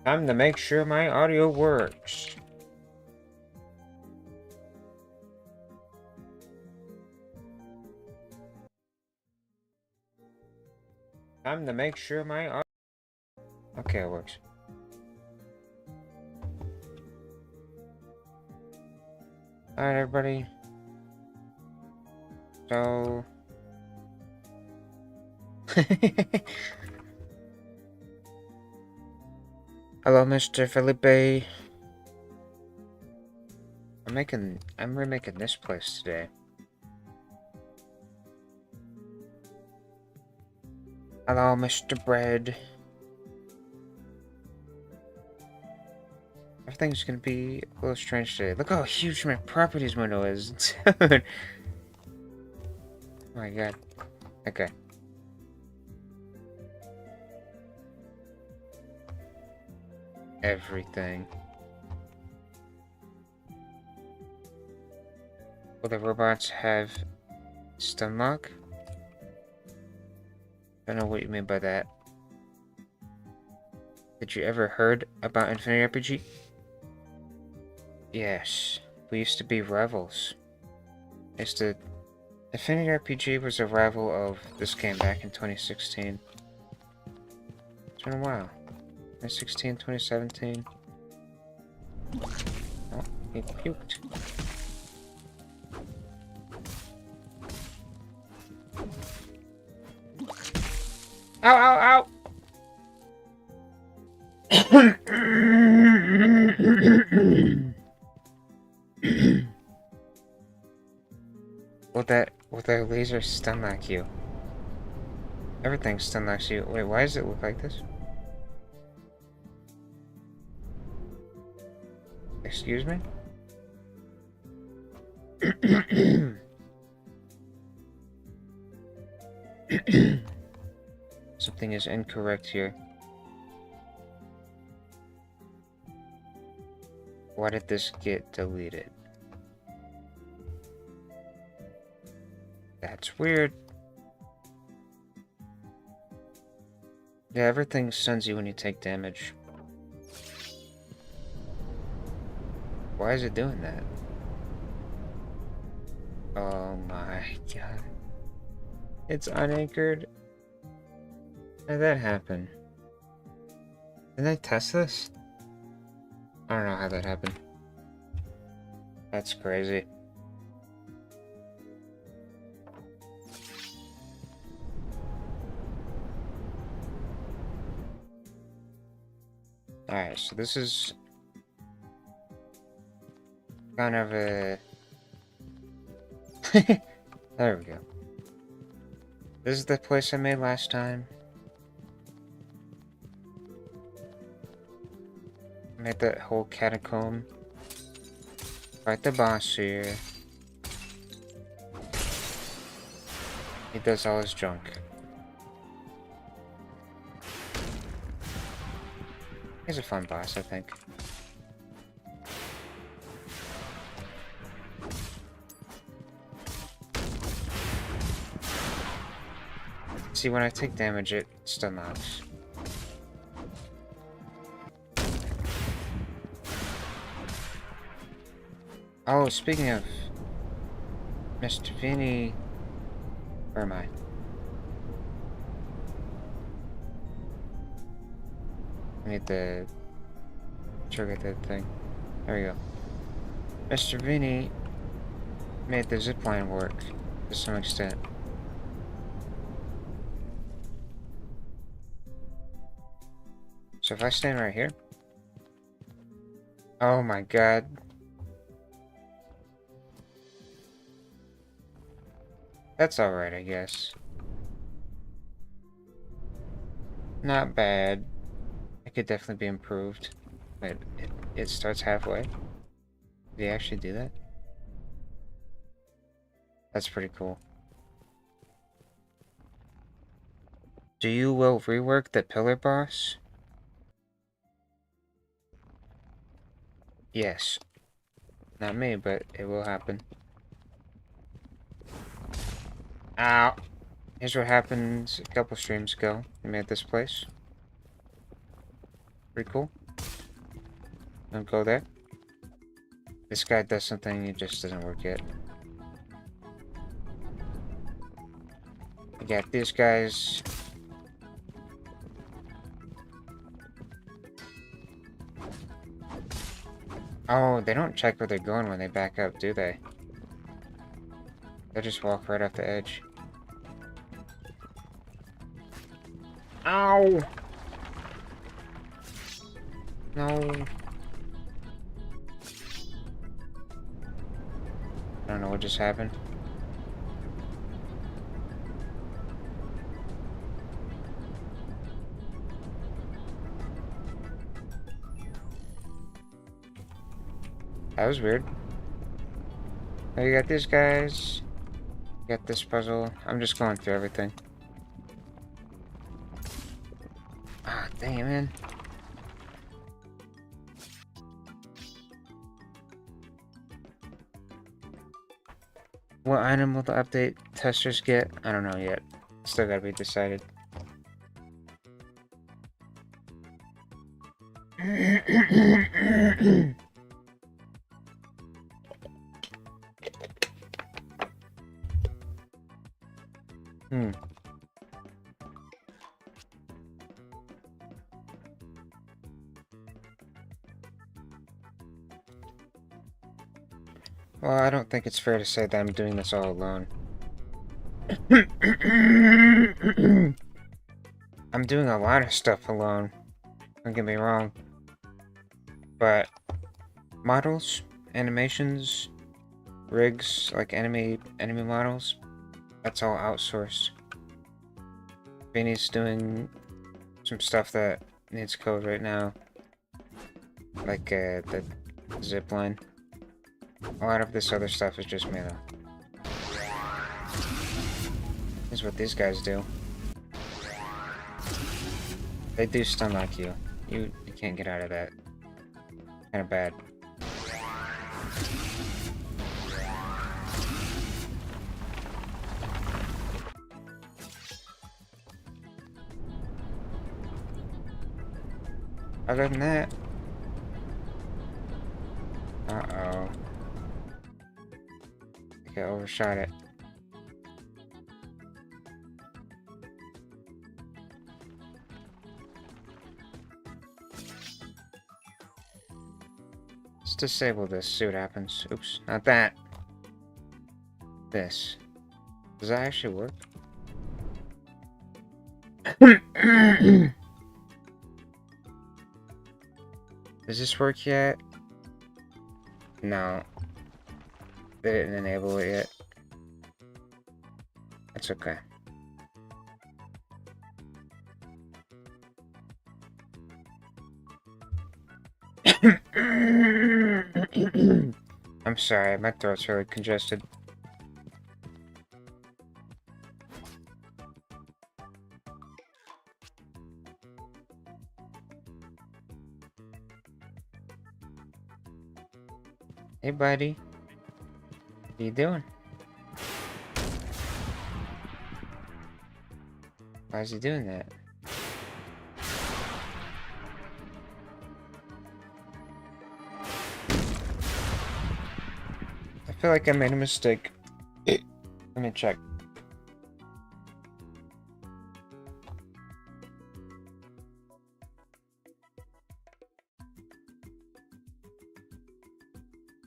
Time to make sure my audio works. Time to make sure my audio... Okay, it works. Alright, everybody. So... Hello, Mr. Felipe. I'm remaking this place today. Hello, Mr. Bread. Everything's gonna be a little strange today. Look how huge my properties window is, dude. Oh my god. Okay. Everything. Will the robots have stomach? I don't know what you mean by that. Did you ever heard about Infinity RPG? Yes. We used to be rivals. Infinity RPG was a rival of this game back in 2016. It's been a while. 2016, 2017. Oh, he puked. Ow, ow, ow! Will that laser stun lock you? Everything stun locks you. Wait, why does it look like this? Excuse me? Something is incorrect here. Why did this get deleted? That's weird. Yeah, everything stuns you when you take damage. Why is it doing that? Oh my god. It's unanchored. How did that happen? Did I test this? I don't know how that happened. That's crazy. Alright, so this is kind of a... There we go. This is the place I made last time. Made that whole catacomb. Fight the boss here. He does all his junk. He's a fun boss, I think. See, when I take damage, it still knocks. Oh, speaking of Mr. Vinny, where am I? I need to trigger that thing. There we go. Mr. Vinny made the zipline work to some extent. So if I stand right here... Oh my god. That's alright, I guess. Not bad. It could definitely be improved. Wait, it starts halfway? Did he actually do that? That's pretty cool. Do you will rework the pillar boss? Yes. Not me, but it will happen. Ow! Here's what happened a couple streams ago. We made this place. Pretty cool. Don't go there. This guy does something, it just doesn't work yet. We got these guys. Oh, they don't check where they're going when they back up, do they? They just walk right off the edge. Ow! No. I don't know what just happened. That was weird. Oh, you got these guys. You got this puzzle. I'm just going through everything. Ah, dang it, man. What item will the update testers get? I don't know yet. Still gotta be decided. Well, I don't think it's fair to say that I'm doing this all alone. I'm doing a lot of stuff alone. Don't get me wrong. But models, animations, rigs, like enemy models, that's all outsourced. Vinny's doing some stuff that needs code right now. Like the zip line. A lot of this other stuff is just me though. This is what these guys do. They do stun lock you. You can't get out of that. Kinda bad. Other than that... Uh-oh. I think I overshot it. Let's disable this, see what happens. Oops, not that. This. Does that actually work? Does this work yet? No. They didn't enable it yet. That's okay. I'm sorry, my throat's really congested. Hey, buddy. What are you doing? Why is he doing that? I feel like I made a mistake. Let me check.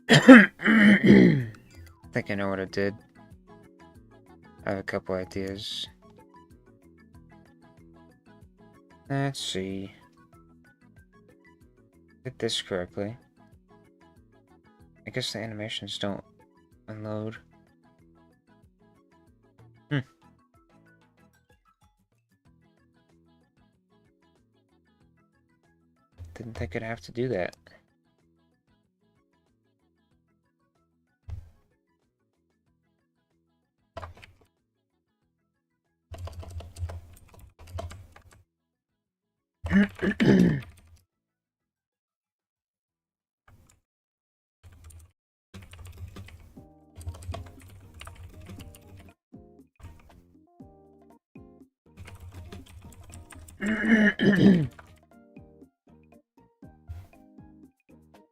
I think I know what I did. I have a couple ideas. Let's see. Did this correctly. I guess the animations don't unload. Didn't think I'd have to do that.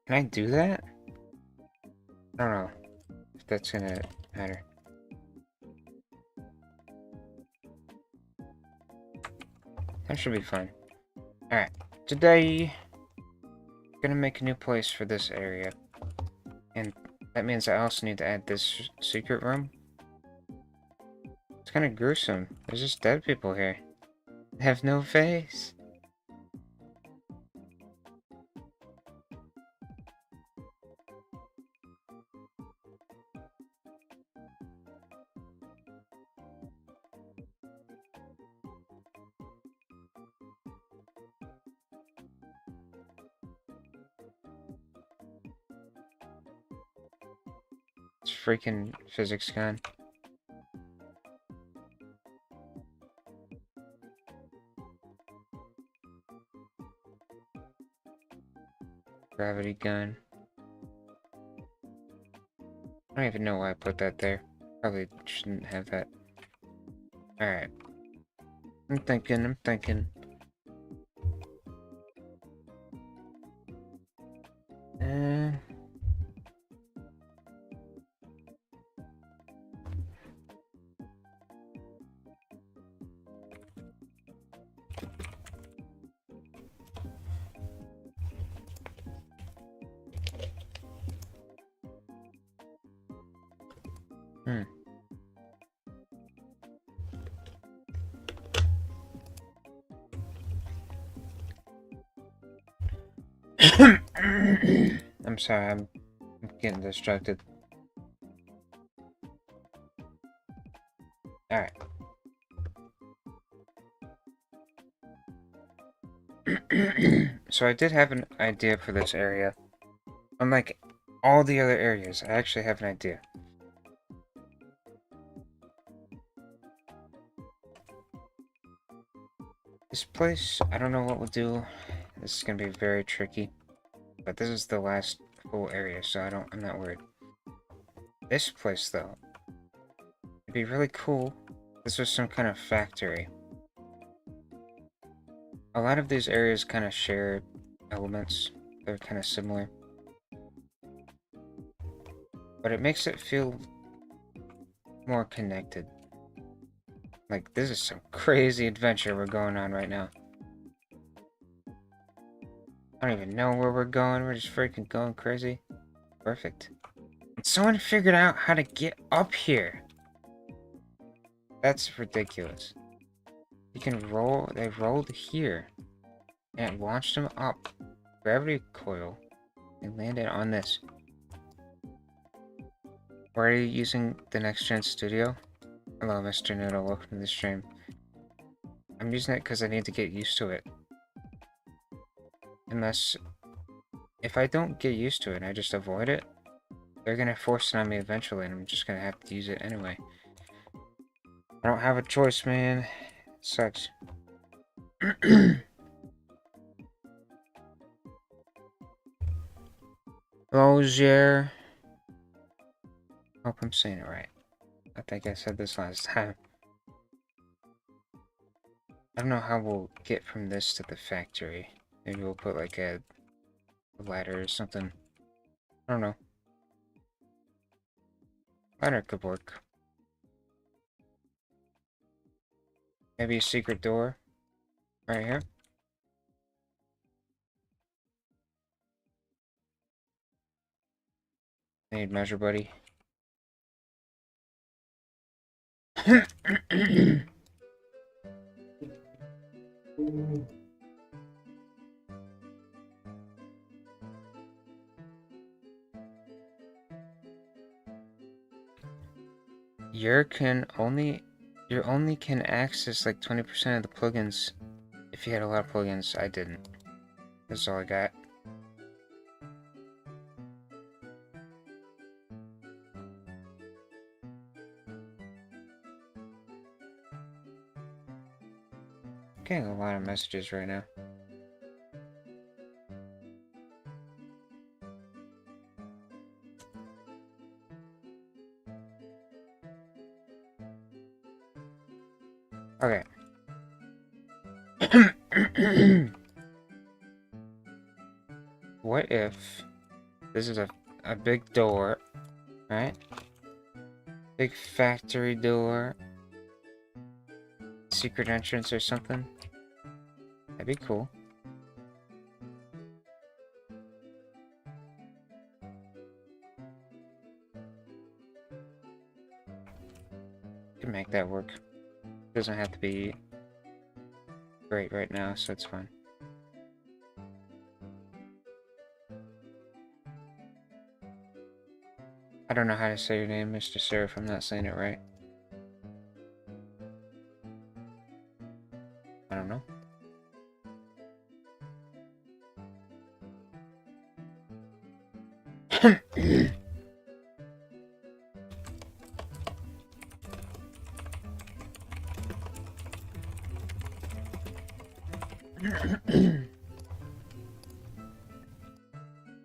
Can I do that? I don't know if that's gonna matter. That should be fun. Alright, today, I'm gonna make a new place for this area. And that means I also need to add this secret room. It's kind of gruesome. There's just dead people here. They have no face. It's freaking physics gun. Gravity gun. I don't even know why I put that there. Probably shouldn't have that. Alright. I'm thinking. Uh... Hmm. I'm sorry, I'm getting distracted. Alright. So I did have an idea for this area. Unlike all the other areas, I actually have an idea. This place, I don't know what we'll do. This is gonna be very tricky. But this is the last full area, so I'm not worried. This place, though, it'd be really cool. This was some kind of factory. A lot of these areas kind of share elements. They're kind of similar. But it makes it feel more connected. Like, this is some crazy adventure we're going on right now. I don't even know where we're going. We're just freaking going crazy. Perfect. And someone figured out how to get up here. That's ridiculous. You can roll. They rolled here. And it launched them up. Gravity coil. And landed on this. Why are you using the Next Gen Studio? Hello, Mr. Noodle. Welcome to the stream. I'm using it because I need to get used to it. Unless... if I don't get used to it and I just avoid it, they're gonna force it on me eventually and I'm just gonna have to use it anyway. I don't have a choice, man. It sucks. Closure. Hope I'm saying it right. I think I said this last time. I don't know how we'll get from this to the factory. Maybe we'll put like a ladder or something. I don't know. Ladder could work. Maybe a secret door right here. I need measure buddy. You only can access like 20% of the plugins if you had a lot of plugins. I didn't. That's all I got. I'm getting a lot of messages right now. Okay. What if This is a big door, right? Big factory door. Secret entrance or something. That'd be cool. Can make that work. Doesn't have to be great right now, so it's fine. I don't know how to say your name, Mr. Sir, if I'm not saying it right. I don't know.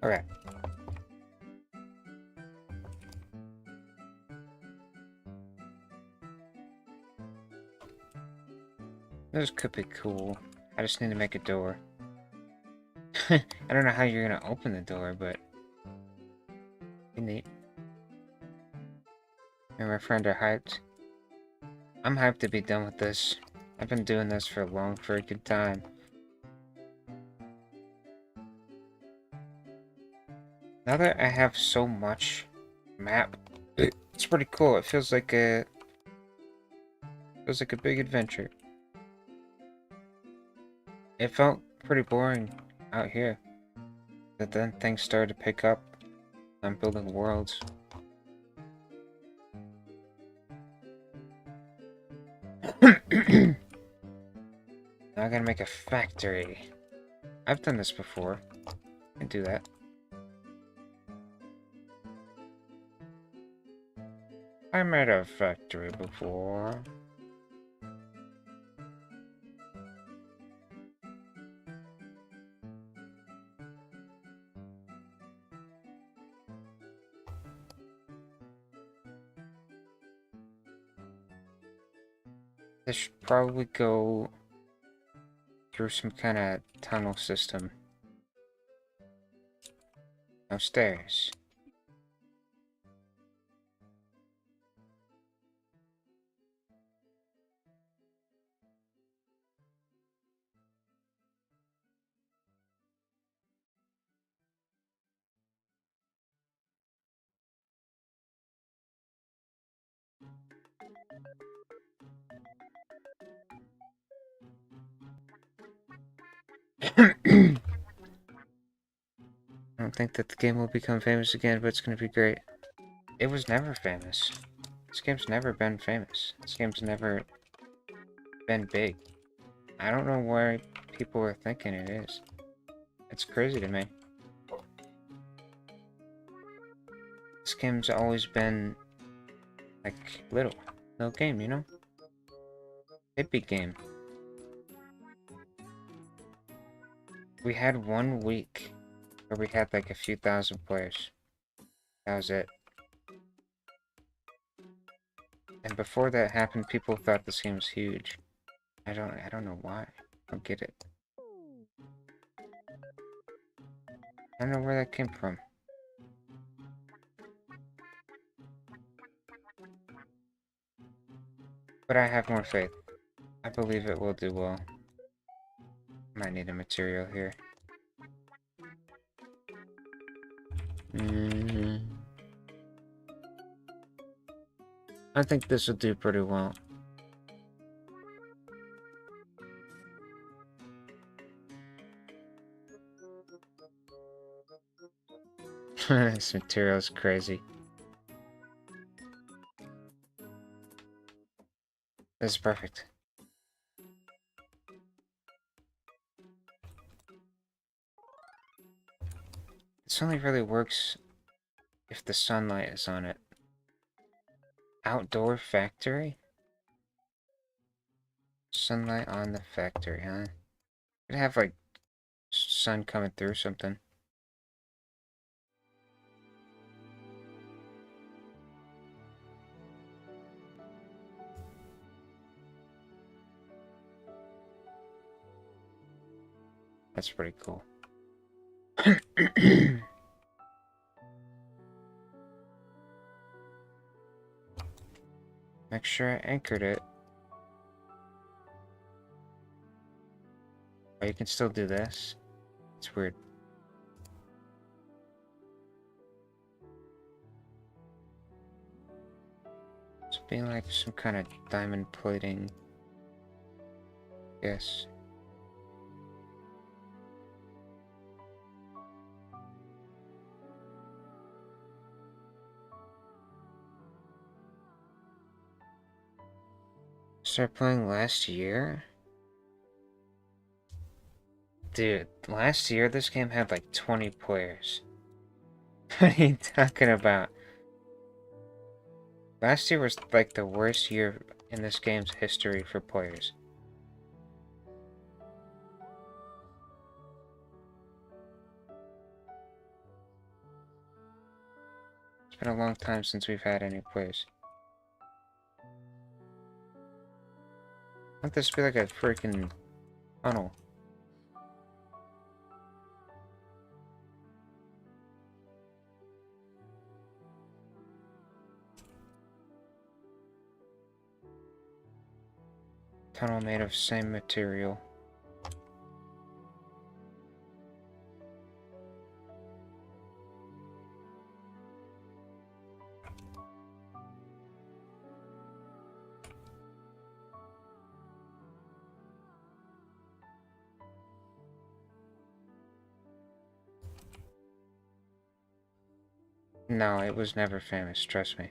Okay. This could be cool. I just need to make a door. I don't know how you're gonna open the door, but be neat. Me and my friend are hyped. I'm hyped to be done with this. I've been doing this for a long freaking time. Now that I have so much map, it's pretty cool. It feels like a big adventure. It felt pretty boring out here, but then things started to pick up. I'm building worlds. Now I gotta make a factory. I've done this before. I can do that. I made a factory before. This should probably go through some kind of tunnel system. No stairs. I don't think that the game will become famous again, but it's gonna be great. It was never famous. This game's never been famous. This game's never been big. I don't know why people are thinking it is. It's crazy to me. This game's always been, like, little. No game, you know? Hippie game. We had 1 week where we had, like, a few thousand players. That was it. And before that happened, people thought this game was huge. I don't know why. I don't get it. I don't know where that came from. But I have more faith. I believe it will do well. Might need a material here. I think this will do pretty well. This material is crazy. This is perfect. This only really works if the sunlight is on it. Outdoor factory? Sunlight on the factory, huh? Could have, like, sun coming through something. That's pretty cool. Make sure I anchored it. Oh, you can still do this. It's weird. It's being like some kind of diamond plating. Yes. Started playing last year? Dude, last year this game had like 20 players. What are you talking about? Last year was like the worst year in this game's history for players. It's been a long time since we've had any players. Want this to be like a freaking tunnel. Tunnel made of same material. No, it was never famous, trust me.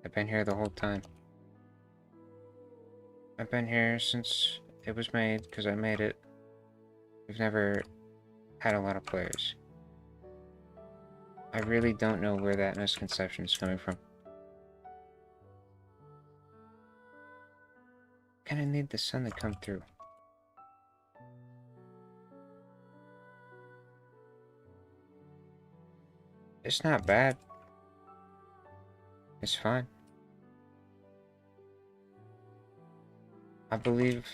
I've been here the whole time. I've been here since it was made, because I made it. We've never had a lot of players. I really don't know where that misconception is coming from. Kinda need the sun to come through. It's not bad. It's fine. I believe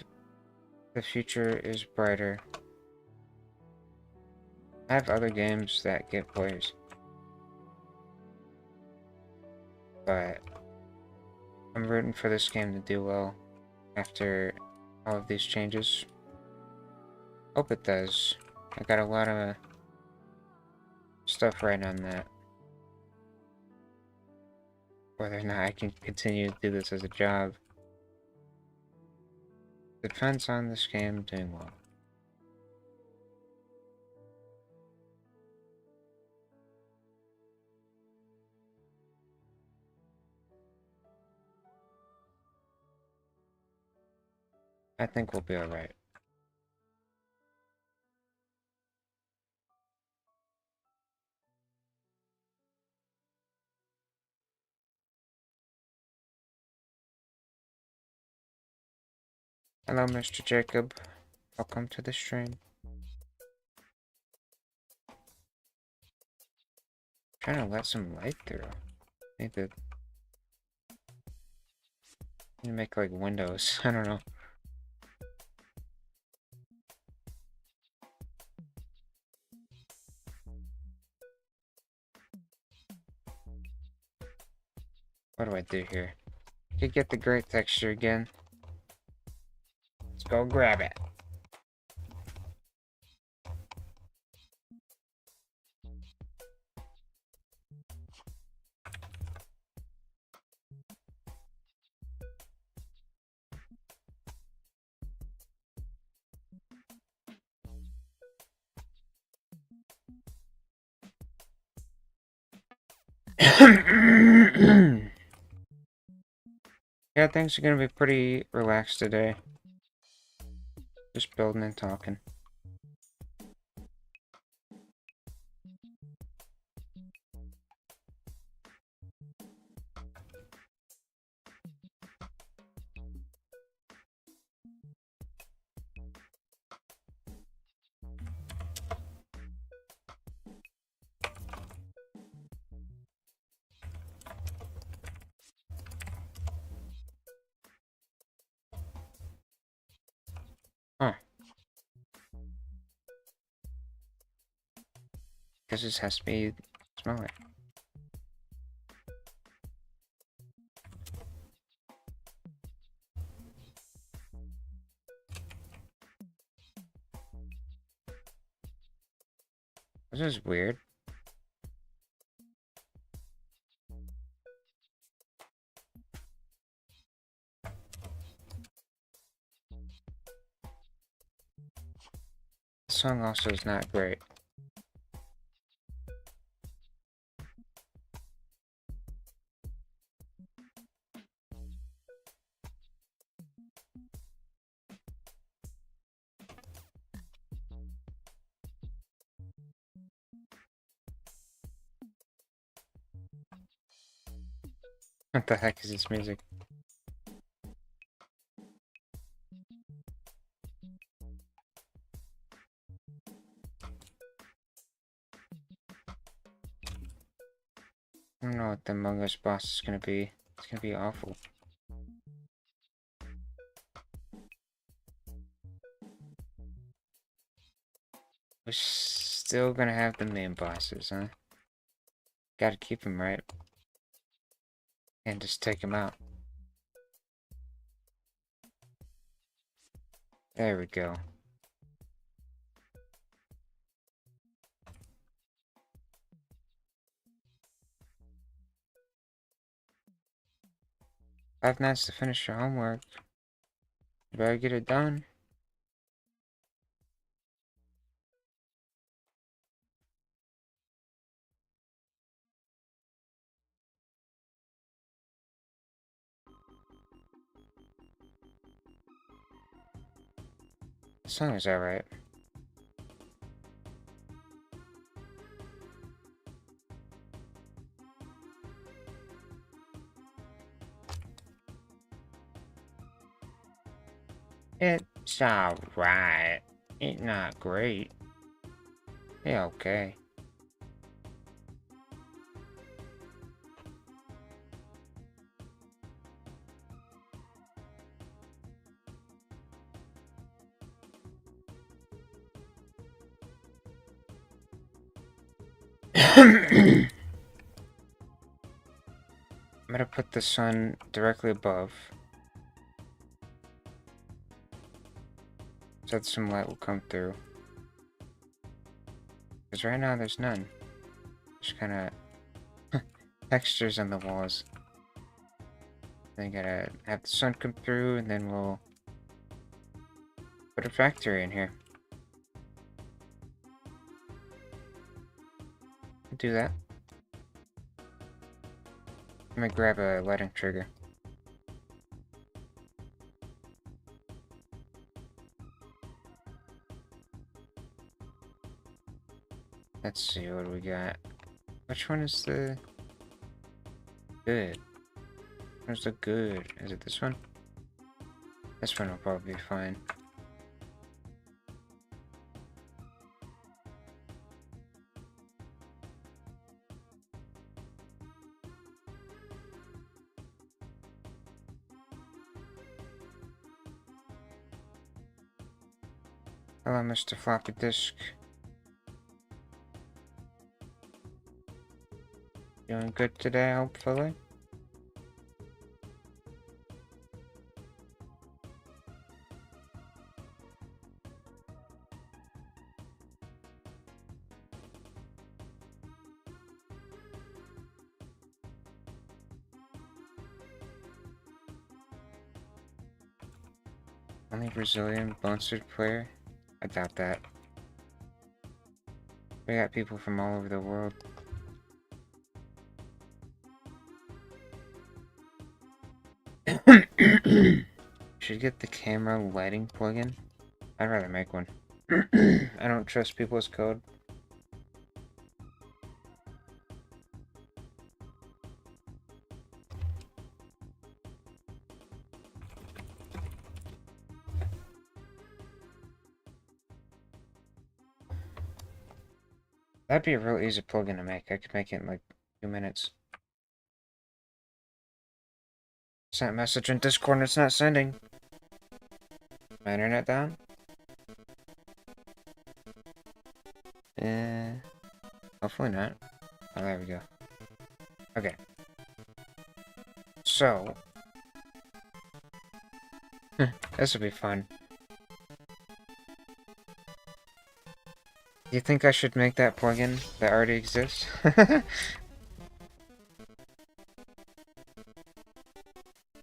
the future is brighter. I have other games that get players. But I'm rooting for this game to do well after all of these changes. Hope it does. I got a lot of stuff right on that. Whether or not I can continue to do this as a job depends on this game doing well. I think we'll be alright. Hello, Mr. Jacob. Welcome to the stream. Trying to let some light through. Need to make like windows. I don't know. What do I do here? Could get the great texture again. Let's go grab it. Yeah, things are gonna be pretty relaxed today. Just building and talking. Huh. Guess this has to be smaller. This is weird. The song also is not great. What the heck is this music? I don't know what the Among Us boss is gonna be. It's gonna be awful. We're still gonna have the main bosses, huh? Gotta keep them right. And just take them out. There we go. Five nights to finish your homework. You better get it done. The song is alright. It's alright. It's not great. Yeah, okay. I'm gonna put the sun directly above, so that some light will come through. Because right now there's none. Just kinda textures on the walls. Then gotta have the sun come through, and then we'll put a factory in here. Do that. I'm gonna grab a lighting trigger. Let's see, what do we got? Which one is the good? Where's the good? Is it this one? This one will probably be fine. Hello, Mr. Floppy Disk. Doing good today, hopefully? Only Brazilian Bonstered player? I doubt that. We got people from all over the world. Should get the camera lighting plugin. I'd rather make one. I don't trust people's code. That'd be a real easy plugin to make. I could make it in like 2 minutes. Sent message in Discord and it's not sending. My internet down? Hopefully not. Oh, there we go. Okay. So. This will be fun. Do you think I should make that plugin that already exists? I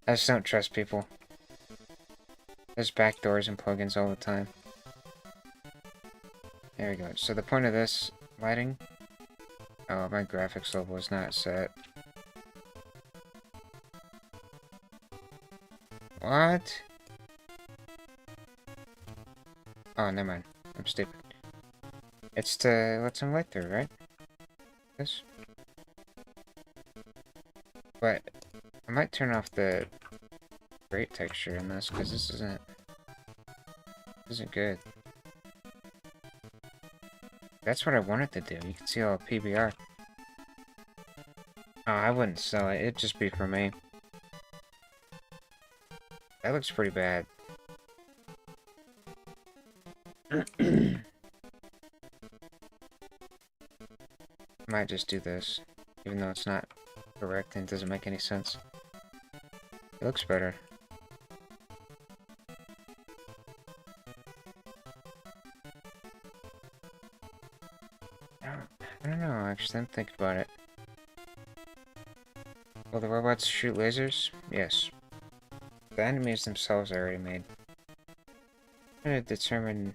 just don't trust people. There's backdoors and plugins all the time. There we go. So the point of this lighting... Oh, my graphics level is not set. What? Oh, never mind. I'm stupid. It's to let some light through, right? This? But I might turn off the great texture in this, because this isn't good. That's what I wanted to do. You can see all the PBR. Oh, I wouldn't sell it. It'd just be for me. That looks pretty bad. Might just do this, even though it's not correct and doesn't make any sense. It looks better. I don't know, actually, I'm thinking about it. Will the robots shoot lasers? Yes. The enemies themselves are already made. I'm trying to determine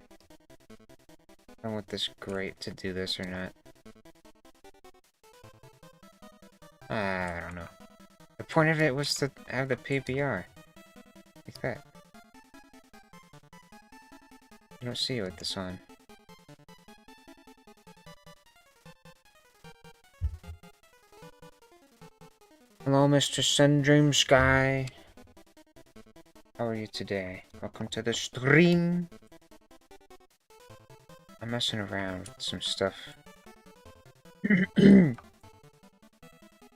if I want this grate to do this or not. I don't know. The point of it was to have the PBR. Like that. You don't see it with this on. Hello, Mr. Sundream Sky. How are you today? Welcome to the stream. I'm messing around with some stuff.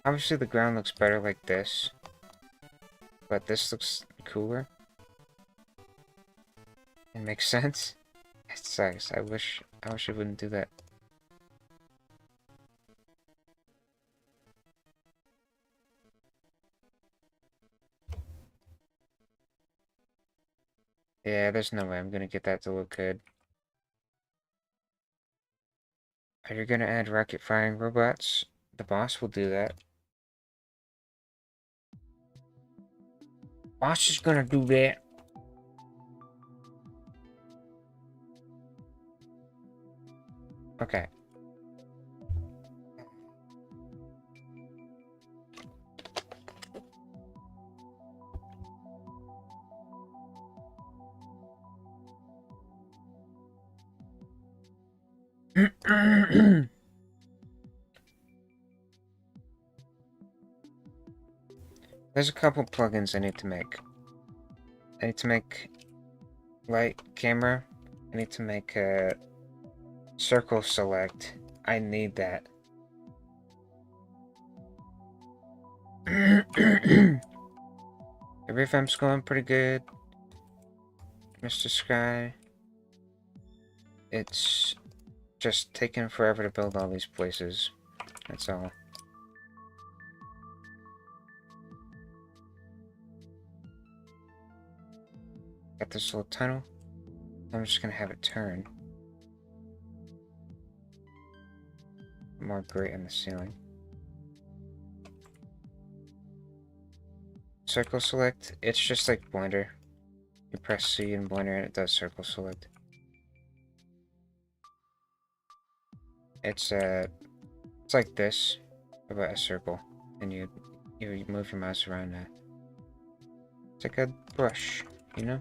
Obviously, the ground looks better like this. But this looks cooler. It makes sense. It sucks. I wish it wouldn't do that. Yeah, there's no way I'm gonna get that to look good. Are you gonna add rocket firing robots? The boss will do that. Boss is gonna do that. Okay. There's a couple plugins I need to make. I need to make light camera. I need to make a circle select. I need that. The revamp's going pretty good. Mr. Sky. It's just taking forever to build all these places. That's all. Got this little tunnel. I'm just gonna have it turn. More grate in the ceiling. Circle select. It's just like Blender. You press C in Blender and it does circle select. It's like this, about a circle, and you move your mouse around. It's like a brush, you know.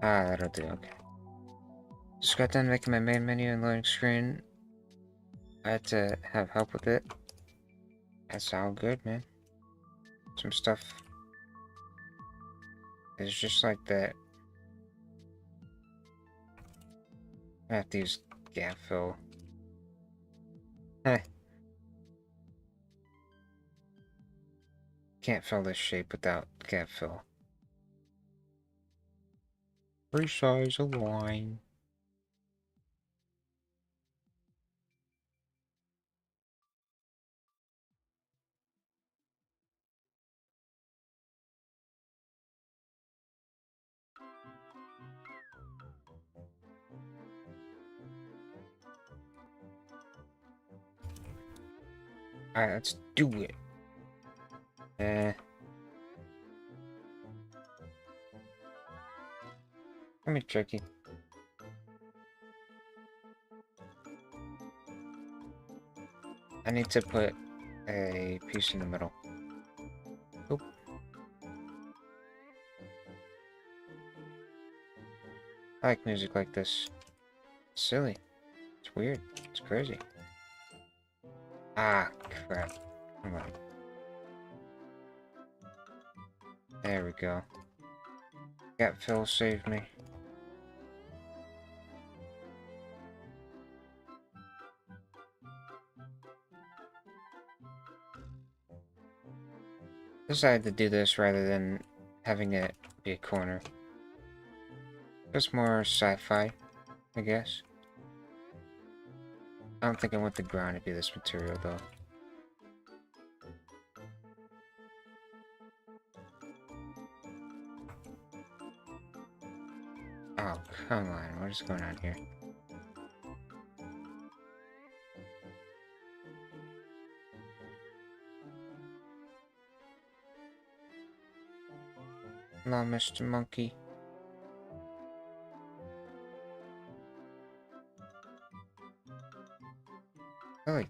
Ah, that'll do. Okay. Just got done making my main menu and loading screen. I had to have help with it. That's all good, man. Some stuff It's just like that. I have to use gap fill. Heh. Can't fill this shape without gap fill. Resize a line. Alright, let's do it. Come here, Chucky. I need to put a piece in the middle. Oop. I like music like this. It's silly. It's weird. It's crazy. Ah, crap. Come on. There we go. Gap fill saved me. Decided to do this rather than having it be a corner. Just more sci-fi, I guess. I don't think I want the ground to be this material, though. Oh, come on. What is going on here? Hello, Mr. Monkey. I feel like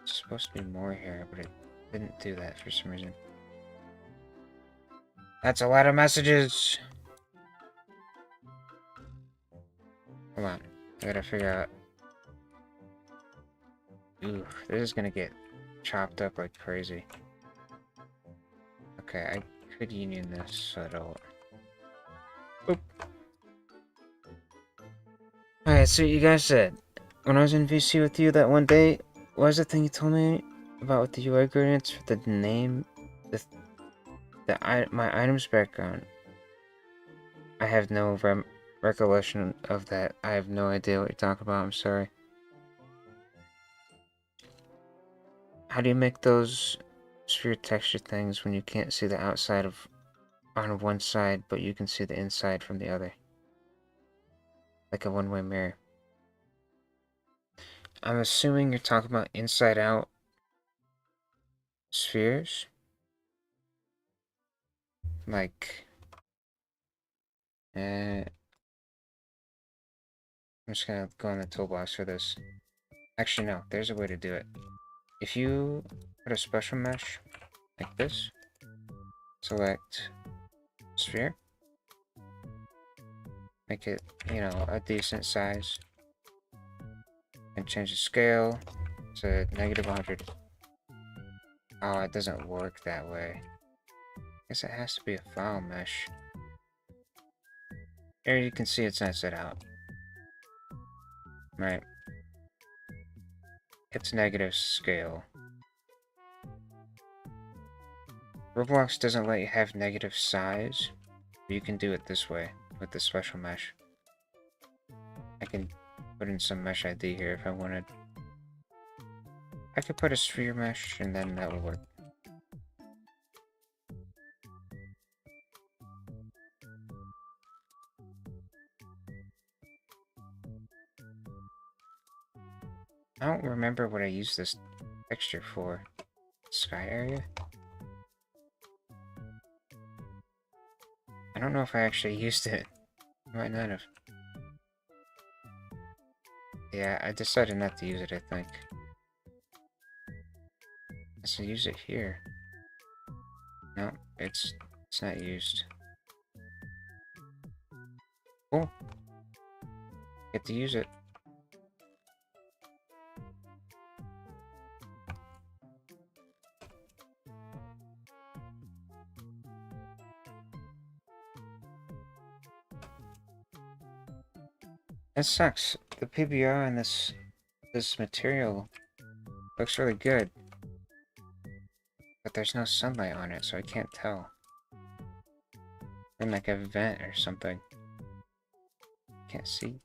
it's supposed to be more here, but it didn't do that for some reason. That's a lot of messages! Hold on. I gotta figure out... Ooh, this is gonna get chopped up like crazy. Okay, I could union this so I don't... Oop. Alright, so you guys said, when I was in VC with you that one day, what was the thing you told me about with the UI gradients for the name, my item's background? I have no recollection of that. I have no idea what you're talking about. I'm sorry. How do you make those sphere texture things when you can't see the outside of on one side, but you can see the inside from the other? Like a one-way mirror. I'm assuming you're talking about inside-out spheres? Like... I'm just gonna go in the toolbox for this. Actually, no. There's a way to do it. If you put a special mesh, like this, select sphere, make it, you know, a decent size, and change the scale to -100. Oh, it doesn't work that way. I guess it has to be a file mesh. Here you can see it's inside out. Right. It's negative scale. Roblox doesn't let you have negative size, but you can do it this way with the special mesh. I can put in some mesh ID here if I wanted. I could put a sphere mesh and then that would work. I don't remember what I used this texture for. Sky area? I don't know if I actually used it. I might not have. Yeah, I decided not to use it, I think. So use it here. No, it's not used. Cool. Get to use it. It sucks. The PBR on this material looks really good, but there's no sunlight on it, so I can't tell. In like a vent or something. Can't see.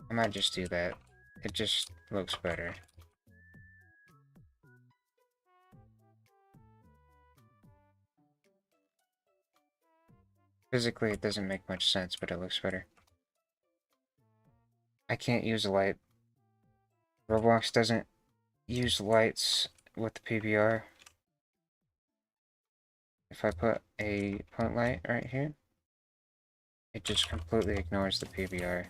I might just do that. It just looks better. Physically, it doesn't make much sense, but it looks better. I can't use a light. Roblox doesn't use lights with the PBR. If I put a point light right here, it just completely ignores the PBR.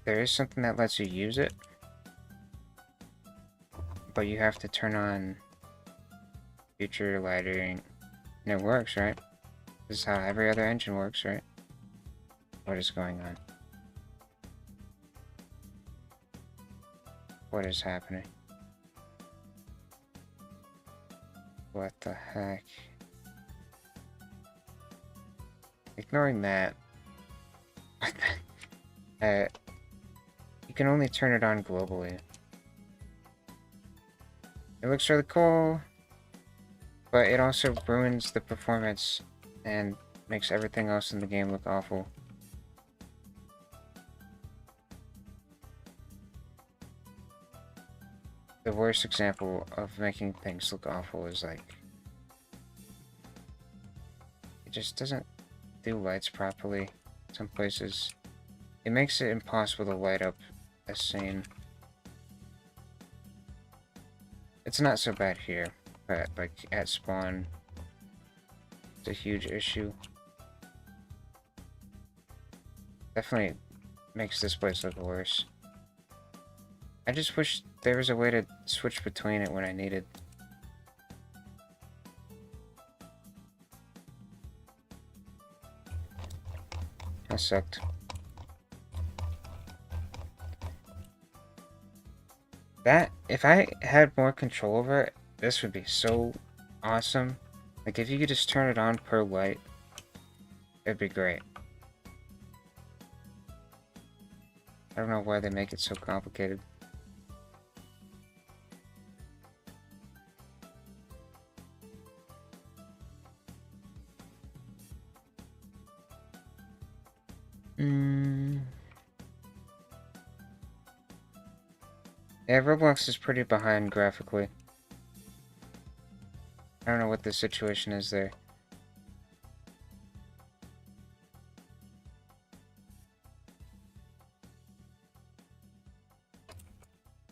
There is something that lets you use it, but you have to turn on future lighting, and it works, right? This is how every other engine works, right? What is going on? What is happening? What the heck? Ignoring that, you can only turn it on globally. It looks really cool, but it also ruins the performance and makes everything else in the game look awful. The worst example of making things look awful is like, it just doesn't do lights properly some places. It makes it impossible to light up a scene. It's not so bad here, but like at spawn, it's a huge issue. Definitely makes this place look worse. I just wish there was a way to switch between it when I needed. That sucked. That, if I had more control over it, this would be so awesome. Like, if you could just turn it on per light, it'd be great. I don't know why they make it so complicated. Yeah, Roblox is pretty behind graphically. I don't know what the situation is there.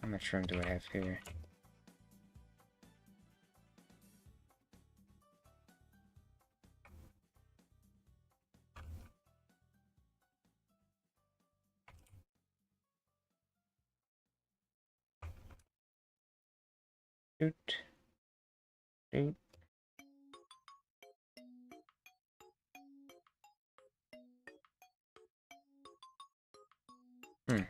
How much room do I have here? Doot. Doot. Hmm.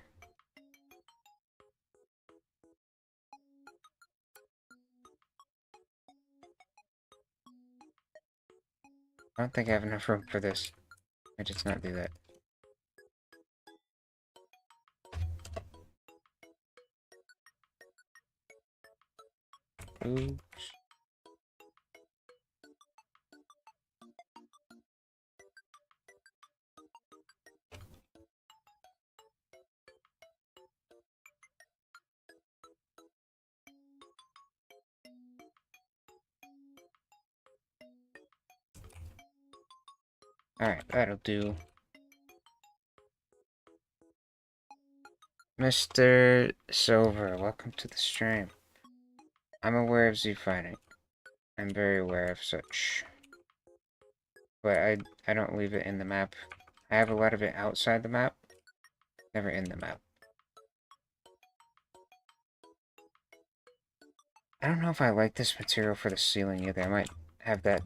I don't think I have enough room for this. I just not do that. Oops. Alright, that'll do. Mr. Silver, welcome to the stream. I'm aware of Z-fighting. I'm very aware of such. But I don't leave it in the map. I have a lot of it outside the map, never in the map. I don't know if I like this material for the ceiling either. I might have that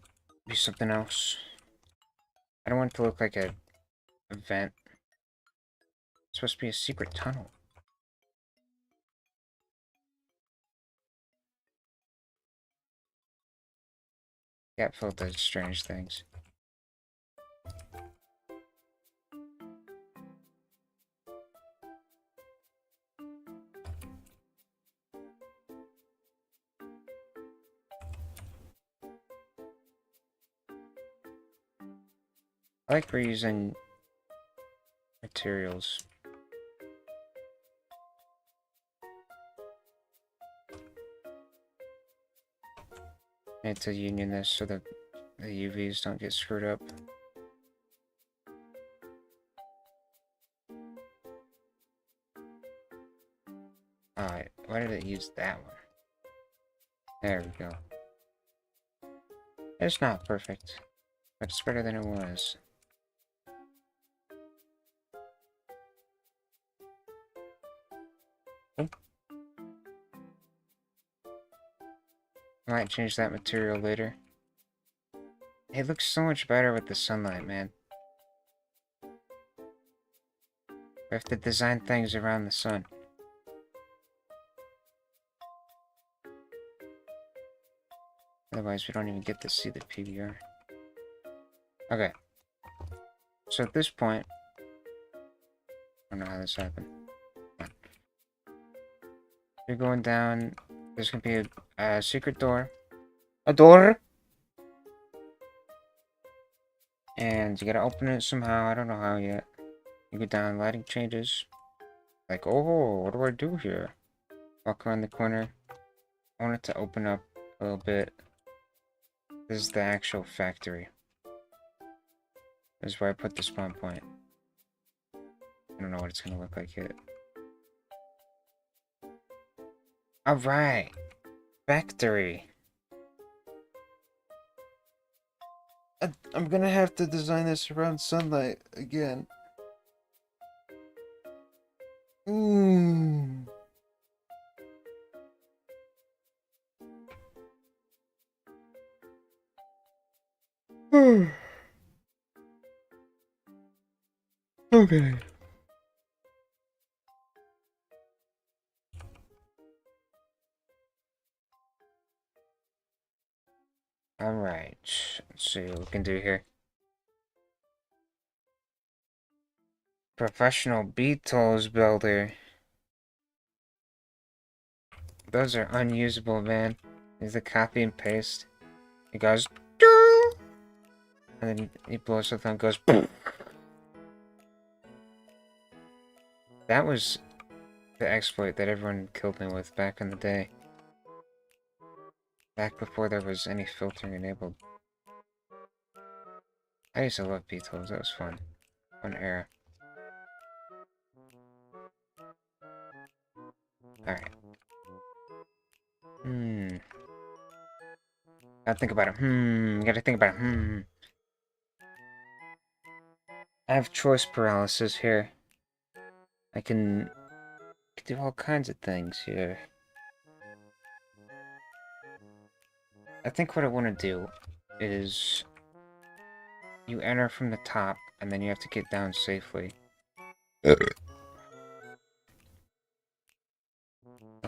be something else. I don't want it to look like a vent. It's supposed to be a secret tunnel. Gap filled does strange things. I like reusing materials. I need to union this so that the UVs don't get screwed up. Alright, why did it use that one? There we go. It's not perfect, but it's better than it was. Oh. I might change that material later. It looks so much better with the sunlight, man. We have to design things around the sun. Otherwise, we don't even get to see the PBR. Okay. So at this point... I don't know how this happened. You're going down... There's gonna be a secret door. A door! And you gotta open it somehow. I don't know how yet. You go down, lighting changes. Like, oh, what do I do here? Walk around the corner. I want it to open up a little bit. This is the actual factory. This is where I put the spawn point. I don't know what it's gonna look like yet. Alright! Factory! I'm gonna have to design this around sunlight again. Okay. Alright, let's see what we can do here. Professional beetles builder. Those are unusable, man. Is the copy and paste. It goes doo! And then he blows something and goes boom. That was the exploit that everyone killed me with back in the day. Back before there was any filtering enabled. I used to love beetles, that was fun. Fun era. Alright. Gotta think about it. Gotta think about it. I have choice paralysis here. I can do all kinds of things here. I think what I want to do is you enter from the top, and then you have to get down safely. Let's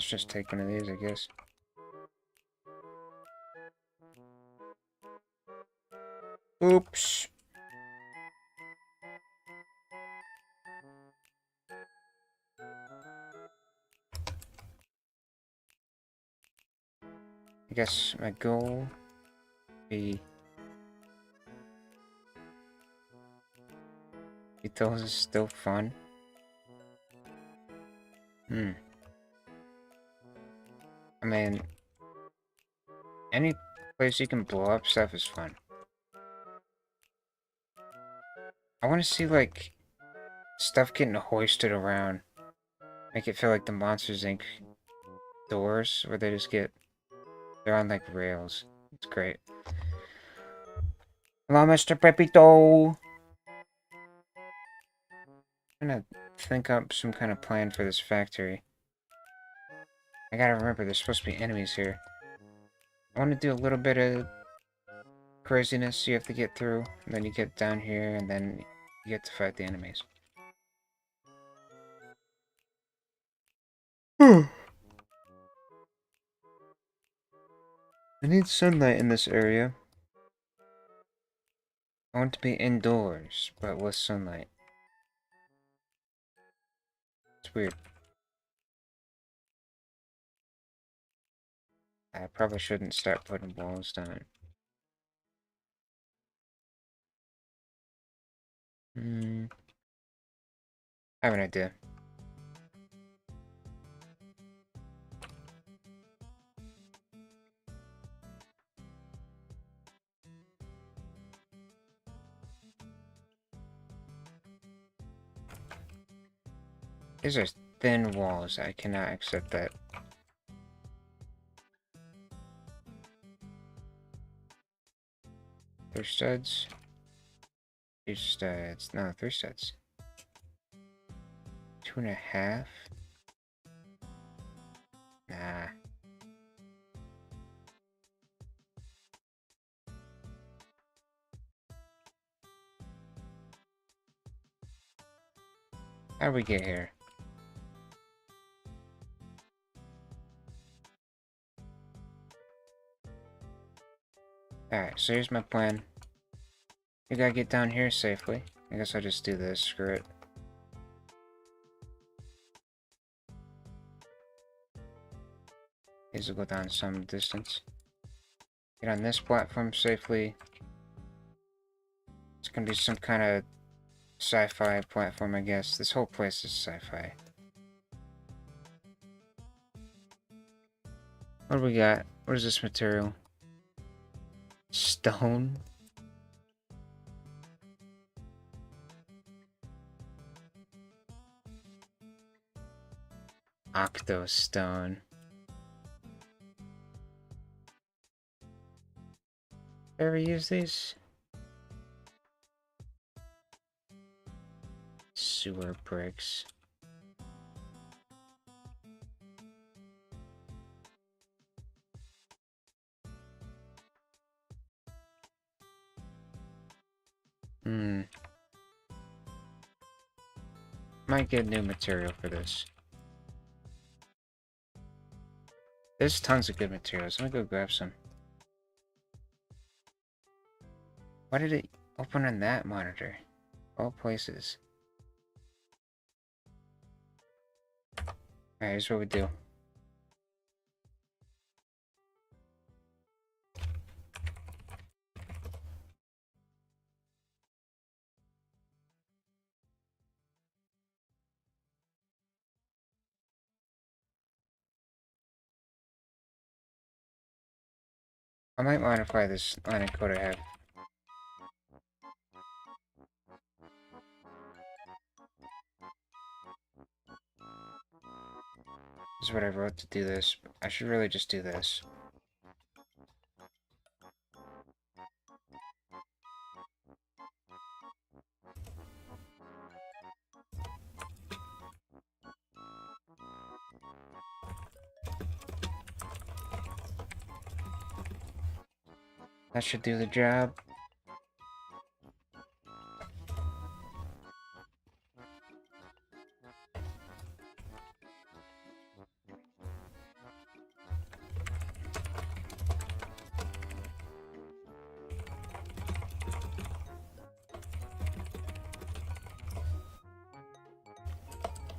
just take one of these, I guess. Oops. I guess my goal be beetles is still fun. I mean, any place you can blow up stuff is fun. I want to see, like, stuff getting hoisted around. Make it feel like the Monsters, Inc. doors, where they just get... They're on, like, rails. It's great. Hello, Mr. Pepito! I'm gonna think up some kind of plan for this factory. I gotta remember, there's supposed to be enemies here. I want to do a little bit of craziness you have to get through, and then you get down here, and then you get to fight the enemies. I need sunlight in this area. I want to be indoors, but with sunlight. It's weird. I probably shouldn't start putting walls down. I have an idea. These are thin walls. I cannot accept that. Three studs. Two studs. No, three studs. 2.5. Nah. How'd we get here? Alright, so here's my plan. We gotta get down here safely. I guess I'll just do this. Screw it. These will go down some distance. Get on this platform safely. It's gonna be some kind of sci-fi platform, I guess. This whole place is sci-fi. What do we got? What is this material? Stone? Octostone. Ever use these? Sewer bricks. Might get new material for this. There's tons of good materials. Let me go grab some. Why did it open on that monitor? All places. Alright, here's what we do. I might modify this line of code I have. This is what I wrote to do this. I should really just do this. That should do the job.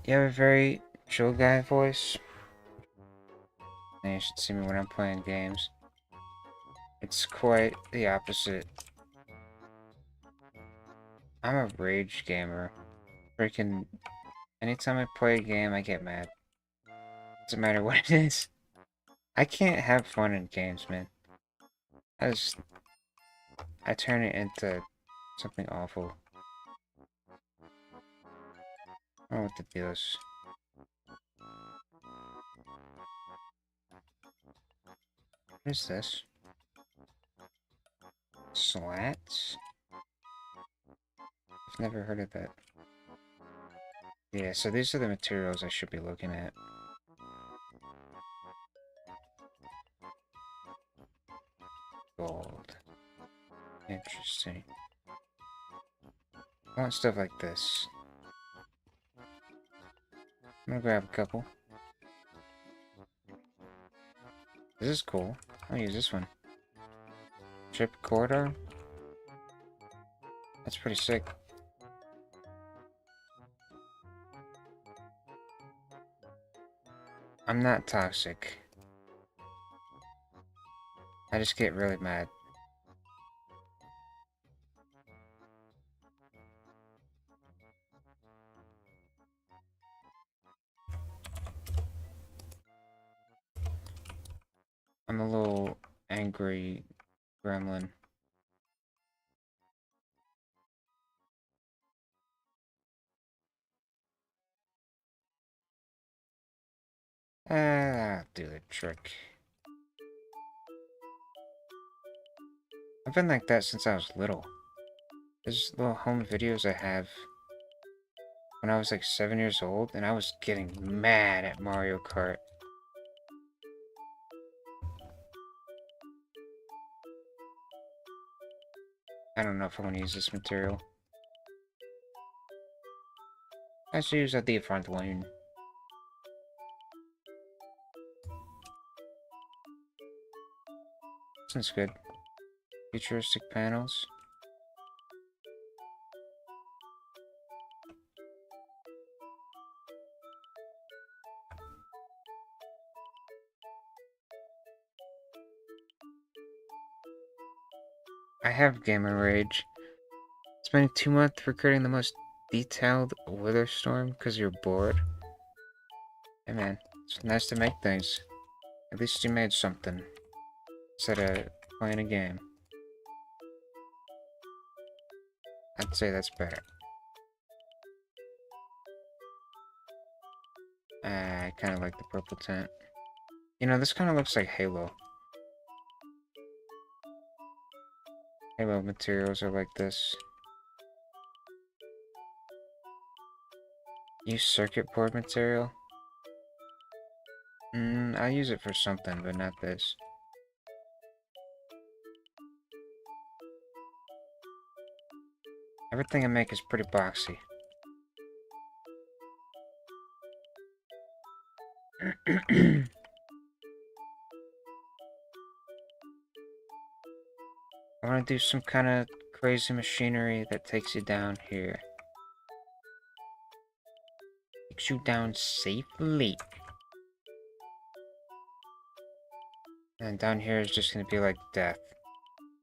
You have a very chill guy voice. And you should see me when I'm playing games. It's quite the opposite. I'm a rage gamer. Freaking anytime I play a game, I get mad. Doesn't matter what it is. I can't have fun in games, man. I turn it into something awful. I don't know what the deal is. What is this? Slats? I've never heard of that. Yeah, so these are the materials I should be looking at. Gold. Interesting. I want stuff like this. I'm gonna grab a couple. This is cool. I'll use this one. Trip corridor? That's pretty sick. I'm not toxic. I just get really mad. I'm a little angry gremlin. Ah, do the trick. I've been like that since I was little. There's little home videos I have when I was like 7 years old, and I was getting mad at Mario Kart. I don't know if I want to use this material. I should use a different one. Sounds good. Futuristic panels. I have gamer rage. Spending 2 months recording the most detailed Wither Storm because you're bored. Hey man, it's nice to make things. At least you made something. Instead of playing a game. I'd say that's better. I kind of like the purple tint. You know, this kind of looks like Halo. Halo materials are like this. Use circuit board material? I use it for something, but not this. Everything I make is pretty boxy. I want to do some kind of crazy machinery that takes you down here. Takes you down safely. And down here is just going to be like death.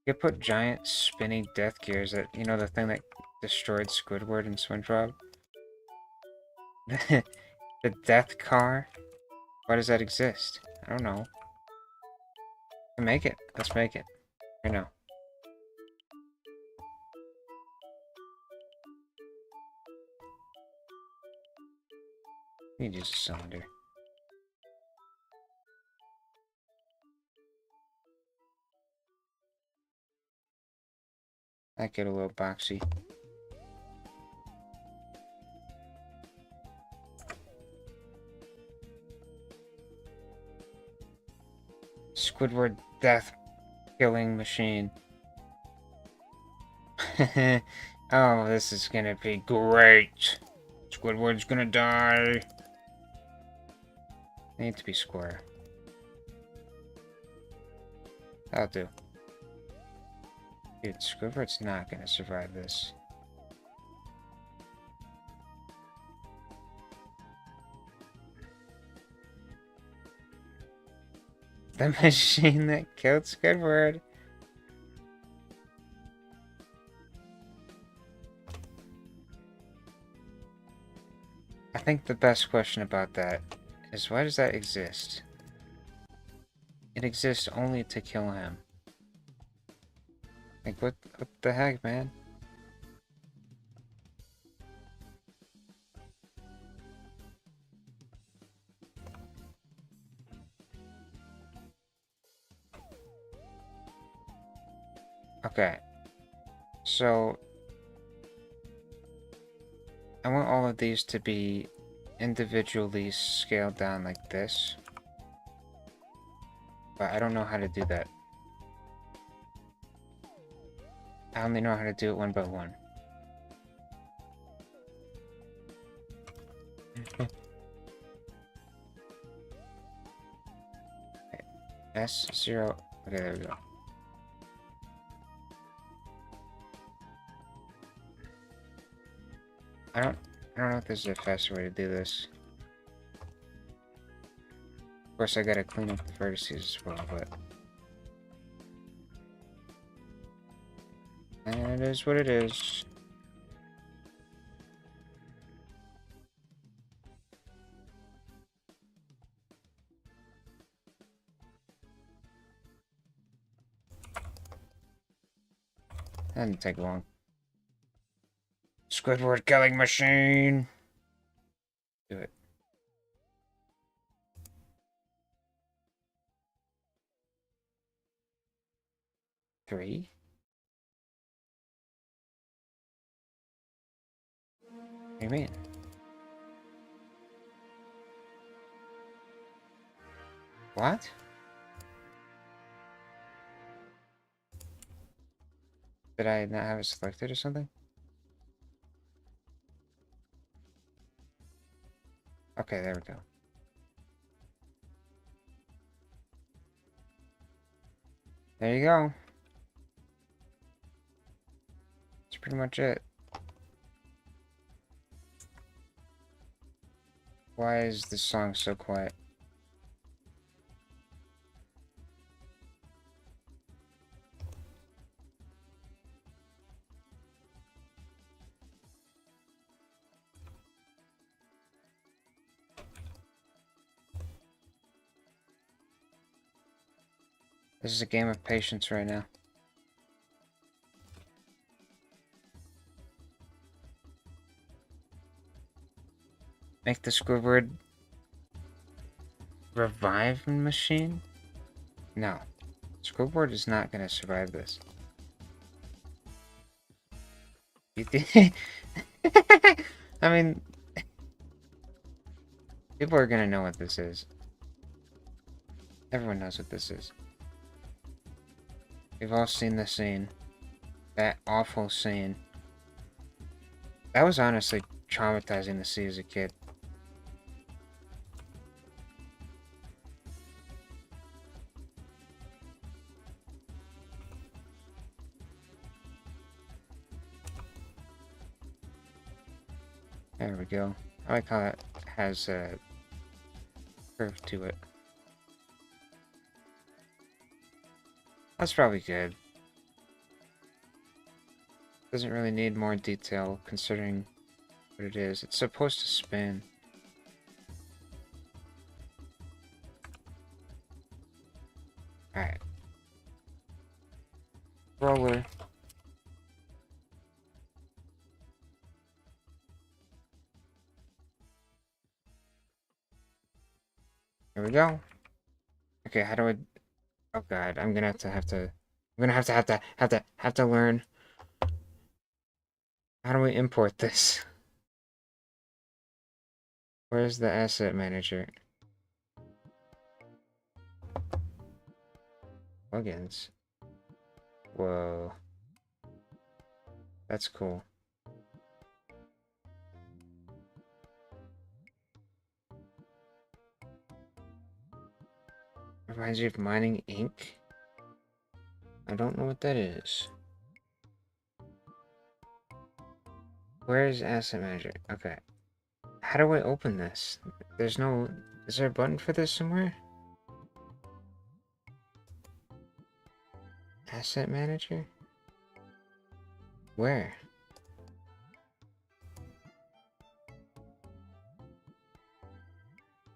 You could put giant spinning death gears that, you know, the thing that destroyed Squidward and SpongeBob? The death car? Why does that exist? I don't know. Make it. Let's make it. Right now. You need to use a cylinder. I get a little boxy. Squidward death killing machine. Oh, this is gonna be great. Squidward's gonna die. I need to be square. That'll do. Dude, Squidward's not gonna survive this. The machine that killed Squidward. I think the best question about that is why does that exist? It exists only to kill him. Like, what the heck, man? Okay. So, I want all of these to be individually scaled down like this. But I don't know how to do that. I only know how to do it one by one. S0. Okay, there we go. I don't know if there's a faster way to do this. Of course, I gotta clean up the vertices as well, but... And it is what it is. That didn't take long. Squidward killing machine! Do it. Three? What do you mean? What? Did I not have it selected or something? Okay, there we go. There you go. That's pretty much it. Why is this song so quiet? This is a game of patience right now. Make the Squidward revive machine? No. Squidward is not gonna survive this. You think? I mean, people are gonna know what this is. Everyone knows what this is. We've all seen the scene. That awful scene. That was honestly traumatizing to see as a kid. There we go. I like how it has a curve to it. That's probably good. Doesn't really need more detail considering what it is. It's supposed to spin. Alright. Roller. There we go. Okay, how do I... Oh god, I'm gonna have to... I'm gonna have to learn... How do we import this? Where's the asset manager? Plugins. Whoa. That's cool. Reminds you of mining ink? I don't know what that is. Where is asset manager? Okay. How do I open this? There's no... Is there a button for this somewhere? Asset manager? Where?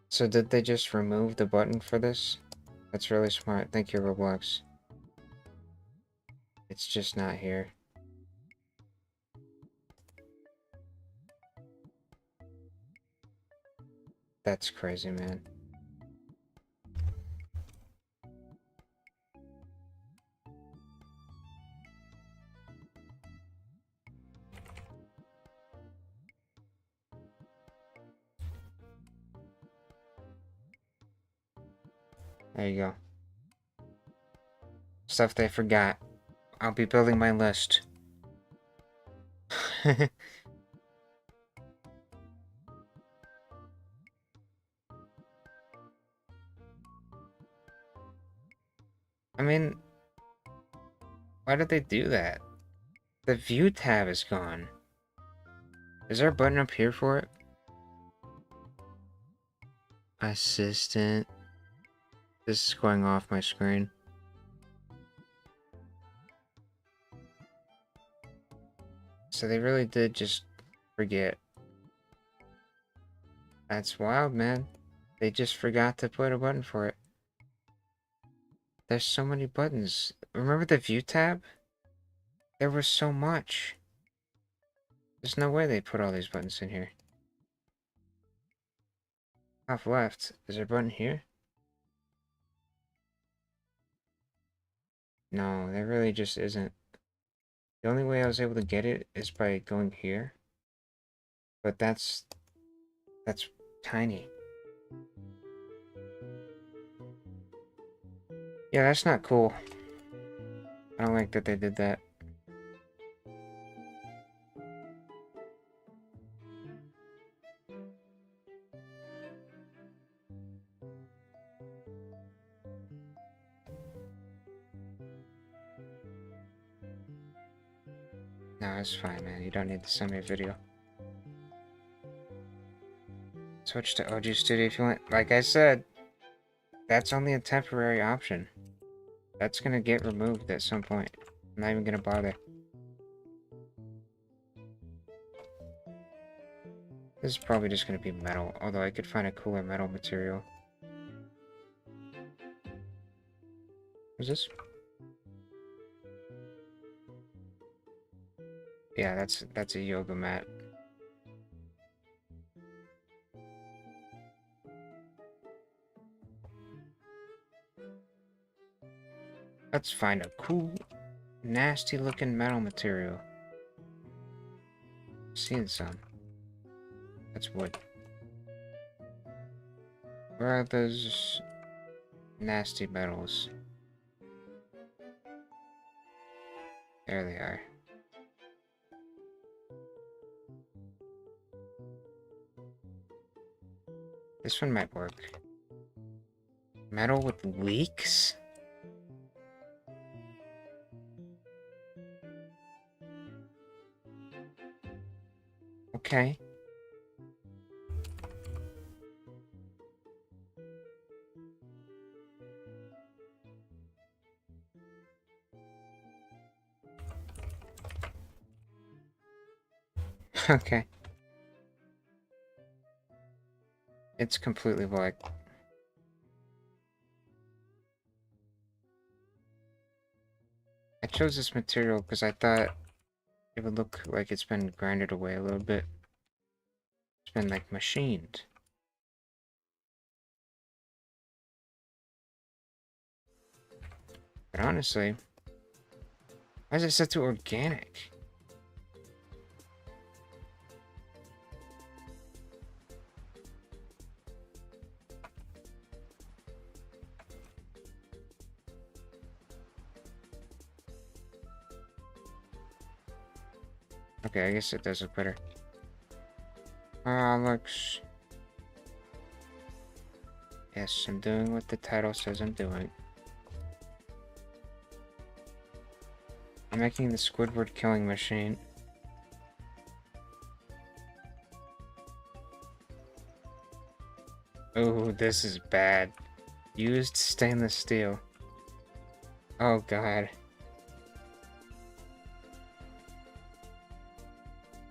So did they just remove the button for this? That's really smart. Thank you, Roblox. It's just not here. That's crazy, man. There you go. Stuff they forgot. I'll be building my list. I mean, why did they do that? The view tab is gone. Is there a button up here for it? Assistant. This is going off my screen. So they really did just forget. That's wild, man. They just forgot to put a button for it. There's so many buttons. Remember the view tab? There was so much. There's no way they put all these buttons in here. Top left. Is there a button here? No, there really just isn't. The only way I was able to get it is by going here. But that's tiny. Yeah, that's not cool. I don't like that they did that. No, it's fine, man. You don't need to send me a video. Switch to OG Studio if you want. Like I said, that's only a temporary option. That's gonna get removed at some point. I'm not even gonna bother. This is probably just gonna be metal, although I could find a cooler metal material. What's this? Yeah, that's a yoga mat. Let's find a cool, nasty looking metal material. Seeing some. That's wood. Where are those nasty metals? There they are. This one might work. Metal with leaks? Okay. Okay. It's completely black. I chose this material because I thought it would look like it's been grinded away a little bit. It's been like machined. But honestly, why is it set to organic? Okay, I guess it does look better. Looks... Yes, I'm doing what the title says I'm doing. I'm making the Squidward killing machine. Oh, this is bad. Used stainless steel. Oh god.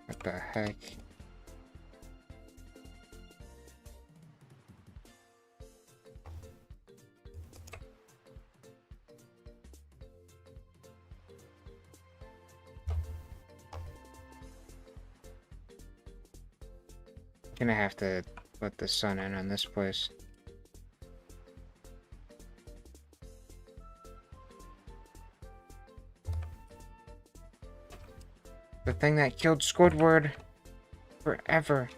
What the heck? Gonna have to let the sun in on this place. The thing that killed Squidward forever.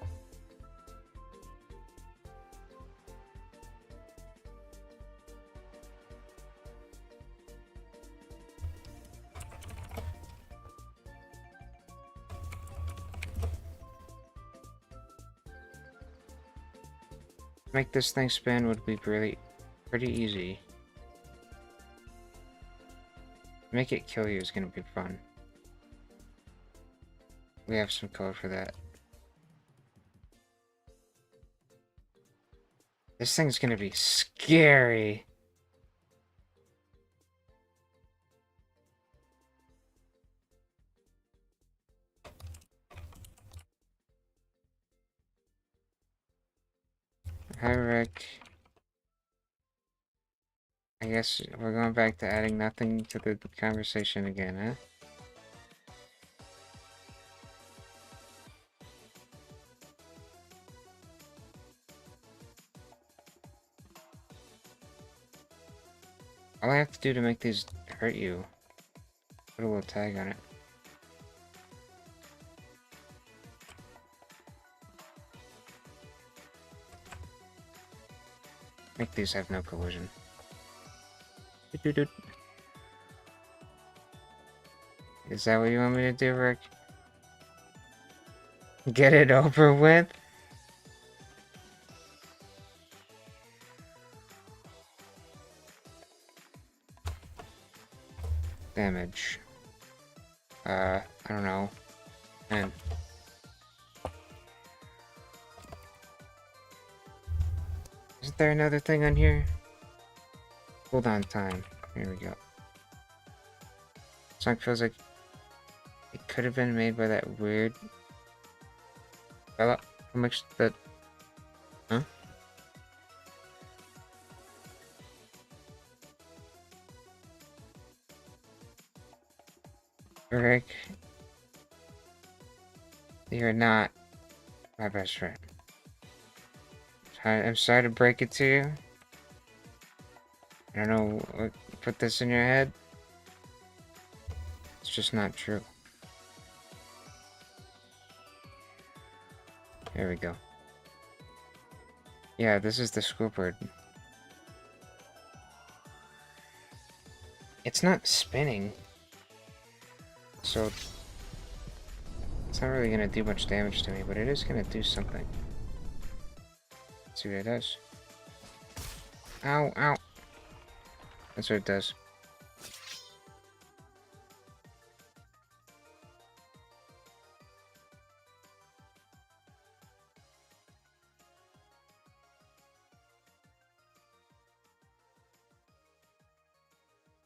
Make this thing spin would be pretty easy. Make it kill you is gonna be fun. We have some code for that. This thing's gonna be scary. Hi, Rick. I guess we're going back to adding nothing to the conversation again, huh? All I have to do to make these hurt you, put a little tag on it. Make these have no collision. Is that what you want me to do, Rick? Get it over with? Damage. I don't know. And isn't there another thing on here? Hold on time. Here we go. Song feels like it could have been made by that weird fella. How much that? Huh? Rick, you're not my best friend. I'm sorry to break it to you. I don't know what put this in your head. It's just not true. There we go. Yeah, this is the Squidward. It's not spinning, so it's not really gonna do much damage to me, but it is gonna do something. Let's see what it does. Ow, ow. That's what it does.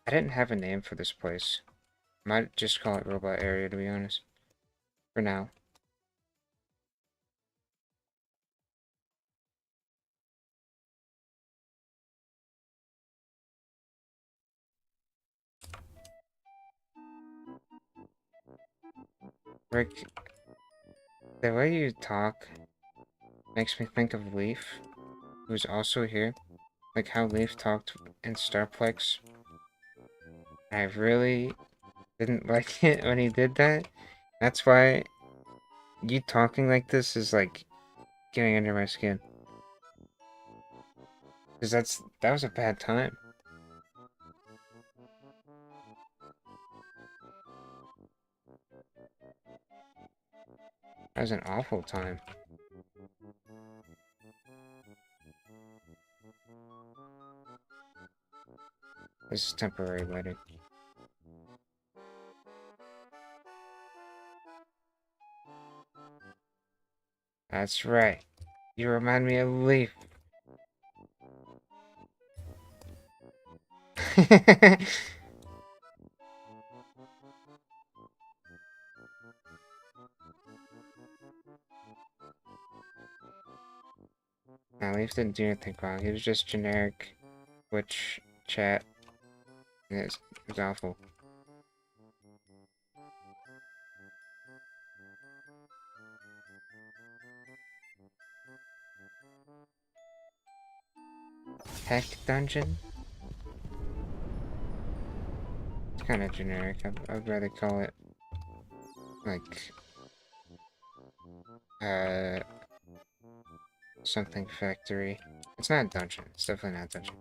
I didn't have a name for this place. Might just call it Robot Area, to be honest. For now. Rick, the way you talk makes me think of Leaf, who's also here. Like how Leaf talked in Starplex. I really didn't like it when he did that. That's why you talking like this is like getting under my skin. Cause that was a bad time. That was an awful time. This is temporary lighting. That's right. You remind me of Leaf. Nah, Leaf didn't do anything wrong. He was just generic Twitch chat. It was awful. Heck dungeon? It's kind of generic. I'd rather call it like something factory. It's not a dungeon. It's definitely not a dungeon.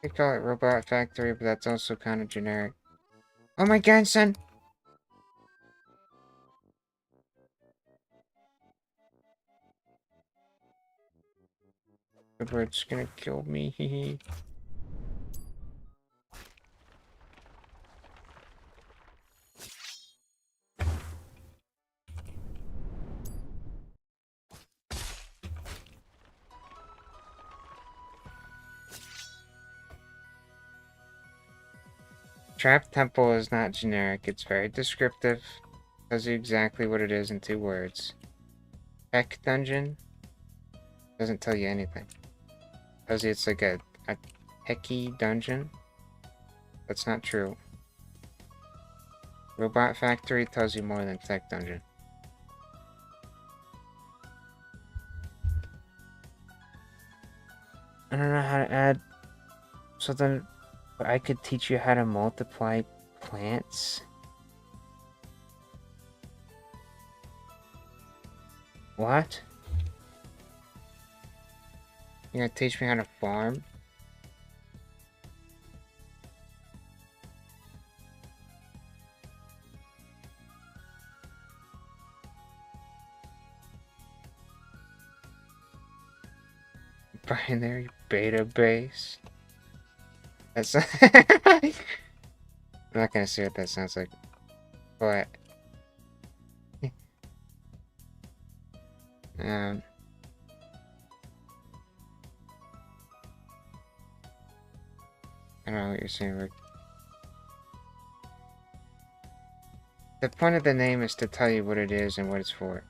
They call it robot factory, but that's also kind of generic. Oh my god, son! Squidward's gonna kill me. Hee. Trap Temple is not generic. It's very descriptive. Tells you exactly what it is in 2 words. Heck Dungeon doesn't tell you anything. Tells you it's like a hecky dungeon. That's not true. Robot Factory tells you more than Tech Dungeon. I don't know how to add. So then I could teach you how to multiply plants. What? You're gonna teach me how to farm? Binary beta base? That's I'm not gonna see what that sounds like. But I don't know what you're saying, Rick. The point of the name is to tell you what it is and what it's for.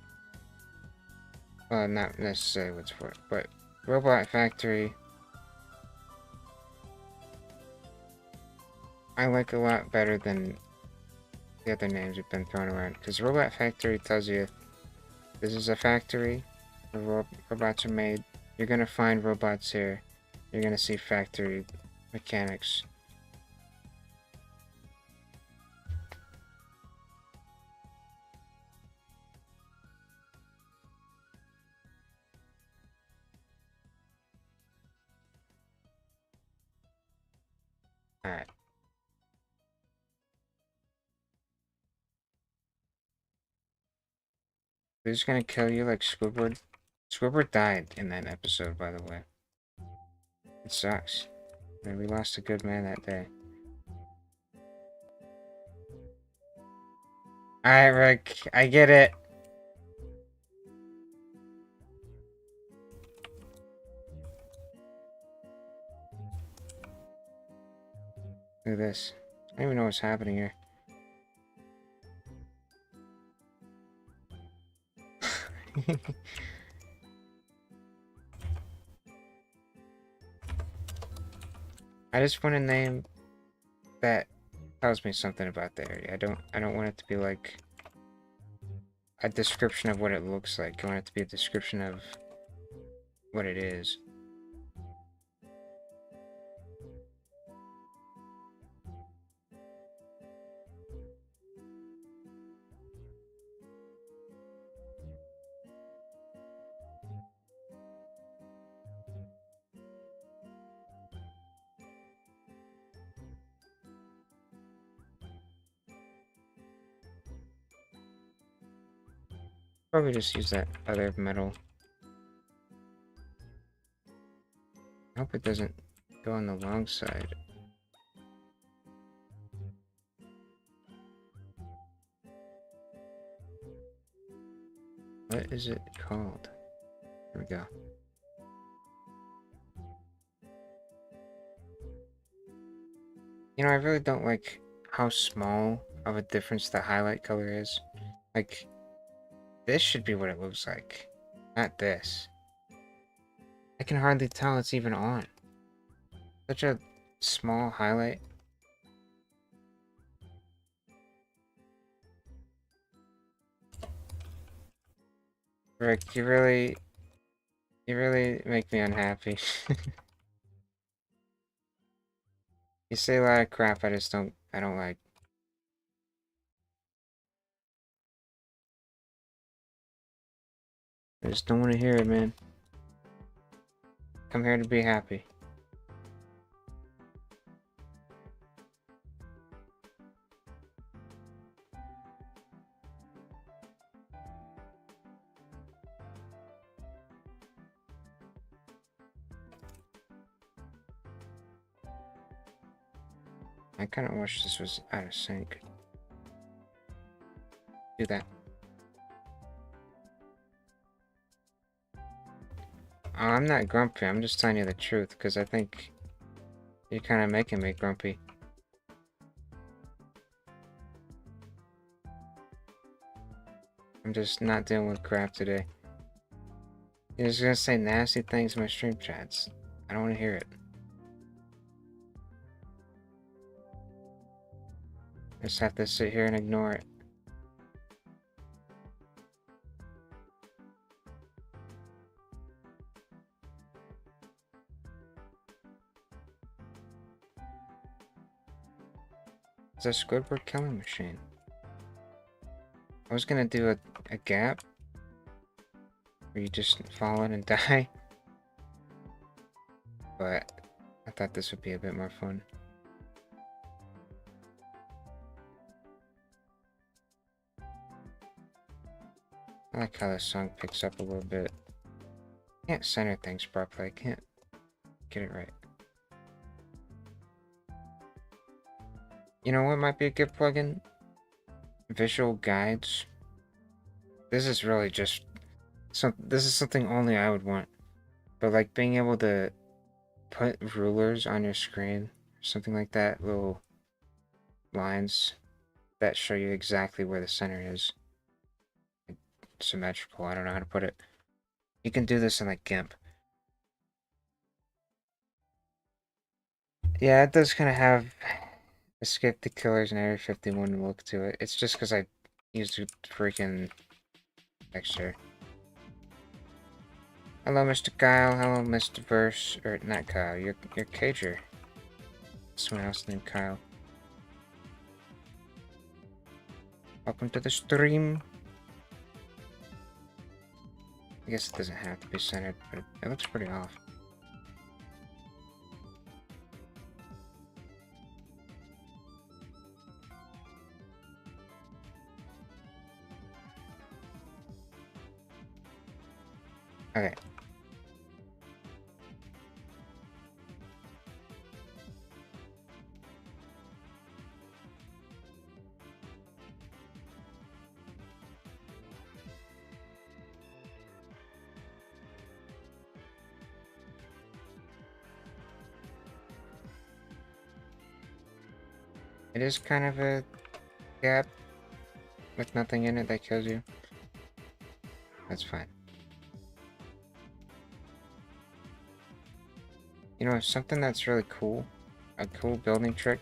Well, not necessarily what it's for, but Robot Factory I like a lot better than the other names have been thrown around. Because Robot Factory tells you this is a factory where robots are made. You're going to find robots here. You're going to see factory mechanics. Alright. Who's gonna kill you like Squidward? Squidward died in that episode, by the way. It sucks. Man, we lost a good man that day. Alright, Rick. I get it. Look at this. I don't even know what's happening here. I just want a name that tells me something about the area. I don't want it to be like a description of what it looks like. I want it to be a description of what it is. Probably just use that other metal. I hope it doesn't go on the long side. What is it called? Here we go. You know, I really don't like how small of a difference the highlight color is. Like, this should be what it looks like. Not this. I can hardly tell it's even on. Such a small highlight. Rick, you really make me unhappy. You say a lot of crap I don't like. I just don't want to hear it, man. Come here to be happy. I kind of wish this was out of sync. Do that. Oh, I'm not grumpy. I'm just telling you the truth because I think you're kind of making me grumpy. I'm just not dealing with crap today. You're just gonna say nasty things in my stream chats. I don't want to hear it. I just have to sit here and ignore it. It's a Squidward killing machine. I was gonna do a gap where you just fall in and die, but I thought this would be a bit more fun. I like how this song picks up a little bit. I can't center things properly. I can't get it right. You know what might be a good plugin? Visual guides. This is really just this is something only I would want. But like being able to put rulers on your screen, something like that, little lines that show you exactly where the center is. Symmetrical, I don't know how to put it. You can do this in like GIMP. Yeah, it does kind of have Escape the Killers and Area 51 look to it. It's just because I used a freaking texture. Hello, Mr. Kyle. Hello, Mr. Verse. Or, not Kyle. You're Cager. Someone else named Kyle. Welcome to the stream. I guess it doesn't have to be centered, but it looks pretty off. Okay. It is kind of a gap with nothing in it that kills you. That's fine. You know, something that's really cool, a cool building trick,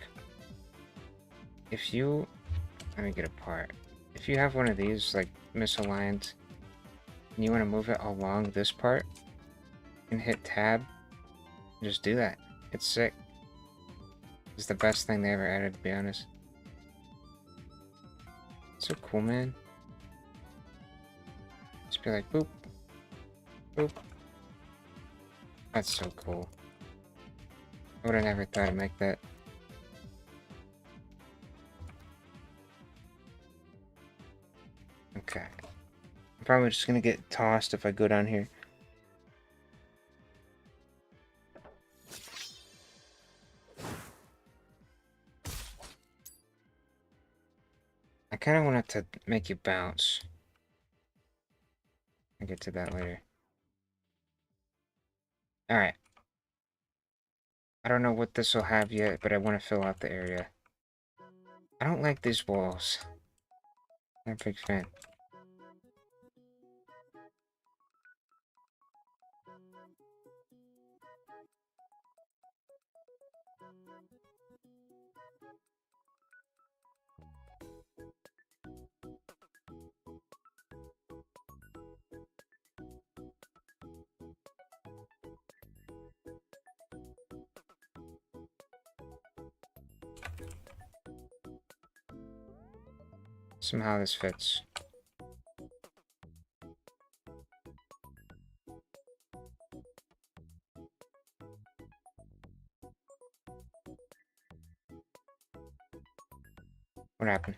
if you, let me get a part. If you have one of these, like, misaligned, and you want to move it along this part, and hit tab, just do that. It's sick. It's the best thing they ever added, to be honest. It's so cool, man. Just be like, boop, boop. That's so cool. I would have never thought to make that. Okay. I'm probably just gonna get tossed if I go down here. I kind of wanted to make you bounce. I'll get to that later. Alright. I don't know what this will have yet, but I want to fill out the area. I don't like these walls. I'm a big fan. Somehow this fits. What happened?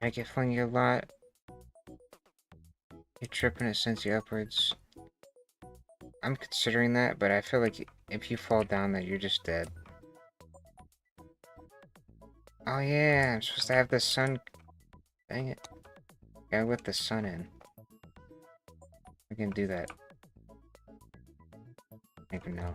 I get flingy a lot. You trip and it sends you upwards. I'm considering that, but I feel like if you fall down, that you're just dead. Oh yeah, I'm supposed to have the sun. Dang it. Gotta let the sun in. I can do that. I don't know.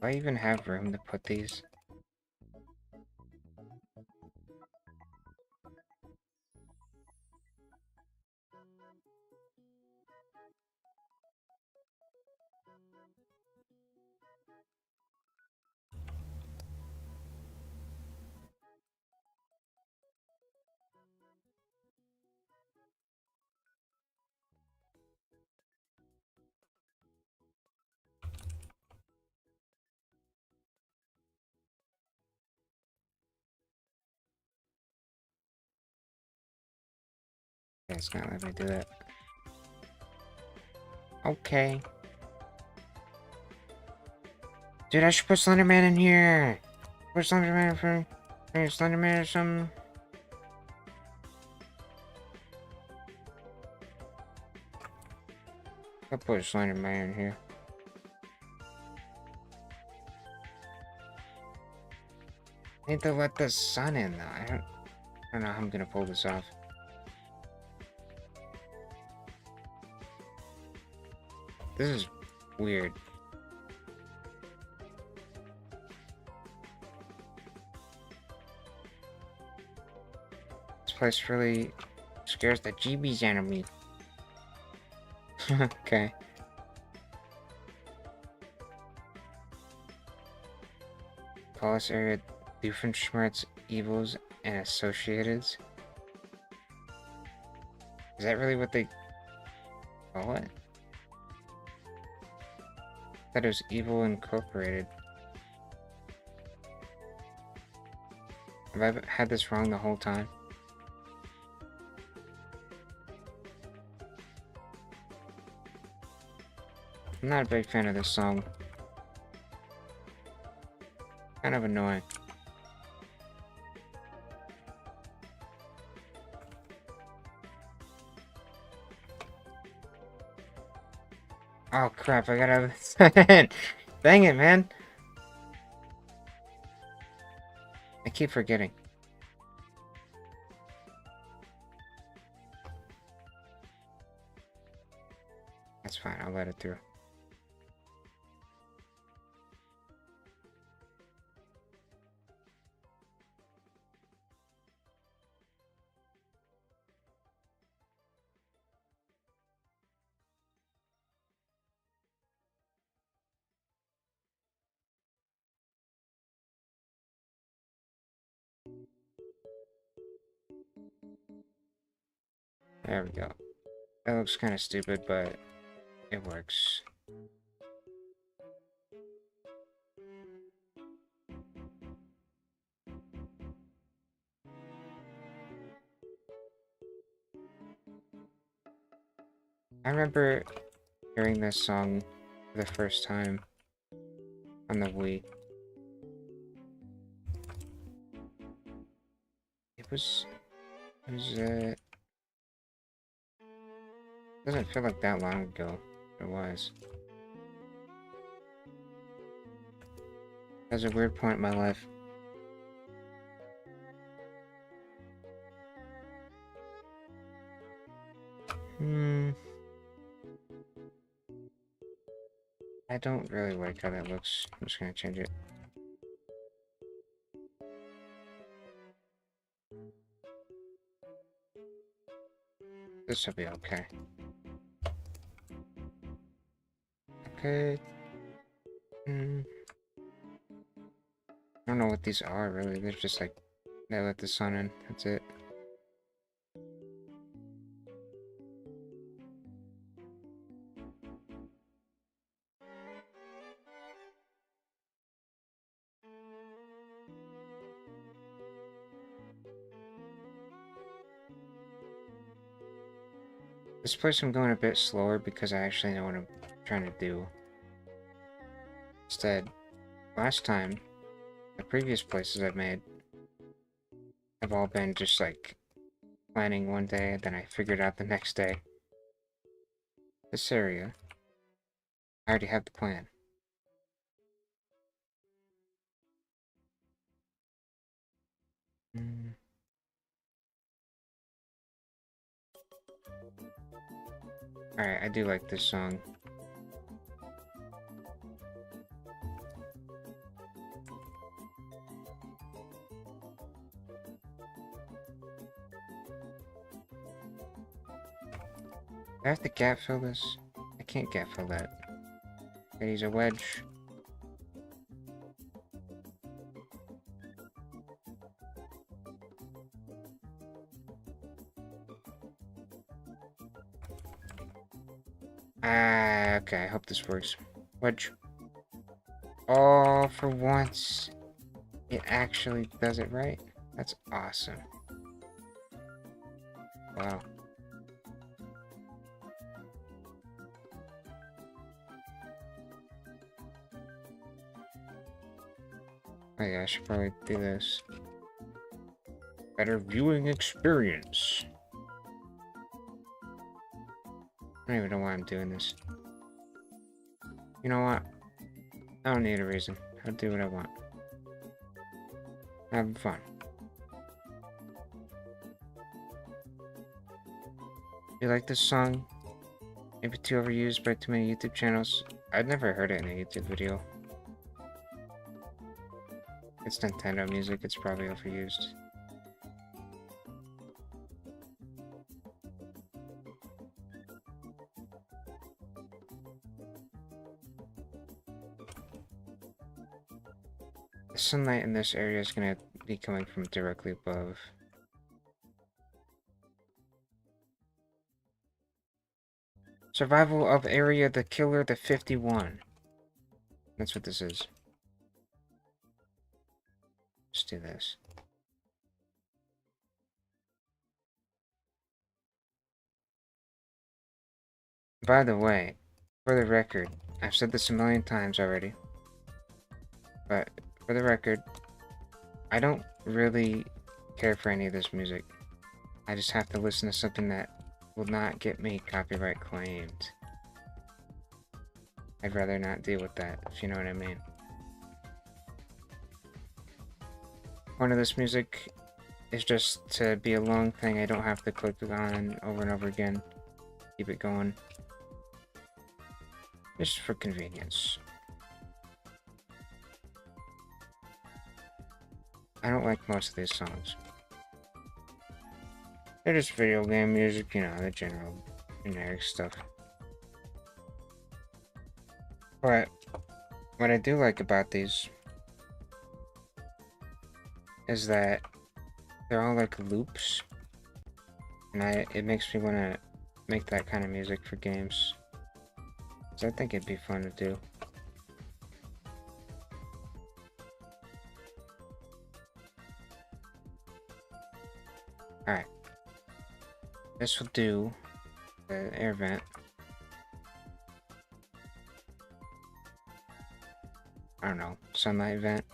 Do I even have room to put these? Yeah, it's not letting me do that. Okay. Dude, I should put Slenderman in here! Put Slenderman for Slenderman or something. I'll put Slenderman in here. I need to let the sun in though. I don't know how I'm gonna pull this off. This is weird. This place really scares the jeebies out of me. Okay. Call this area Doofenshmirtz Evils and Associated. Is that really what they call it? I thought it was Evil Incorporated. Have I had this wrong the whole time? I'm not a big fan of this song. Kind of annoying. Oh crap, I gotta have this. Dang it, man. I keep forgetting. That's fine, I'll let it through. There we go. That looks kind of stupid, but it works. I remember hearing this song for the first time on the Wii. It was doesn't feel like that long ago. It was. That was a weird point in my life. I don't really like how that looks. I'm just gonna change it. This will be okay. Okay. I don't know what these are really. They're just like they let the sun in. That's it. This place I'm going a bit slower because I actually know what I'm trying to do. instead, last time, the previous places I've made have all been just like planning one day, then I figured out the next day. This area, I already have the plan. Alright, I do like this song. Do I have to gap fill this? I can't gap fill that. Gotta use a wedge. Ah, okay, I hope this works. Wedge. Oh, for once, it actually does it right. That's awesome. Wow. Oh yeah, I should probably do this. Better viewing experience. I don't even know why I'm doing this. You know what? I don't need a reason. I'll do what I want. Having fun. You like this song? Maybe too overused by too many YouTube channels? I'd never heard it in a YouTube video. It's Nintendo music, it's probably overused. The sunlight in this area is gonna be coming from directly above. Survival of Area the Killer, the 51. That's what this is. Let's do this. By the way, for the record, I've said this a million times already, but for the record, I don't really care for any of this music. I just have to listen to something that will not get me copyright claimed. I'd rather not deal with that, if you know what I mean. Point of this music is just to be a long thing I don't have to click on over and over again. Keep it going. Just for convenience. I don't like most of these songs. They're just video game music, you know, the general, generic stuff. But what I do like about these is that they're all like loops, and it makes me want to make that kind of music for games. So I think it'd be fun to do. Alright. This will do the air vent. I don't know, sunlight vent.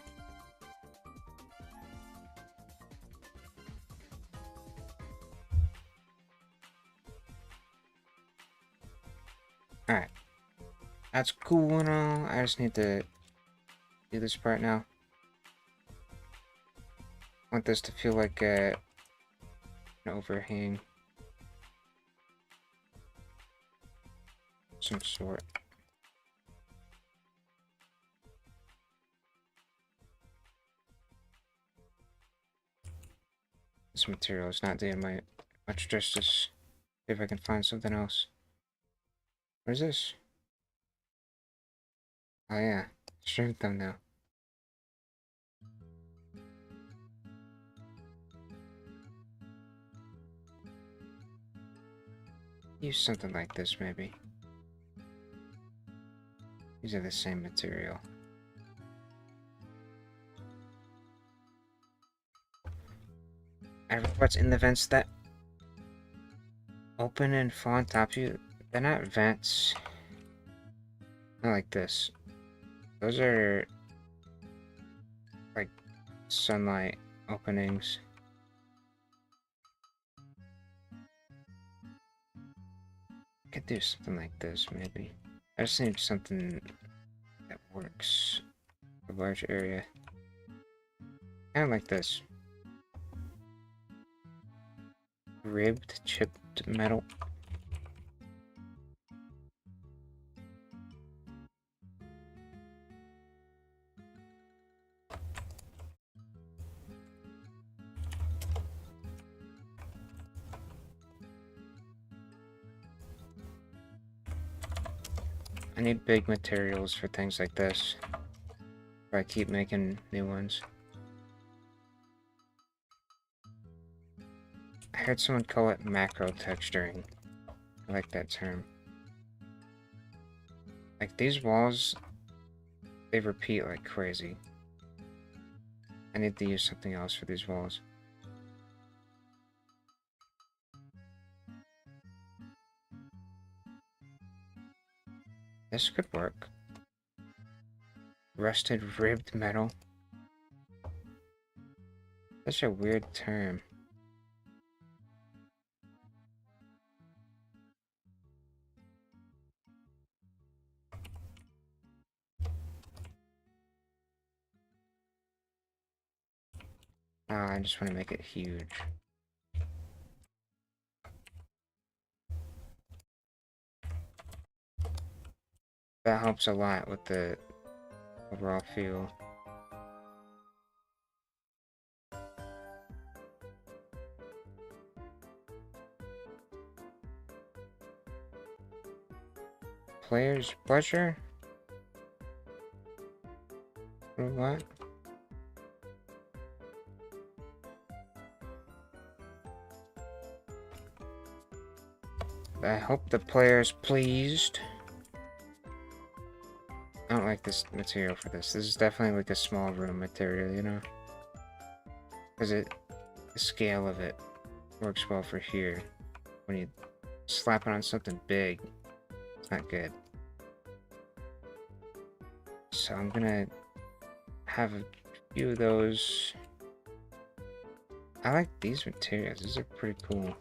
Alright. That's cool and all. I just need to do this part now. I want this to feel like an overhang. Some sort. This material is not doing much justice. See if I can find something else. What is this? Oh yeah, stream thumbnail. Use something like this maybe. These are the same material. What's in the vents that open and fall on top of you? They're not vents. Not like this. Those are like sunlight openings. I could do something like this, maybe. I just need something that works. A large area. Kind of like this. Ribbed, chipped metal. I need big materials for things like this. If I keep making new ones. I heard someone call it macro texturing. I like that term. Like these walls, they repeat like crazy. I need to use something else for these walls. This could work. Rusted ribbed metal. Such a weird term. I just want to make it huge. That helps a lot with the overall feel. Player's pleasure? What? I hope the player's pleased. I don't like this material for this. This is definitely like a small room material, you know? Because the scale of it works well for here. When you slap it on something big, it's not good. So I'm gonna have a few of those. I like these materials. These are pretty cool.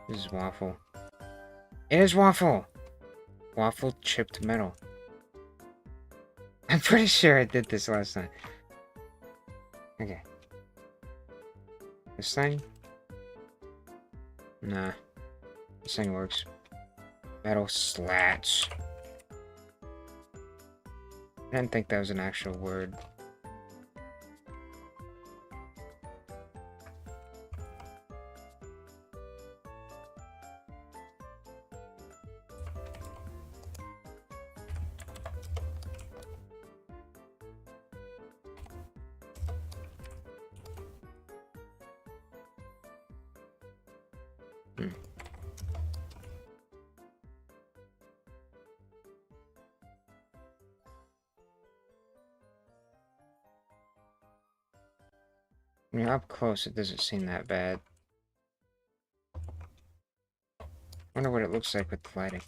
This is waffle. It is waffle! Waffle chipped metal. I'm pretty sure I did this last time. Okay. This thing? Nah. This thing works. Metal slats. I didn't think that was an actual word. I mean, up close, it doesn't seem that bad. Wonder what it looks like with the lighting.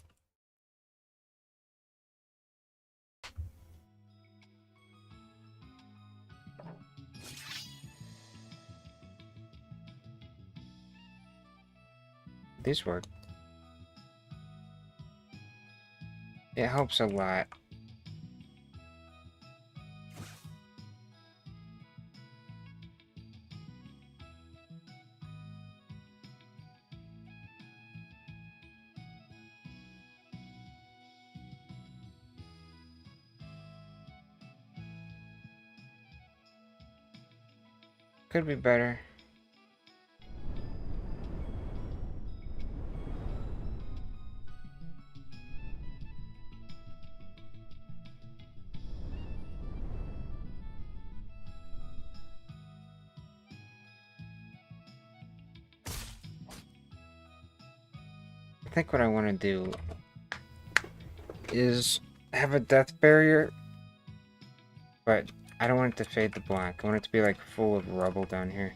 These work. It helps a lot. Could be better. I think what I want to do is have a death barrier, but I don't want it to fade to black. I want it to be like full of rubble down here.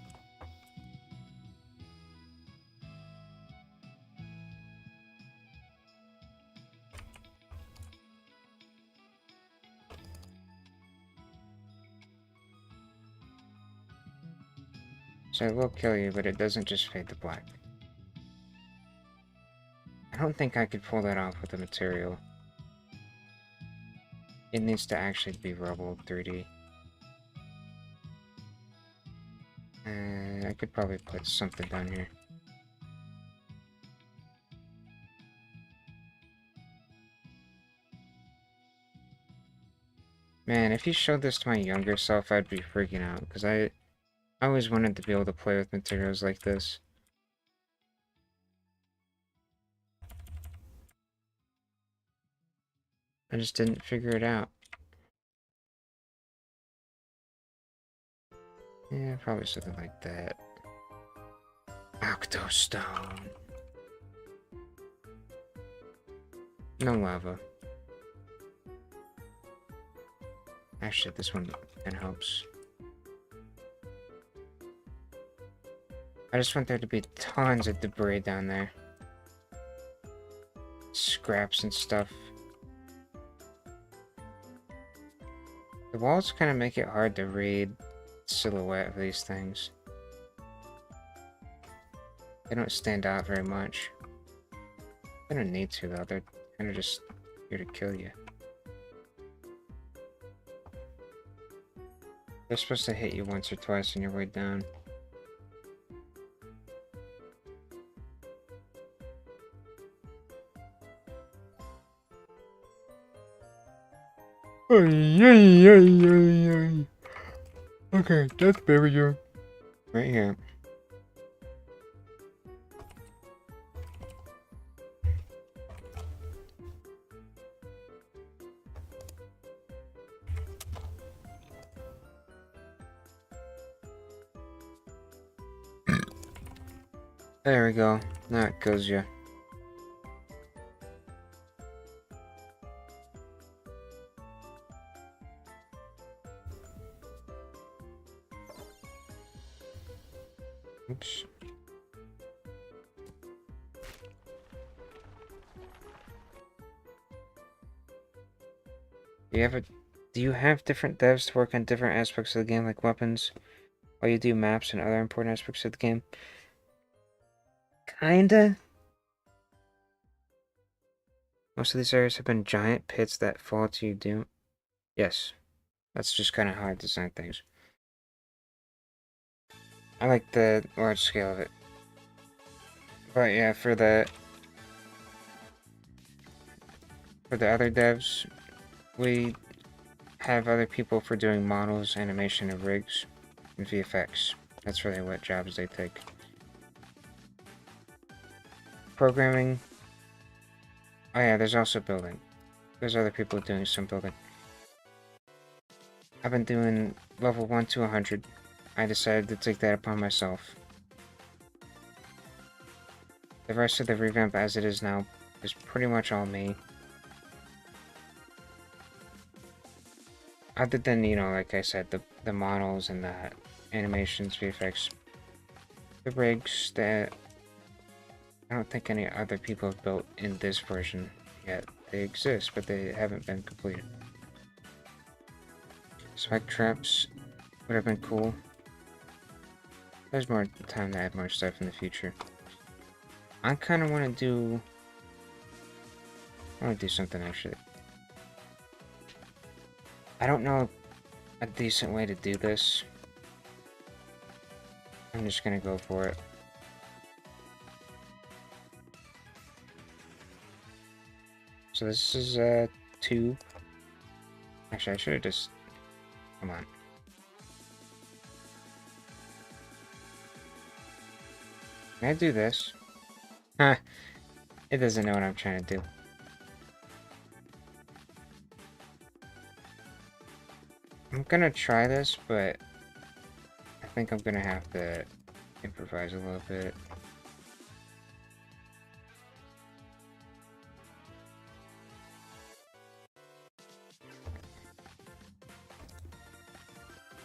So it will kill you, but it doesn't just fade to black. I don't think I could pull that off with the material. It needs to actually be rubble 3D. I could probably put something down here. Man, if you showed this to my younger self, I'd be freaking out, because I always wanted to be able to play with materials like this. I just didn't figure it out. Yeah, probably something like that. Octostone. No lava. Actually, this one helps. I just want there to be tons of debris down there. Scraps and stuff. The walls kind of make it hard to read the silhouette of these things. They don't stand out very much. They don't need to, though. They're kind of just here to kill you. They're supposed to hit you once or twice on your way down. Okay, that's barrier. Right here. There we go. Now it kills you. Oops. Do you have different devs to work on different aspects of the game, like weapons, while you do maps and other important aspects of the game? Kinda. Most of these areas have been giant pits that fall to your doom. Yes. That's just kind of how I design things. I like the large scale of it. But yeah, for the other devs, we have other people for doing models, animation, and rigs, and VFX. That's really what jobs they take. Programming. Oh yeah, there's also building. There's other people doing some building. I've been doing level 1 to 100. I decided to take that upon myself. The rest of the revamp as it is now is pretty much all me. Other than, you know, like I said, the models and the animations, VFX, the rigs that I don't think any other people have built in this version yet. They exist, but they haven't been completed. Spike traps would have been cool. There's more time to add more stuff in the future. I kind of want to do something actually. I don't know a decent way to do this. I'm just gonna go for it. So this is 2. Actually, I should have just... Come on. Can I do this? Huh. It doesn't know what I'm trying to do. I'm gonna try this, but I think I'm gonna have to improvise a little bit.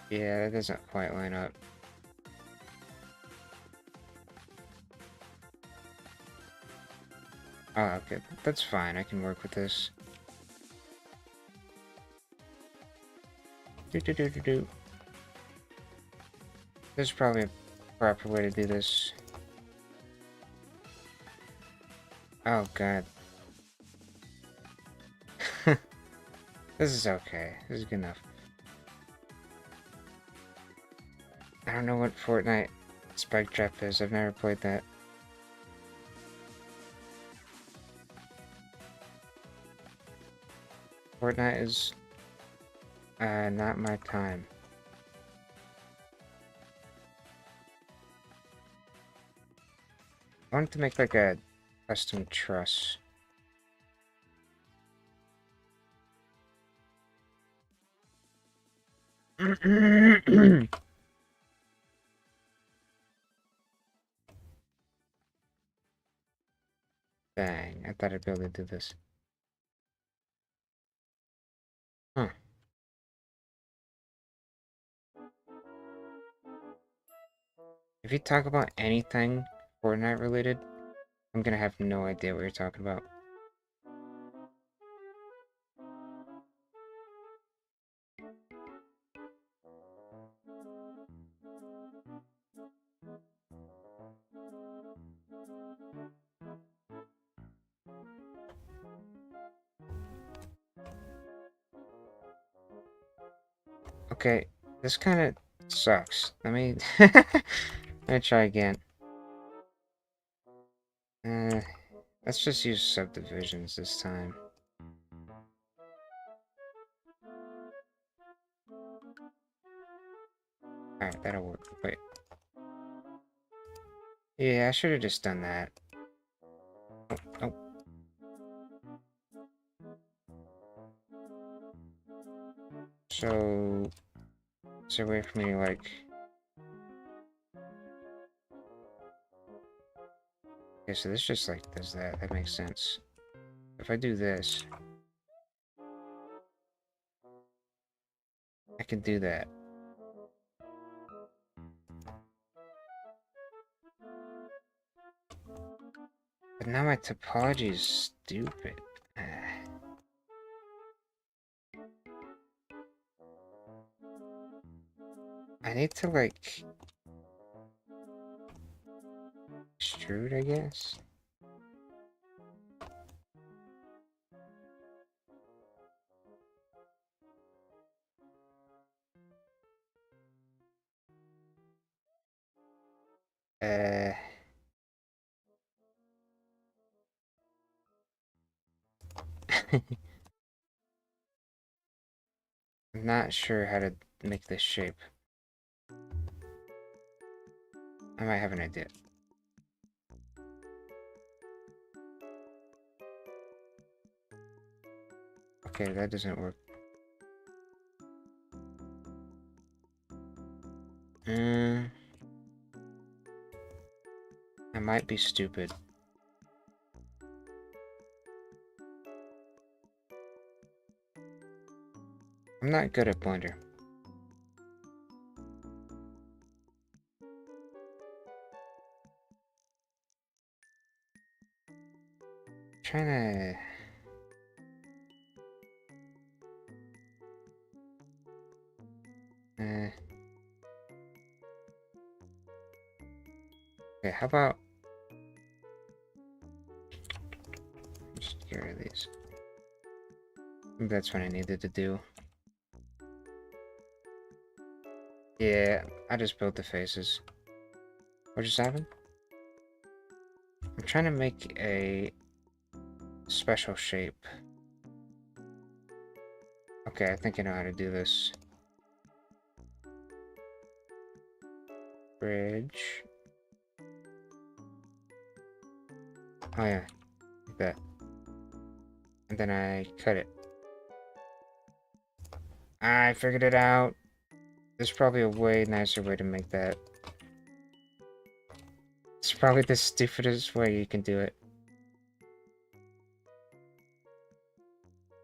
Yeah, that doesn't quite line up. Oh, okay. That's fine. I can work with this. There's probably proper way to do this. Oh god. This is okay. This is good enough. I don't know what Fortnite Spike Trap is. I've never played that. Fortnite is not my time. I wanted to make like a custom truss. Dang, I thought I'd be able to do this. Huh. If you talk about anything Fortnite related, I'm gonna have no idea what you're talking about. Okay, this kind of sucks. Let me try again. Let's just use subdivisions this time. Alright, that'll work. Wait. Yeah, I should have just done that. Oh, oh. So, is there a way for me to, like... Okay, so this just, like, does that. That makes sense. If I do this... I can do that. But now my topology is stupid. I need to, like... extrude, I guess? I'm not sure how to make this shape. I might have an idea. Okay, that doesn't work. I might be stupid. I'm not good at Blender. Trying to... Okay, how about... just get rid of these. That's what I needed to do. Yeah, I just built the faces. What just happened? I'm trying to make a special shape. Okay, I think I know how to do this. Bridge. Oh yeah, like that. And then I cut it. I figured it out. There's probably a way nicer way to make that. It's probably the stupidest way you can do it.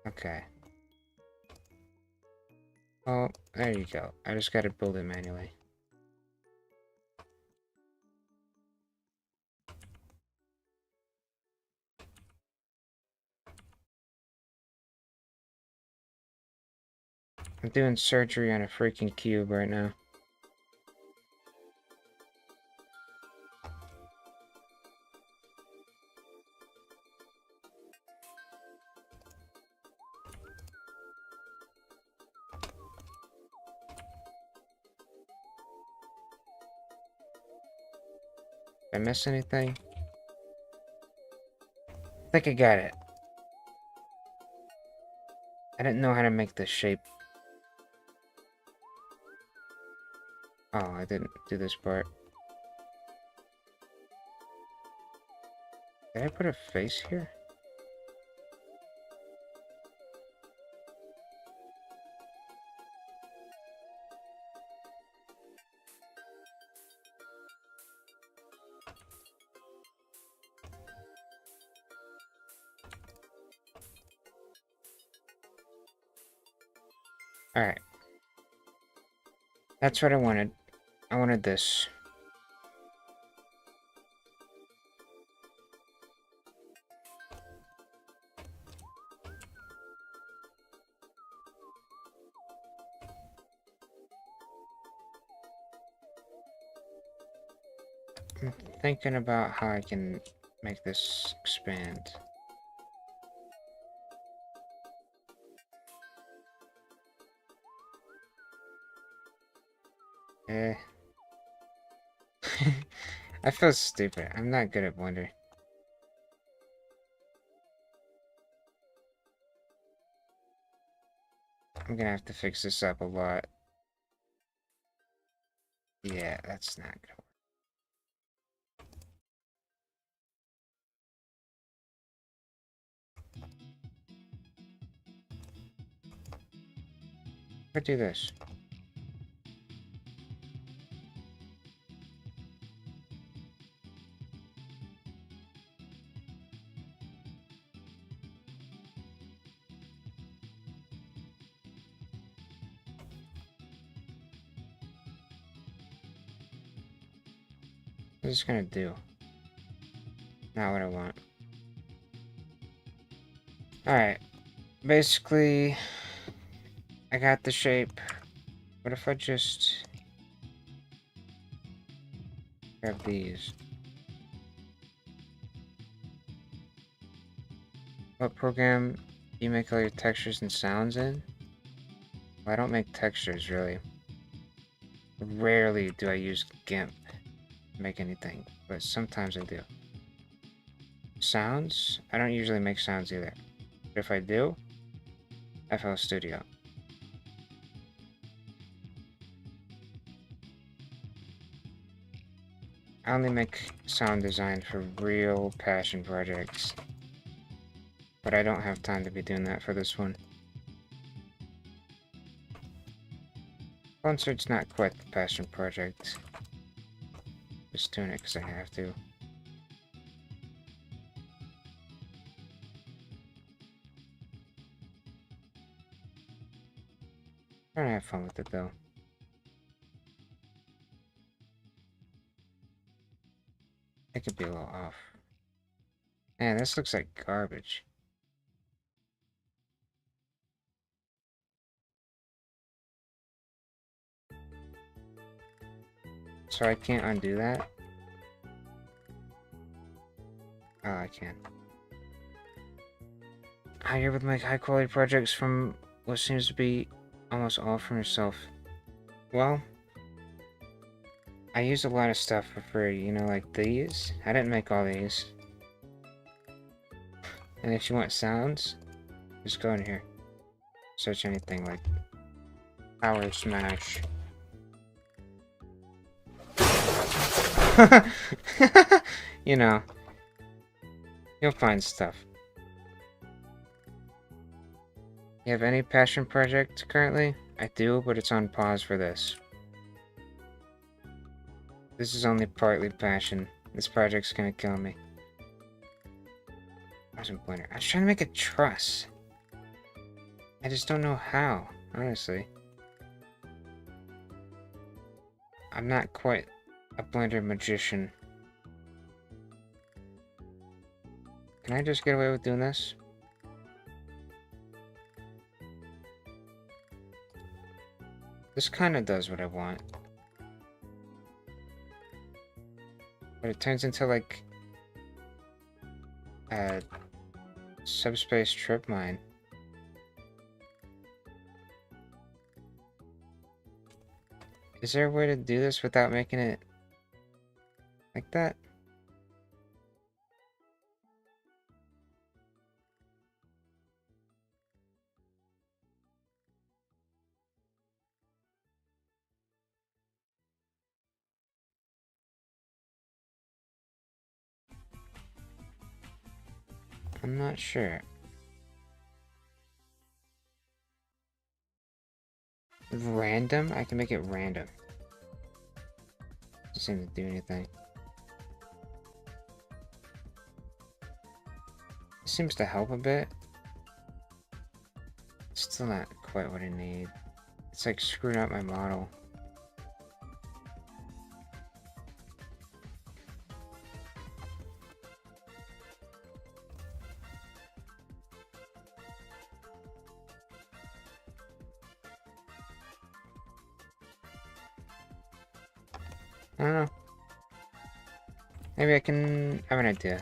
Okay. Oh, there you go. I just gotta build it manually. I'm doing surgery on a freaking cube right now. Did I miss anything? I think I got it. I didn't know how to make the shape. Oh, I didn't do this part. Did I put a face here? Alright. That's what I wanted. I wanted this. I'm thinking about how I can make this expand. Eh. I feel stupid. I'm not good at Blender. I'm gonna have to fix this up a lot. Yeah, that's not gonna work. Let's do this. What is this gonna do? Not what I want. Alright. Basically, I got the shape. What if I just grab these? What program do you make all your textures and sounds in? Well, I don't make textures, really. Rarely do I use GIMP to make anything, but sometimes I do. Sounds? I don't usually make sounds either. But if I do, FL Studio. I only make sound design for real passion projects. But I don't have time to be doing that for this one. Concert's not quite the passion project. Just doing it because I have to. I'm gonna have fun with it though. It could be a little off. Man, this looks like garbage. So I can't undo that? Oh, I can. How you're able to make high quality projects from what seems to be almost all from yourself? Well, I use a lot of stuff for free, you know, like these. I didn't make all these. And if you want sounds, just go in here. Search anything like Power Smash. You know, you'll find stuff. You have any passion project currently? I do, but it's on pause for this. This is only partly passion. This project's gonna kill me. I was in Blender. I was trying to make a truss. I just don't know how, honestly. I'm not quite a Blender magician. Can I just get away with doing this? This kind of does what I want. But it turns into like a subspace trip mine. Is there a way to do this without making it like that? I'm not sure. Random? I can make it random. Doesn't seem to do anything. Seems to help a bit. Still not quite what I need. It's like screwing up my model. I don't know. Maybe I can have an idea.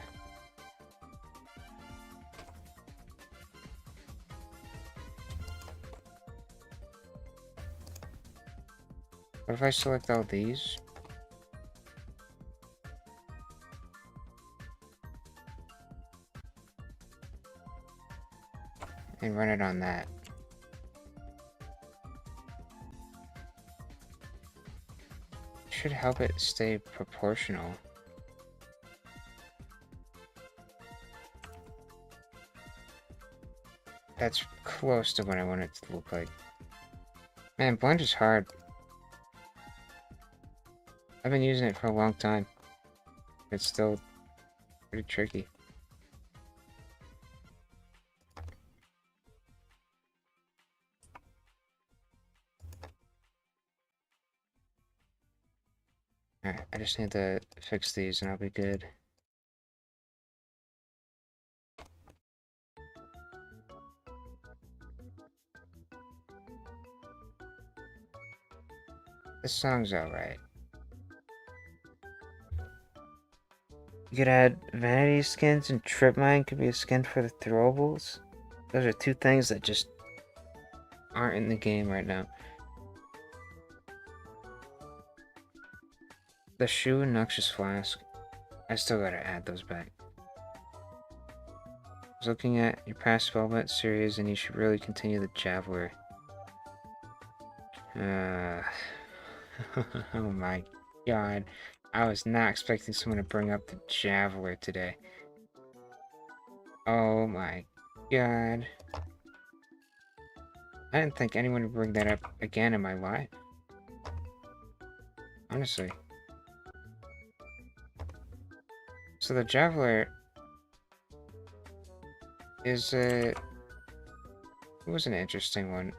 What if I select all these? And run it on that. Should help it stay proportional. That's close to what I want it to look like. Man, blend is hard. I've been using it for a long time. It's still pretty tricky. Alright, I just need to fix these and I'll be good. This song's alright. You could add vanity skins and trip mine could be a skin for the throwables. Those are two things that just aren't in the game right now. The shoe and Noxious Flask. I still gotta add those back. I was looking at your past Velvet series and you should really continue the Javeler. Oh my god. I was not expecting someone to bring up the Javeler today. Oh my god. I didn't think anyone would bring that up again in my life. Honestly. So the Javeler is it was an interesting one.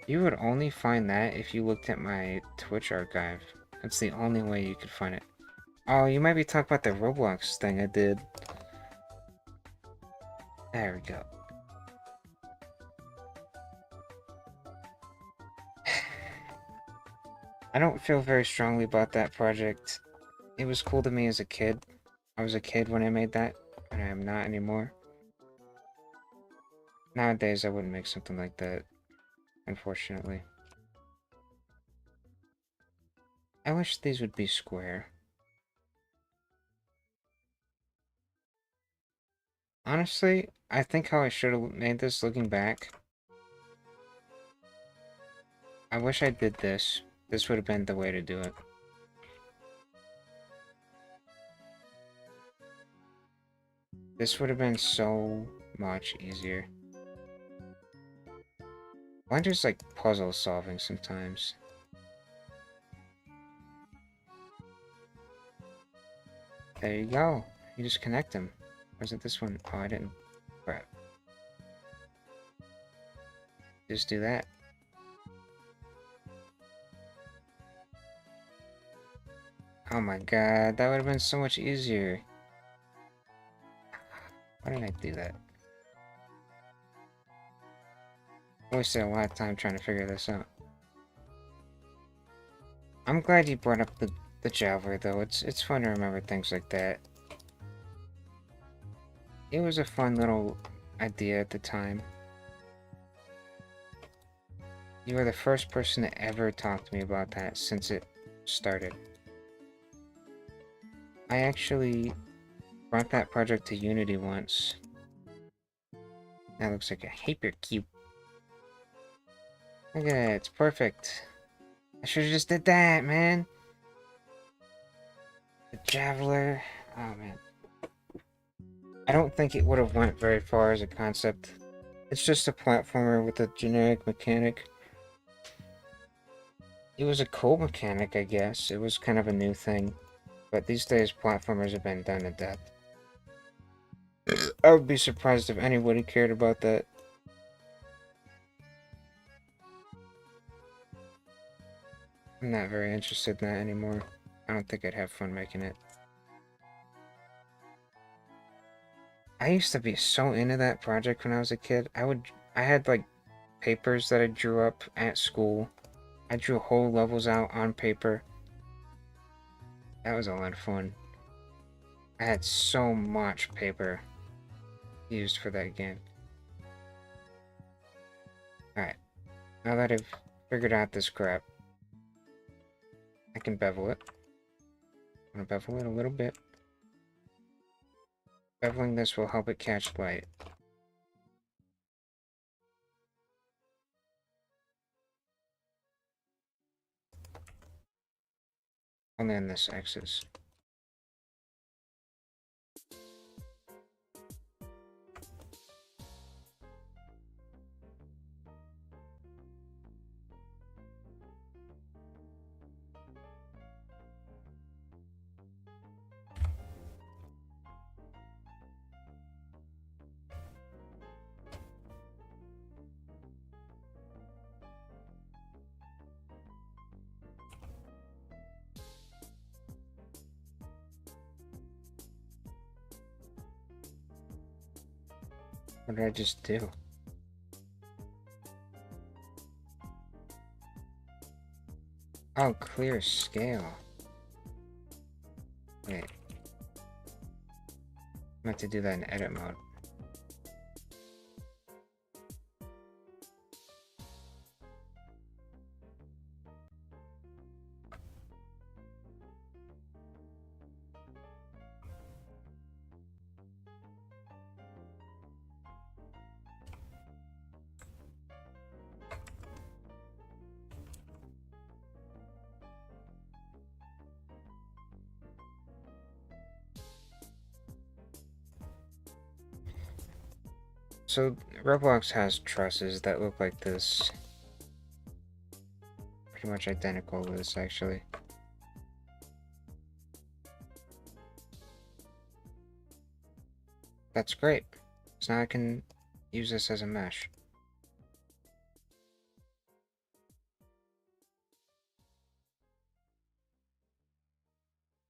You would only find that if you looked at my Twitch archive. That's the only way you could find it. Oh, you might be talking about the Roblox thing I did. There we go. I don't feel very strongly about that project. It was cool to me as a kid. I was a kid when I made that, and I am not anymore. Nowadays, I wouldn't make something like that, unfortunately. I wish these would be square. Honestly, I think how I should have made this looking back. I wish I did this. This would have been the way to do it. This would have been so much easier. Blender's like puzzle solving sometimes. There you go. You just connect them. Or is it this one? Oh, I didn't. Crap. Just do that. Oh my god, that would have been so much easier. Why did I do that? I wasted a lot of time trying to figure this out. I'm glad you brought up the Javeler though. It's fun to remember things like that. It was a fun little idea at the time. You were the first person to ever talk to me about that since it started. I actually brought that project to Unity once. That looks like a hypercube. Look at it, it's perfect. I should've just did that, man. The Javeler. Oh, man. I don't think it would have went very far as a concept. It's just a platformer with a generic mechanic. It was a cool mechanic, I guess. It was kind of a new thing. But these days, platformers have been done to death. I would be surprised if anybody cared about that. I'm not very interested in that anymore. I don't think I'd have fun making it. I used to be so into that project when I was a kid. I had like papers that I drew up at school. I drew whole levels out on paper. That was a lot of fun. I had so much paper used for that game. Alright, now that I've figured out this crap, I can bevel it. I'm gonna bevel it a little bit. Beveling this will help it catch light. Only on this axis. What did I just do? Oh, clear scale. Wait. I have to do that in edit mode. So, Roblox has trusses that look like this. Pretty much identical to this, actually. That's great. So now I can use this as a mesh.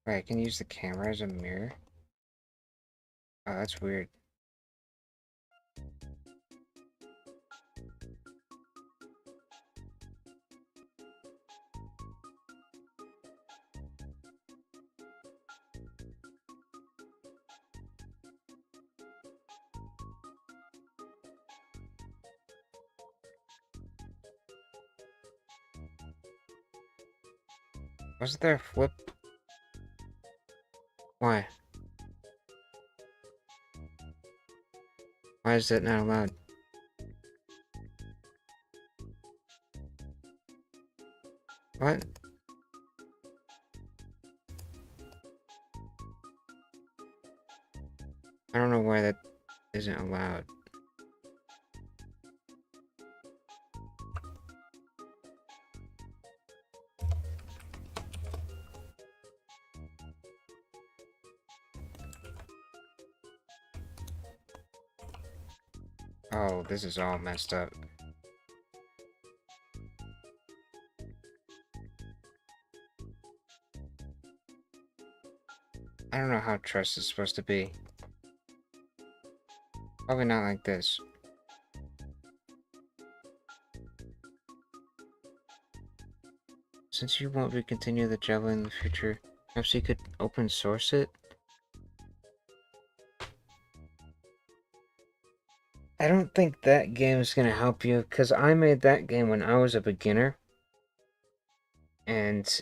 Wait, I can use the camera as a mirror? Oh, that's weird. Wasn't there a flip? Why? Why is that not allowed? What? I don't know why that isn't allowed. Oh, this is all messed up. I don't know how truss is supposed to be. Probably not like this. Since you won't recontinue the Java in the future, perhaps you could open source it? I don't think that game is gonna help you, because I made that game when I was a beginner. And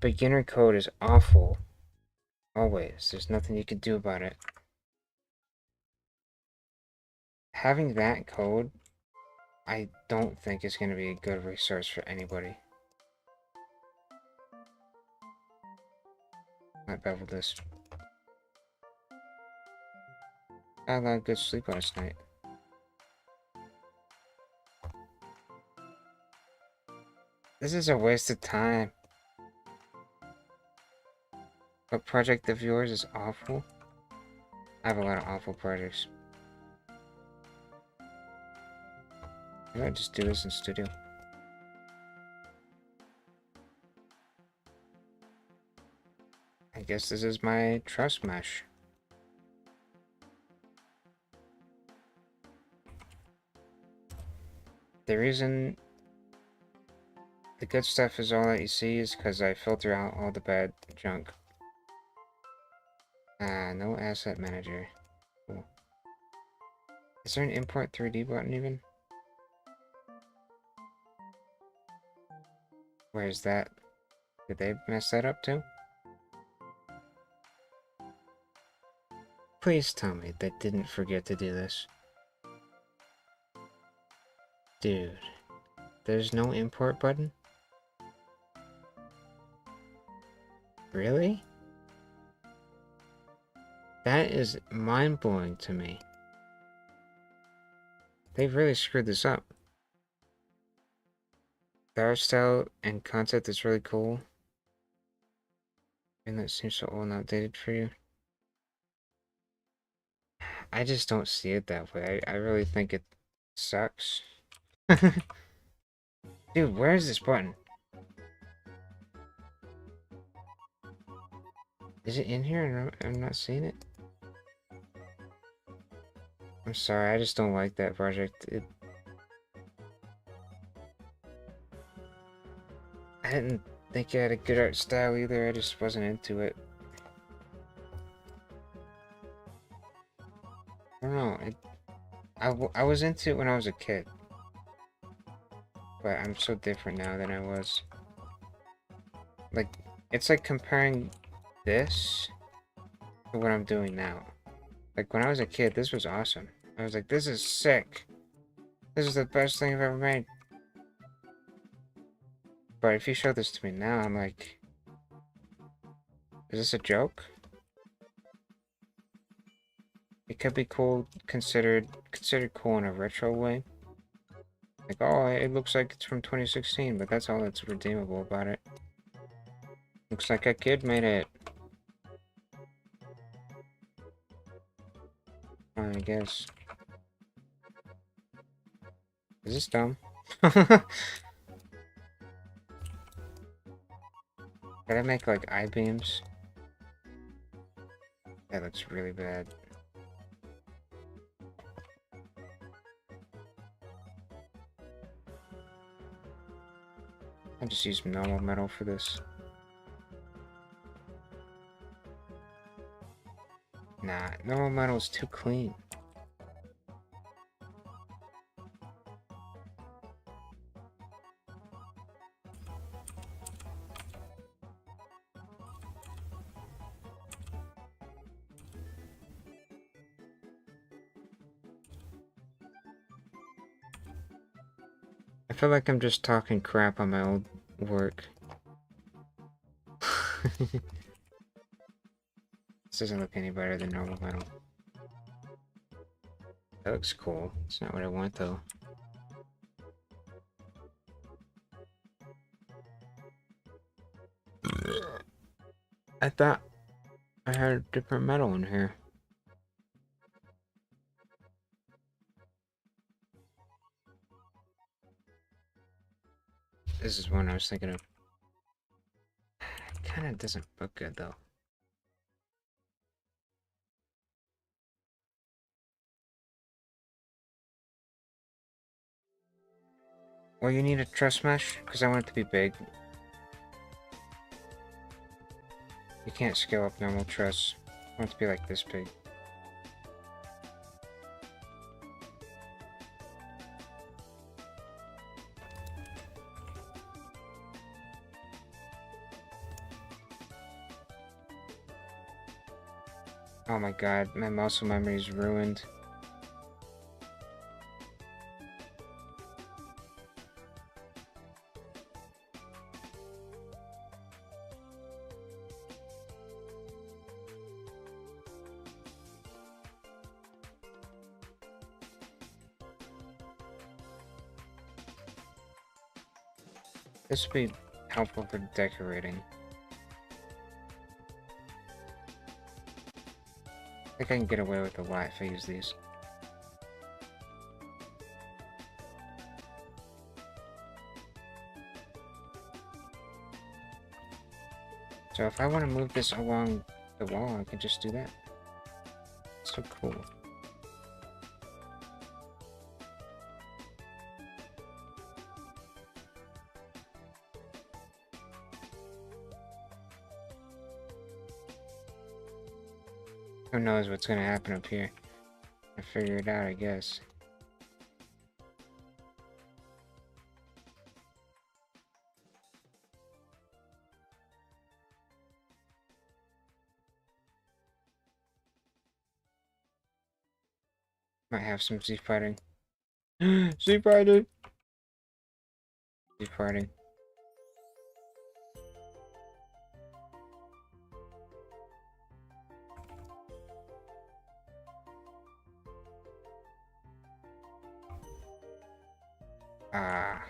beginner code is awful. Always. There's nothing you can do about it. Having that code, I don't think is going to be a good resource for anybody. Might bevel this. I had a lot of good sleep last night. This is a waste of time. What project of yours is awful? I have a lot of awful projects. Maybe I just do this in studio. I guess this is my truss mesh. The reason the good stuff is all that you see is because I filter out all the bad junk. No asset manager. Cool. Is there an import 3D button even? Where is that? Did they mess that up too? Please tell me they didn't forget to do this. Dude, there's no import button? Really? That is mind-blowing to me. They've really screwed this up. The art style and concept is really cool. And that seems so old and outdated for you. I just don't see it that way. I really think it sucks. Dude, where is this button? Is it in here and I'm not seeing it? I'm sorry, I just don't like that project. I didn't think it had a good art style either, I just wasn't into it. I don't know, I was into it when I was a kid. But I'm so different now than I was. Like, it's like comparing this to what I'm doing now. Like, when I was a kid, this was awesome. I was like, this is sick. This is the best thing I've ever made. But if you show this to me now, I'm like, is this a joke? It could be cool, considered cool in a retro way. Like, oh, it looks like it's from 2016, but that's all that's redeemable about it. Looks like a kid made it. I guess. Is this dumb? Could I make, like, I-beams? That looks really bad. I'll just use normal metal for this. Nah, normal metal is too clean. I feel like I'm just talking crap on my old work. This doesn't look any better than normal metal. That looks cool. It's not what I want though. I thought I had a different metal in here. This is one I was thinking of. It kind of doesn't look good though. Well, you need a truss mesh? Because I want it to be big. You can't scale up normal truss. I want it to be like this big. Oh my god, my muscle memory is ruined. This would be helpful for decorating. I think I can get away with a lot if I use these. So if I want to move this along the wall, I can just do that. So cool. Who knows what's gonna happen up here? I figure it out, I guess. Might have some Z fighting. Z fighting! Z fighting. Ah.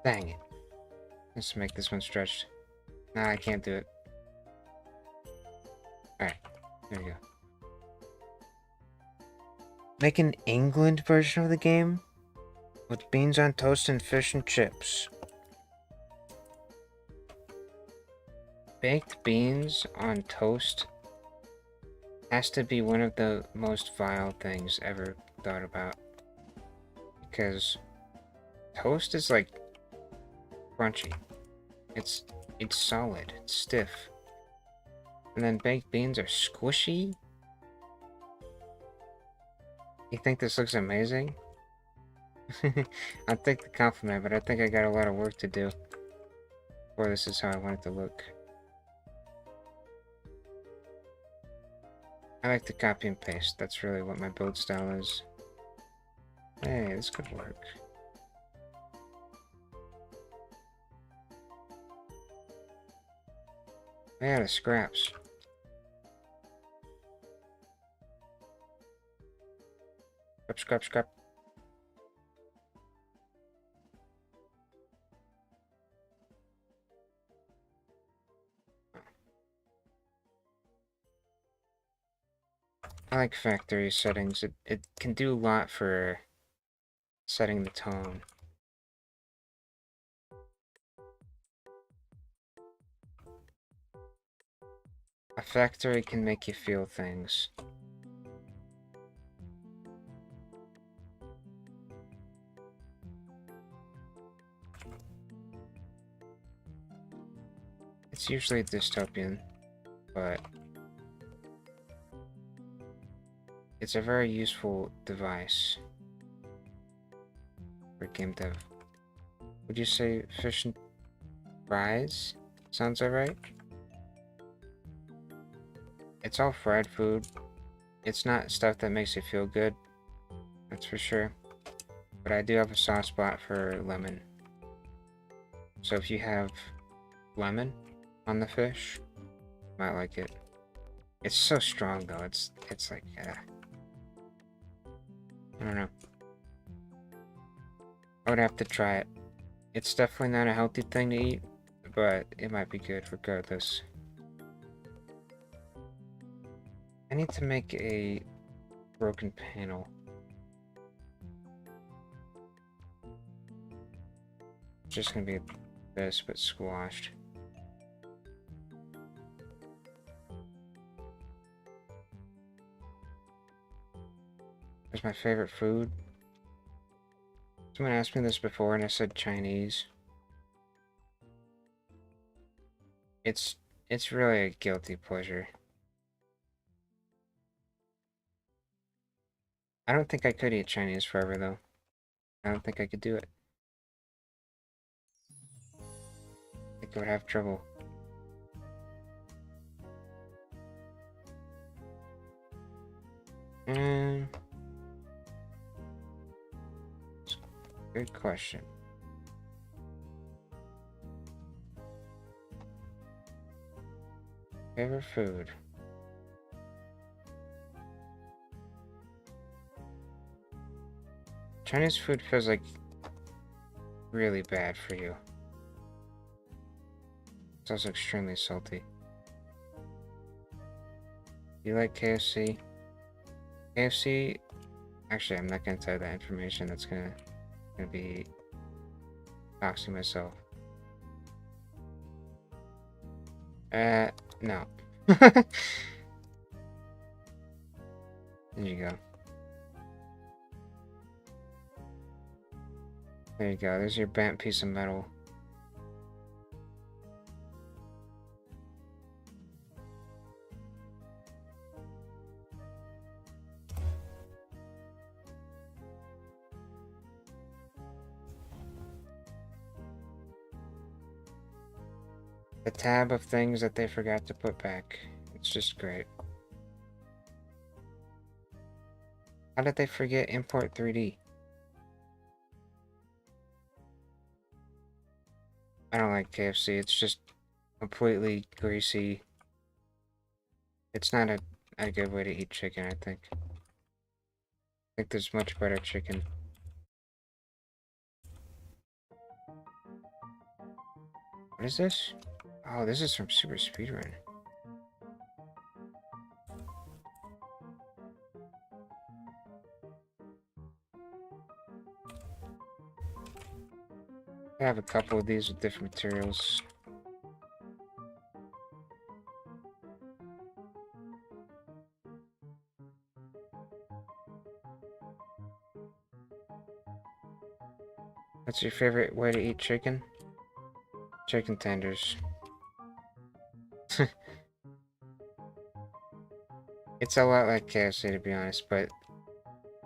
Dang it. Let's make this one stretched. Nah, I can't do it. Alright, there we go. Make an England version of the game with beans on toast and fish and chips. Baked beans on toast has to be one of the most vile things ever thought about. Because toast is like crunchy. It's solid, it's stiff. And then baked beans are squishy? You think this looks amazing? I'll take the compliment, but I think I got a lot of work to do before this is how I want it to look. I like to copy and paste. That's really what my build style is. Hey, this could work. Yeah, the scraps. Scrap, scrap, scrap. I like factory settings. It can do a lot for setting the tone. A factory can make you feel things. It's usually dystopian, but it's a very useful device for game dev. Would you say fish and fries? Sounds alright? It's all fried food. It's not stuff that makes you feel good, that's for sure. But I do have a soft spot for lemon. So if you have lemon on the fish, you might like it. It's so strong though, it's like, I don't know. I would have to try it. It's definitely not a healthy thing to eat, but it might be good regardless. I need to make a broken panel. It's just gonna be this, but squashed. What's my favorite food? Someone asked me this before and I said Chinese. It's really a guilty pleasure. I don't think I could eat Chinese forever though. I don't think I could do it. I think I would have trouble. Good question. Favorite food? Chinese food feels like really bad for you. It's also extremely salty. You like KFC? KFC? Actually, I'm not gonna tell you that information. That's gonna be doxing myself. No. There you go. There you go. There's your bent piece of metal. The tab of things that they forgot to put back. It's just great. How did they forget import 3D? I don't like KFC. It's just completely greasy. It's not a good way to eat chicken, I think. I think there's much better chicken. What is this? Oh, this is from Super Speedrun. I have a couple of these with different materials. What's your favorite way to eat chicken? Chicken tenders. It's a lot like KFC, to be honest, but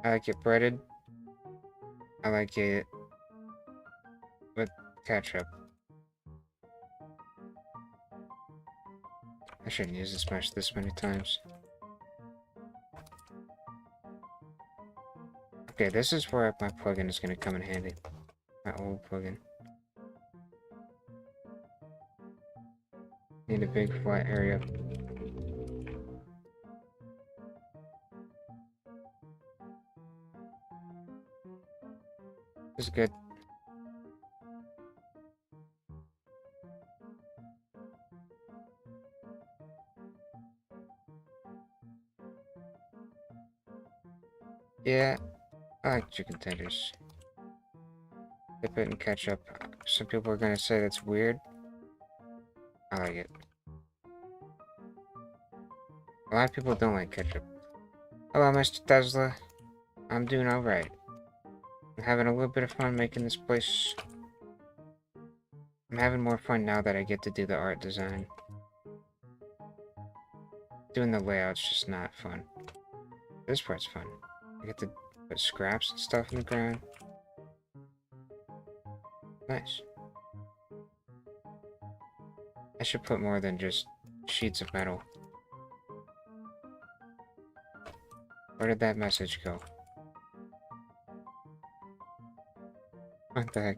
I like it breaded. I like it with ketchup. I shouldn't use this mesh this many times. Okay, this is where my plugin is going to come in handy. My old plugin. Need a big flat area. This is good. Yeah, I like chicken tenders. Dip it in ketchup. Some people are gonna say that's weird. I like it. A lot of people don't like ketchup. Hello, Mr. Tesla. I'm doing alright. I'm having a little bit of fun making this place. I'm having more fun now that I get to do the art design. Doing the layout's just not fun. This part's fun. I get to put scraps and stuff in the ground. Nice. I should put more than just sheets of metal. Where did that message go? What the heck?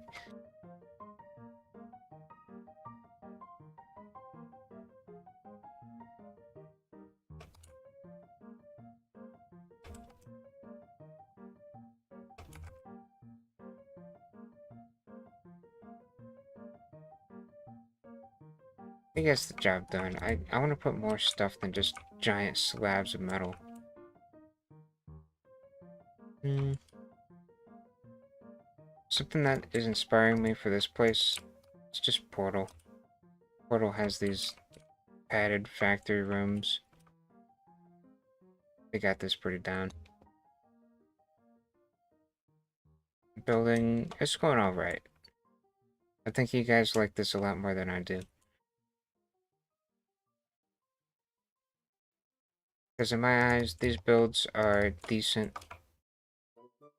I guess the job done. I want to put more stuff than just giant slabs of metal. Something that is inspiring me for this place, it's just Portal. Portal has these padded factory rooms. They got this pretty down. Building, it's going alright. I think you guys like this a lot more than I do. Because in my eyes, these builds are decent.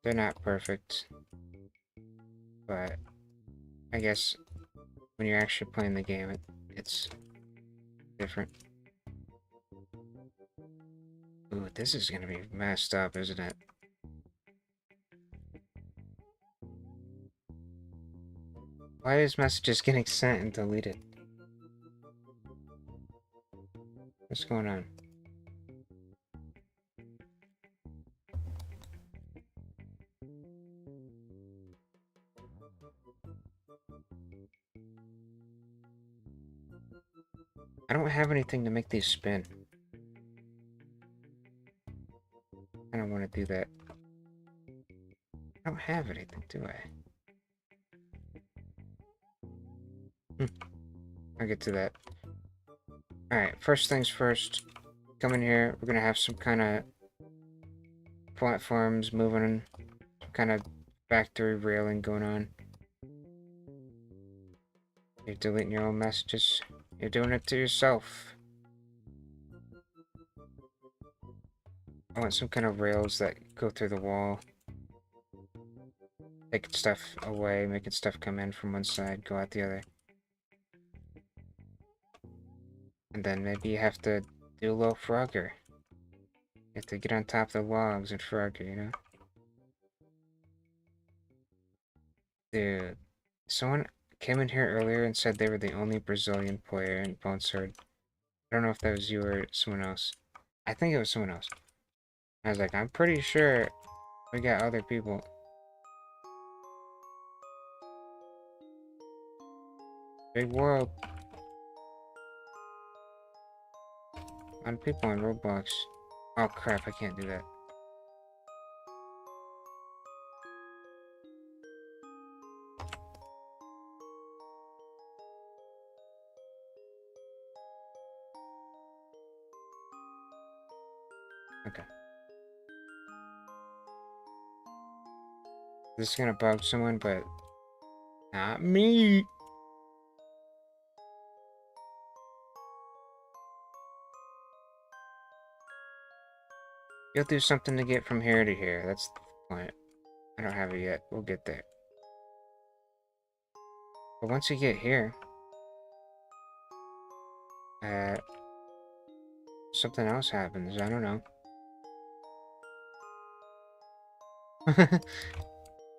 They're not perfect. But I guess when you're actually playing the game, it's different. Ooh, this is gonna be messed up, isn't it? Why is messages getting sent and deleted? What's going on? I don't have anything to make these spin. I don't want to do that. I don't have anything, do I? I'll get to that. Alright, first things first. Come in here. We're gonna have some kind of platforms moving, some kind of factory railing going on. You're deleting your own messages. You're doing it to yourself. I want some kind of rails that go through the wall. Taking stuff away, making stuff come in from one side, go out the other. And then maybe you have to do a little Frogger. You have to get on top of the logs and Frogger, you know? Dude, someone came in here earlier and said they were the only Brazilian player in Bone Sword. I don't know if that was you or someone else. I think it was someone else. I was like, I'm pretty sure we got other people. Big world. A lot of people on Roblox. Oh crap, I can't do that. Okay. This is gonna bug someone, but not me. You'll do something to get from here to here. That's the point. I don't have it yet. We'll get there. But once you get here, something else happens. I don't know.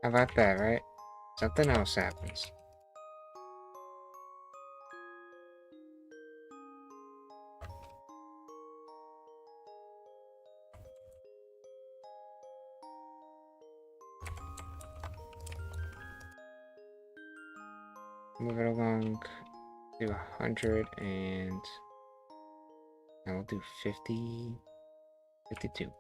How about that, right? Something else happens. Move it along. Do 100 and I will do 50, 52.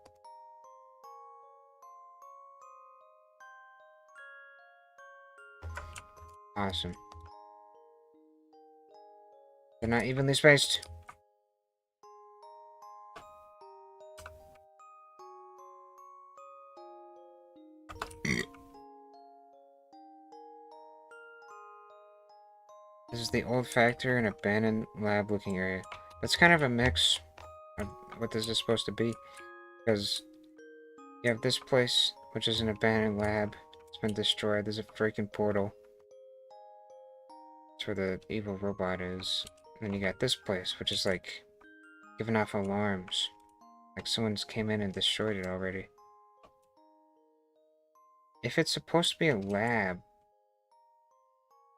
Awesome. They're not evenly spaced. This is the old factory and abandoned lab looking area. That's kind of a mix of what this is supposed to be. Because you have this place, which is an abandoned lab. It's been destroyed. There's a freaking portal. That's where the evil robot is. And then you got this place, which is like giving off alarms. Like someone's came in and destroyed it already. If it's supposed to be a lab,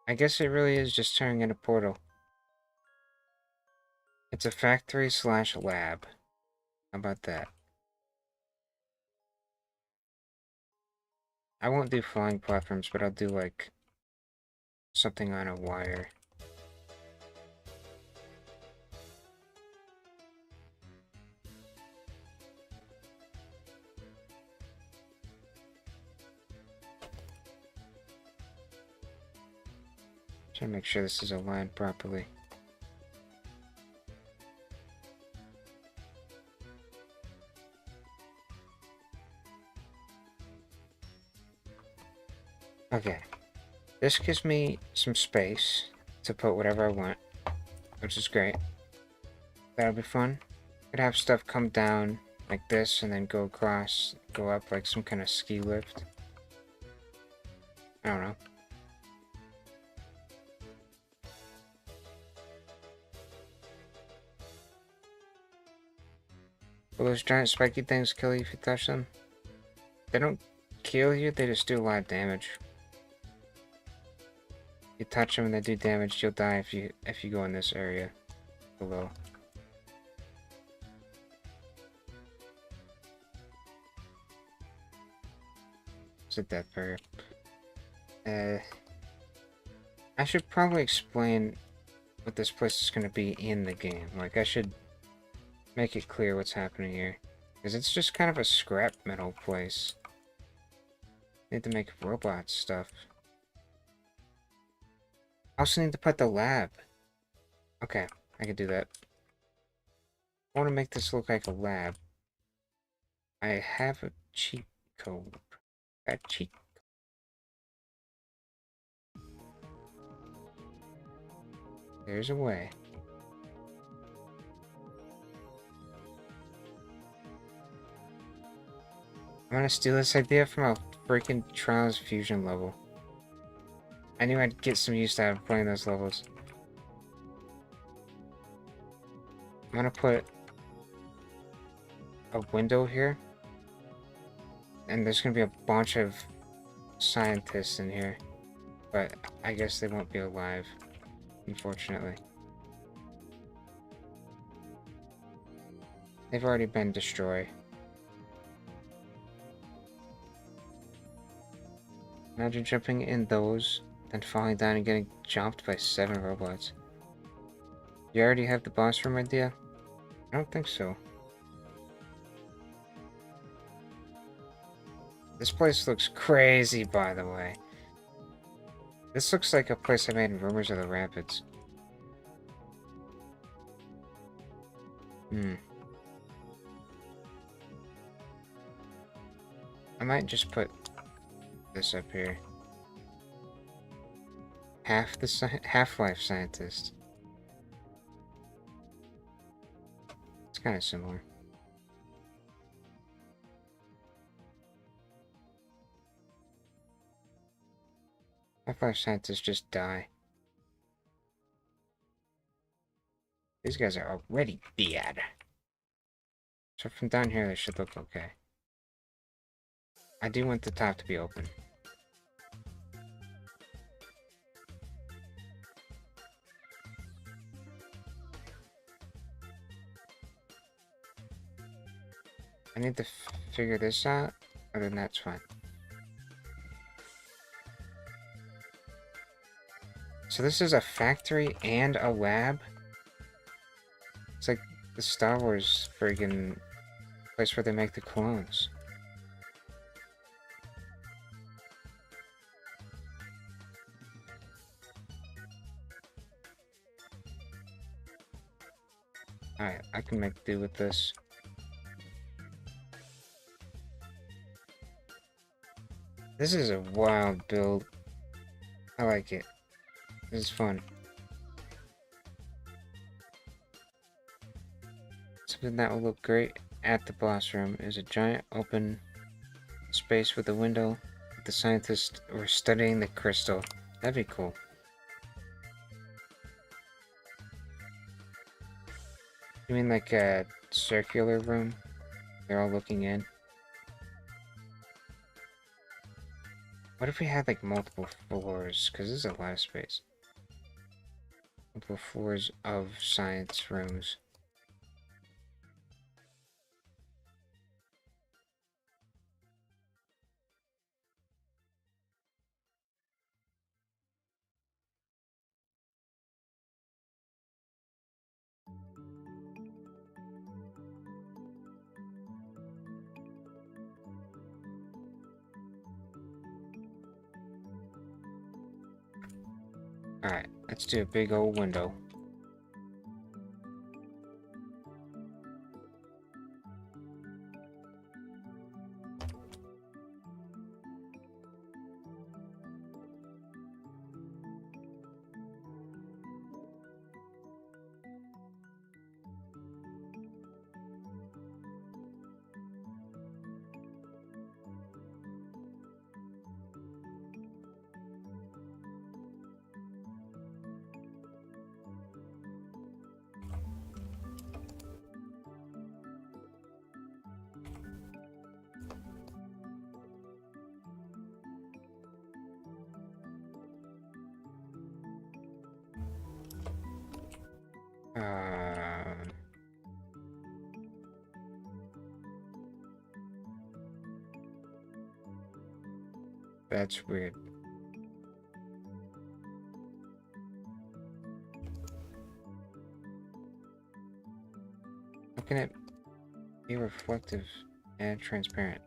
I guess it really is just turning into a portal. It's a factory slash lab. How about that? I won't do flying platforms, but I'll do like something on a wire. Trying to make sure this is aligned properly. Okay. This gives me some space to put whatever I want, which is great. That'll be fun. Could have stuff come down like this and then go across, go up like some kind of ski lift. I don't know. Will those giant spiky things kill you if you touch them? They don't kill you, they just do a lot of damage. You touch them and they do damage, you'll die if you go in this area below. It's a death barrier. I should probably explain what this place is going to be in the game. Like, I should make it clear what's happening here. Because it's just kind of a scrap metal place. Need to make robot stuff. I also need to put the lab. Okay, I can do that. I want to make this look like a lab. I have a cheat code. A cheat. There's a way. I'm gonna steal this idea from a freaking Trials Fusion level. I knew I'd get some use out of playing those levels. I'm gonna put a window here. And there's gonna be a bunch of scientists in here. But I guess they won't be alive, unfortunately. They've already been destroyed. Imagine jumping in those, then falling down and getting jumped by 7 robots. You already have the boss room idea? I don't think so. This place looks crazy, by the way. This looks like a place I made in Rumors of the Rapids. I might just put this up here. Half-Life Scientist. It's kind of similar. Half-Life Scientists just die. These guys are already dead. So from down here, they should look okay. I do want the top to be open. I need to figure this out, or then that's fine. So this is a factory and a lab? It's like the Star Wars friggin' place where they make the clones. Alright, I can make do with this. This is a wild build. I like it. This is fun. Something that will look great at the boss room is a giant open space with a window. The scientists were studying the crystal. That'd be cool. You mean like a circular room? They're all looking in? What if we had like multiple floors? Because this is a lot of space. Multiple floors of science rooms. Alright, let's do a big old window. That's weird. can it be reflective and transparent?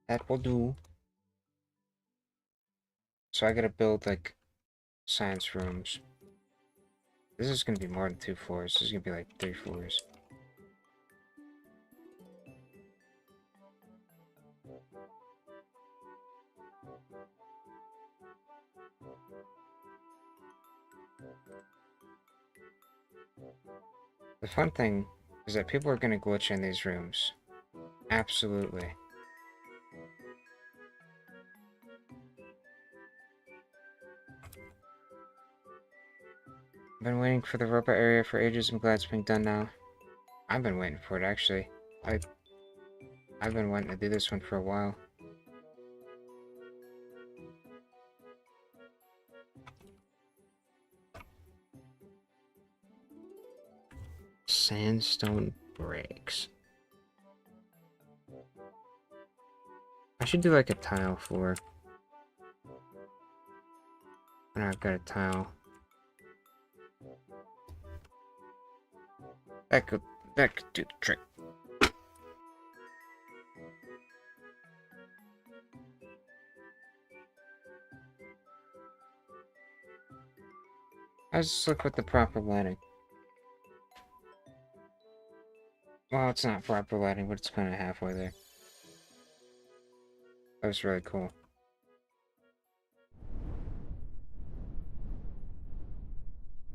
That will do. So I gotta build, like, science rooms. This is gonna be more than 2 floors. This is gonna be like 3 floors. The fun thing is that people are gonna glitch in these rooms. Absolutely. I've been waiting for the robot area for ages. I'm glad it's being done now. I've been waiting for it, actually. I've been wanting to do this one for a while. Sandstone bricks. I should do like a tile floor. And I've got a tile. That could do the trick. How's this look with the proper lighting? Well, it's not proper lighting, but it's kind of halfway there. That was really cool.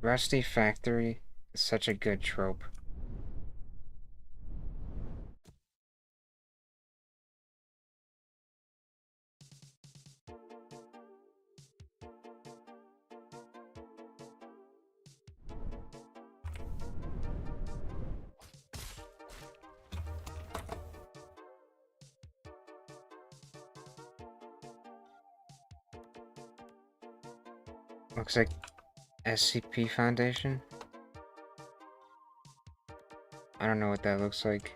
Rusty Factory is such a good trope. Looks like SCP Foundation. I don't know what that looks like.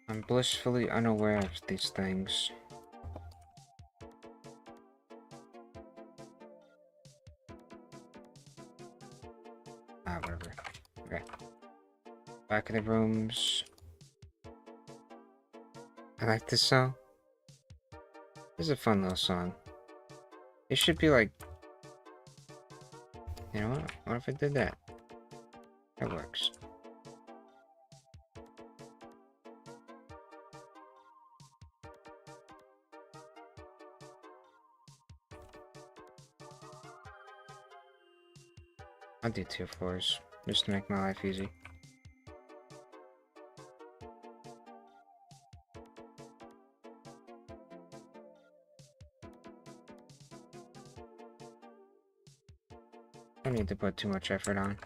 I'm blissfully unaware of these things. Ah, whatever. Okay. Back in the rooms. I like this song. This is a fun little song. It should be like... You know what? What if I did that? That works. I'll do 2 floors, just to make my life easy. Don't need to put too much effort on.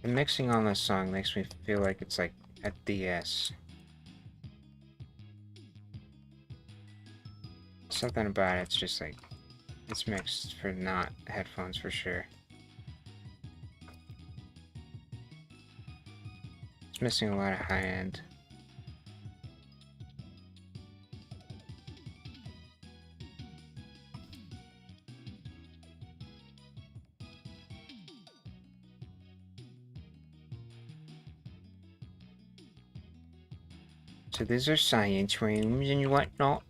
And mixing on this song makes me feel like it's like a DS. Something about it's just like, it's mixed for not headphones for sure. It's missing a lot of high end. So these are science rooms and whatnot.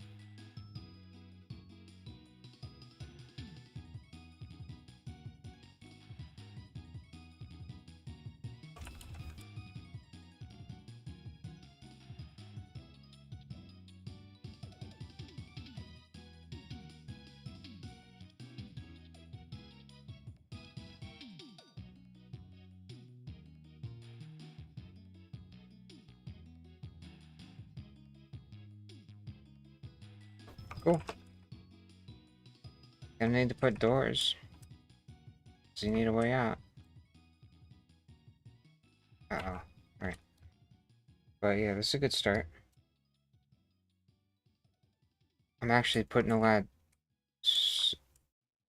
Cool. Gonna need to put doors. Does he need a way out? Uh-oh. Alright. But yeah, this is a good start. I'm actually putting a lot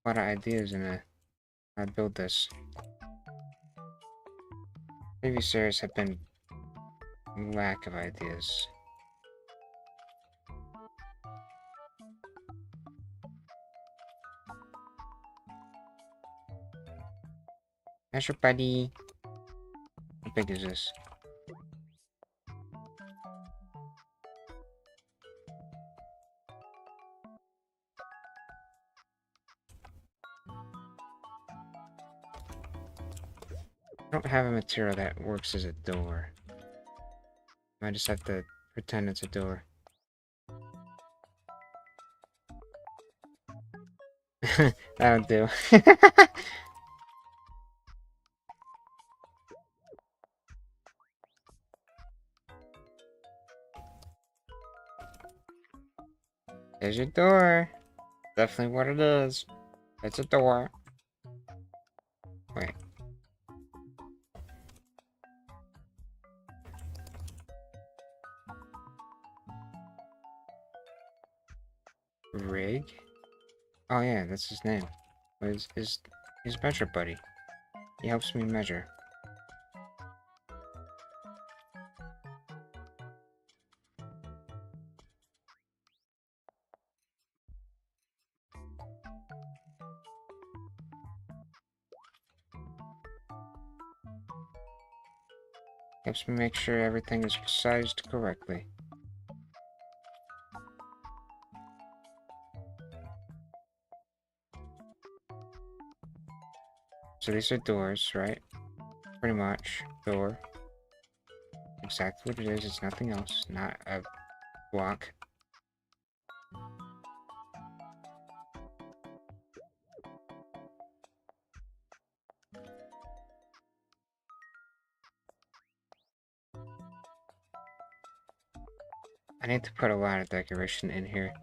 of ideas in it. How to build this. Previous series have been lack of ideas. Measure buddy. How big is this? I don't have a material that works as a door. I just have to pretend it's a door. That'll do. There's your door. Definitely what it is. It's a door. Wait. Rig? Oh yeah, that's his name. His measure buddy. He helps me measure. Helps me make sure everything is sized correctly. So these are doors, right? Pretty much. Door. Exactly what it is. It's nothing else. Not a block. I need to put a lot of decoration in here.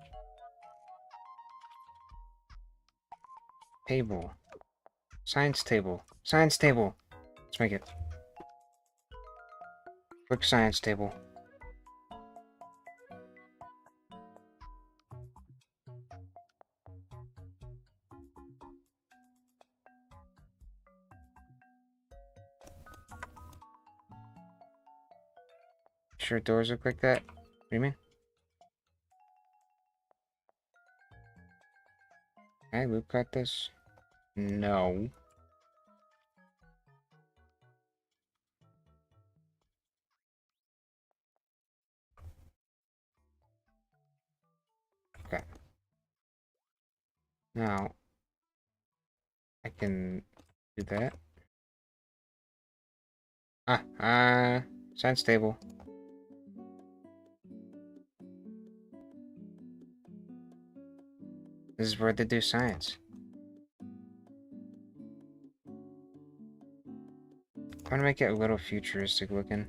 Table. Science table. Science table! Let's make it. Quick science table. Sure doors look like that? What do you mean? Can I loop cut this? No. Okay. Now, I can do that. Science table. This is where they do science. I want to make it a little futuristic looking.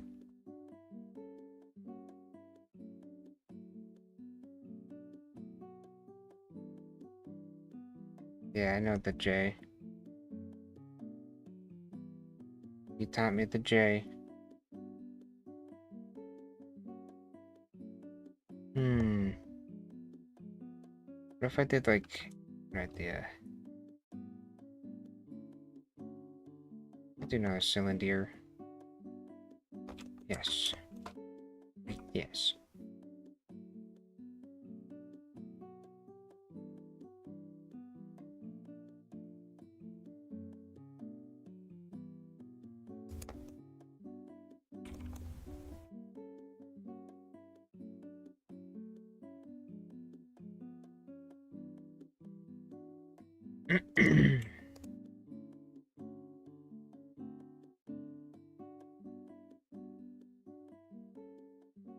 Yeah, I know the J. You taught me the J. What if I did like right there? I do know a cylinder. Yes. Yes.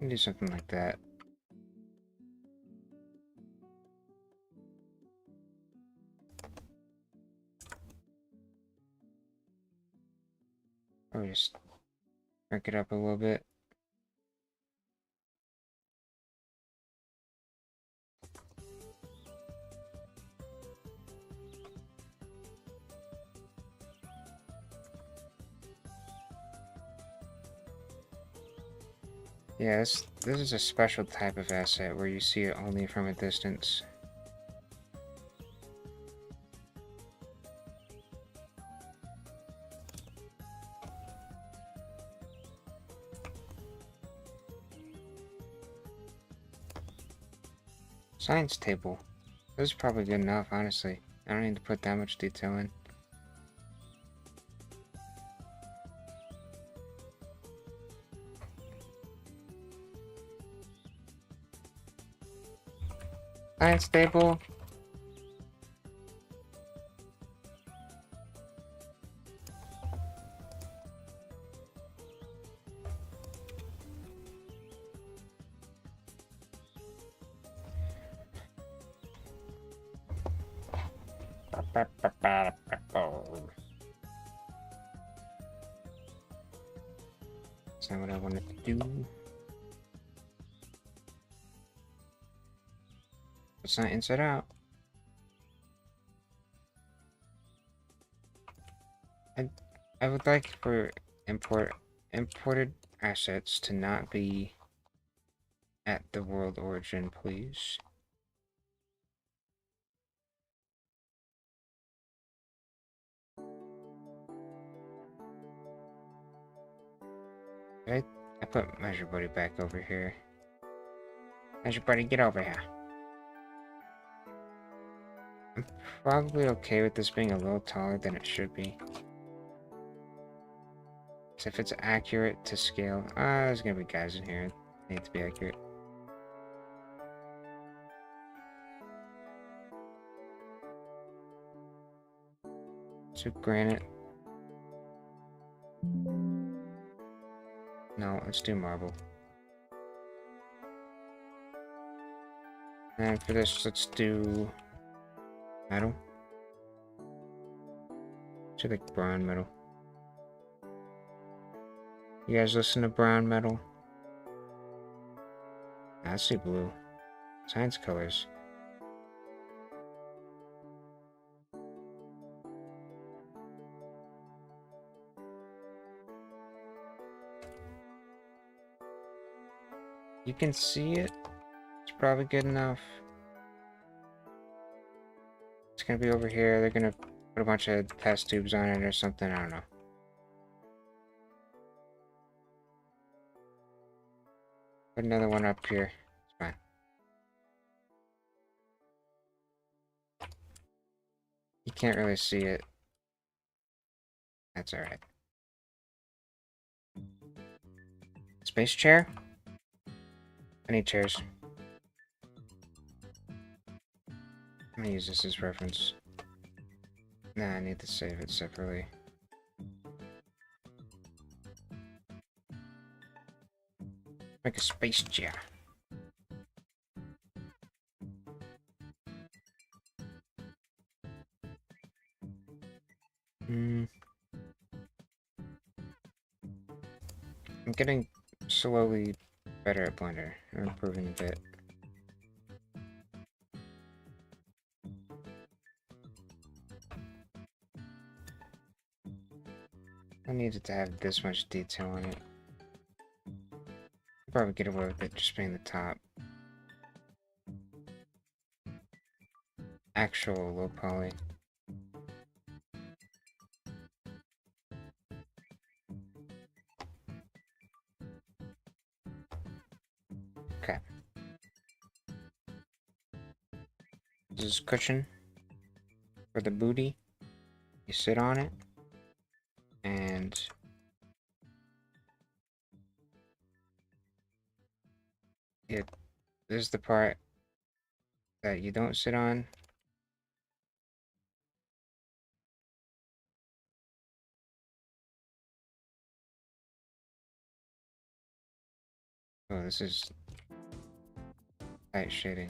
Do something like that. Or just crank it up a little bit. Yeah, this is a special type of asset where you see it only from a distance. Science table. This is probably good enough, honestly. I don't need to put that much detail in. Science table. That's not what I wanted to do. It's not inside out. I would like for imported assets to not be at the world origin, please. Right? I put Measure Buddy back over here. Measure Buddy, get over here. I'm probably okay with this being a little taller than it should be. So if it's accurate to scale, there's gonna be guys in here. They need to be accurate. So granite. No, let's do marble. And for this, let's do metal. To like brown metal. You guys listen to brown metal? I see blue. Science colors. You can see it. It's probably good enough. It's gonna be over here. They're gonna put a bunch of test tubes on it or something. I don't know. Put another one up here. It's fine. You can't really see it. That's alright. Space chair? I need chairs. I'm gonna use this as reference. Nah, I need to save it separately. Make a space chair. I'm getting slowly better at Blender. I'm improving a bit. I needed to have this much detail on it. I'll probably get away with it just being the top. Actual low poly. Okay. This is cushion for the booty. You sit on it, and this is the part that you don't sit on. Oh, this is tight shading.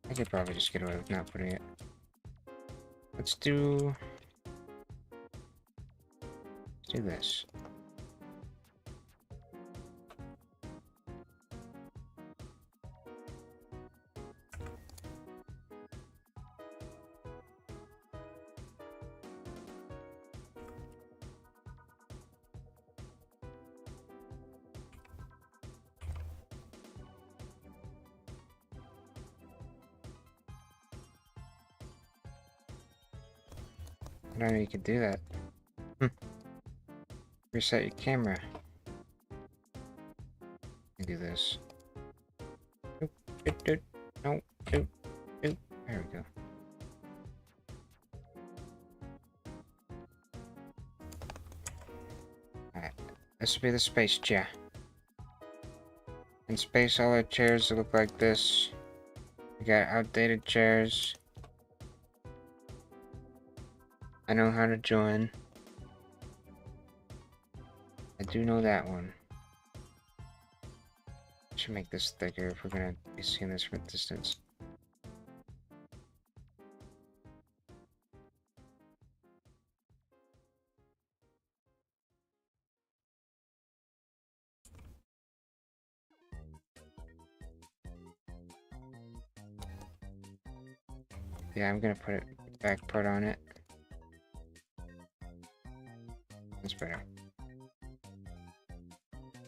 I could probably just get away with not putting it. Let's do this. I don't know you could do that. Reset your camera. And do this. Oop, doop, doop. No, doop, doop. There we go. Alright. This will be the space chair. In space, all our chairs look like this. We got outdated chairs. I know how to join. I do know that one. Should make this thicker if we're gonna be seeing this from a distance. Yeah, I'm gonna put it back part on it. That's better.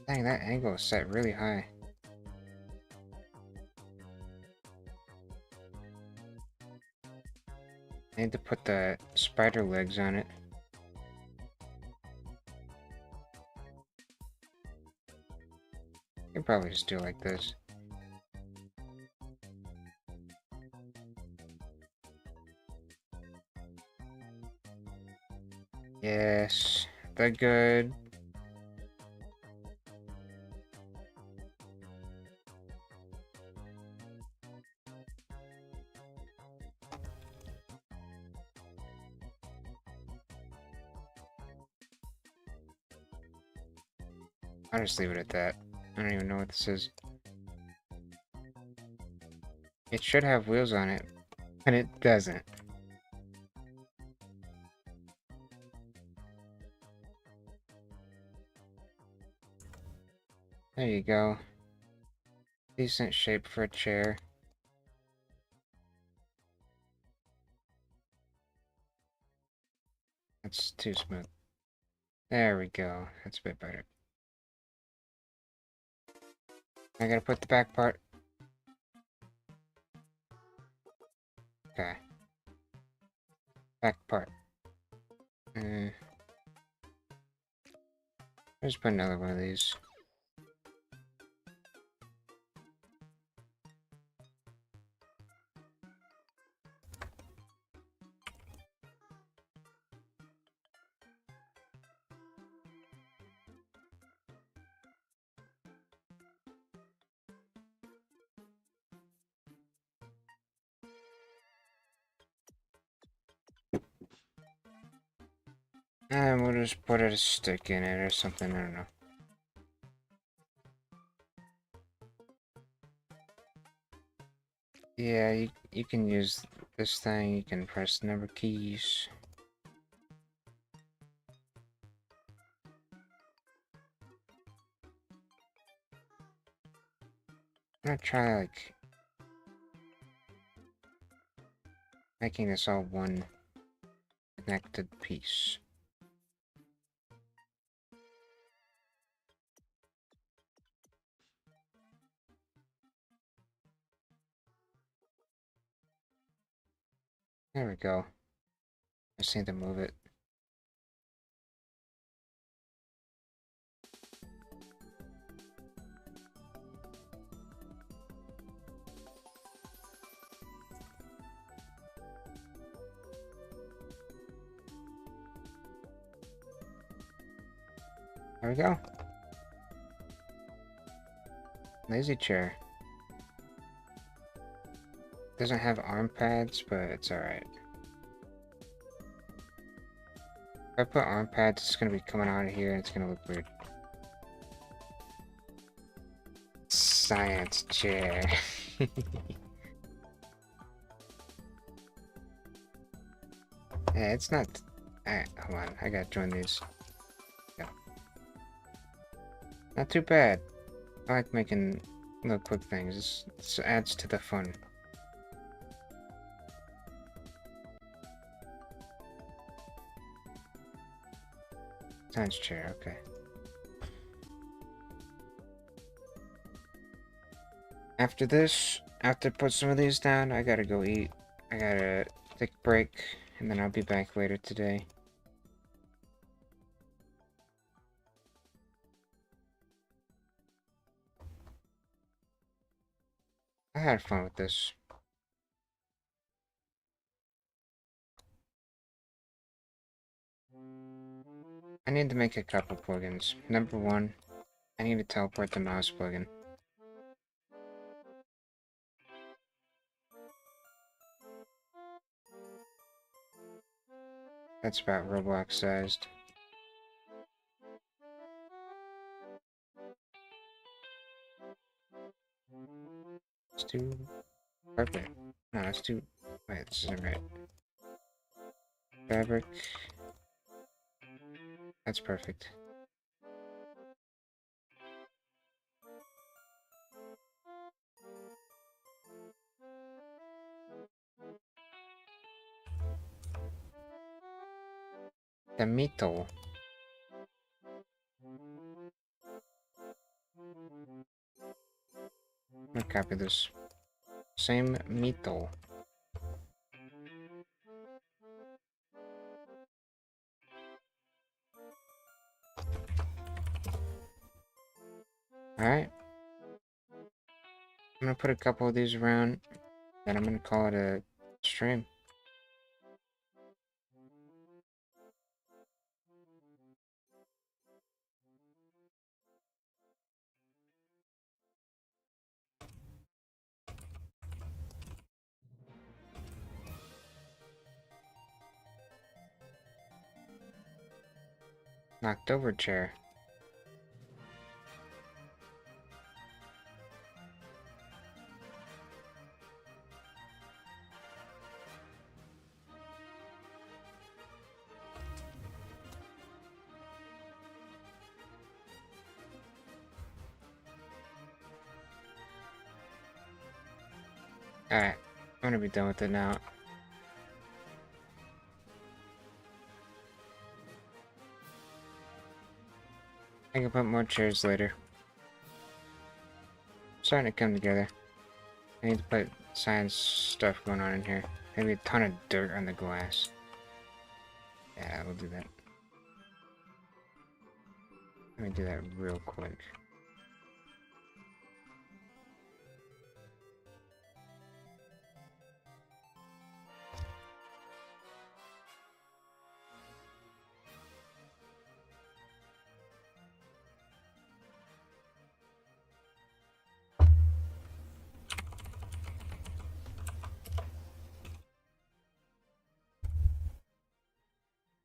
Dang, that angle is set really high. I need to put the spider legs on it. I can probably just do it like this. Yes, they're good. I'll just leave it at that. I don't even know what this is. It should have wheels on it, and it doesn't. There you go. Decent shape for a chair. That's too smooth. There we go. That's a bit better. I gotta put the back part. Okay. Back part. Let's put another one of these. And we'll just put a stick in it or something, I don't know. Yeah, you can use this thing, you can press the number keys. I'm gonna try, like, making this all one connected piece. There we go. I just need to move it. There we go. Lazy chair. Doesn't have arm pads, but it's alright. If I put arm pads, it's gonna be coming out of here and it's gonna look weird. Science chair. Yeah, it's not... Alright, hold on. I gotta join these. Yeah. Not too bad. I like making little quick things. This adds to the fun. Science chair, okay. After this, after I put some of these down, I gotta go eat. I gotta take a break. and then I'll be back later today. I had fun with this. I need to make a couple plugins. Number one, I need to teleport the mouse plugin. That's about Roblox sized. Let's do carpet. No, let's do. Wait, this isn't right. Fabric. That's perfect. The Mito. I'm gonna copy this. Same Mito. Alright. I'm gonna put a couple of these around, then I'm gonna call it a stream. Knocked over chair. Alright, I'm gonna be done with it now. I can put more chairs later. Starting to come together. I need to put science stuff going on in here. Maybe a ton of dirt on the glass. Yeah, we'll do that. Let me do that real quick.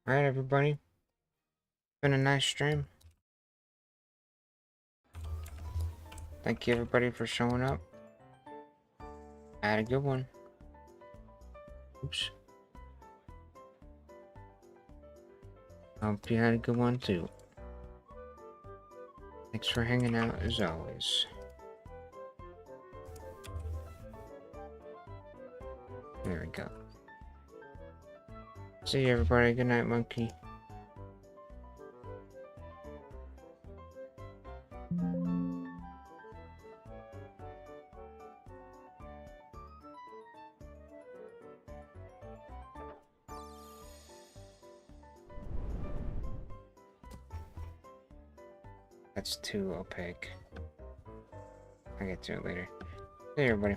Alright, everybody. Been a nice stream. Thank you, everybody, for showing up. I had a good one. Oops. Hope you had a good one, too. Thanks for hanging out, as always. There we go. See you, everybody. Good night, monkey. That's too opaque. I'll get to it later. See you, everybody.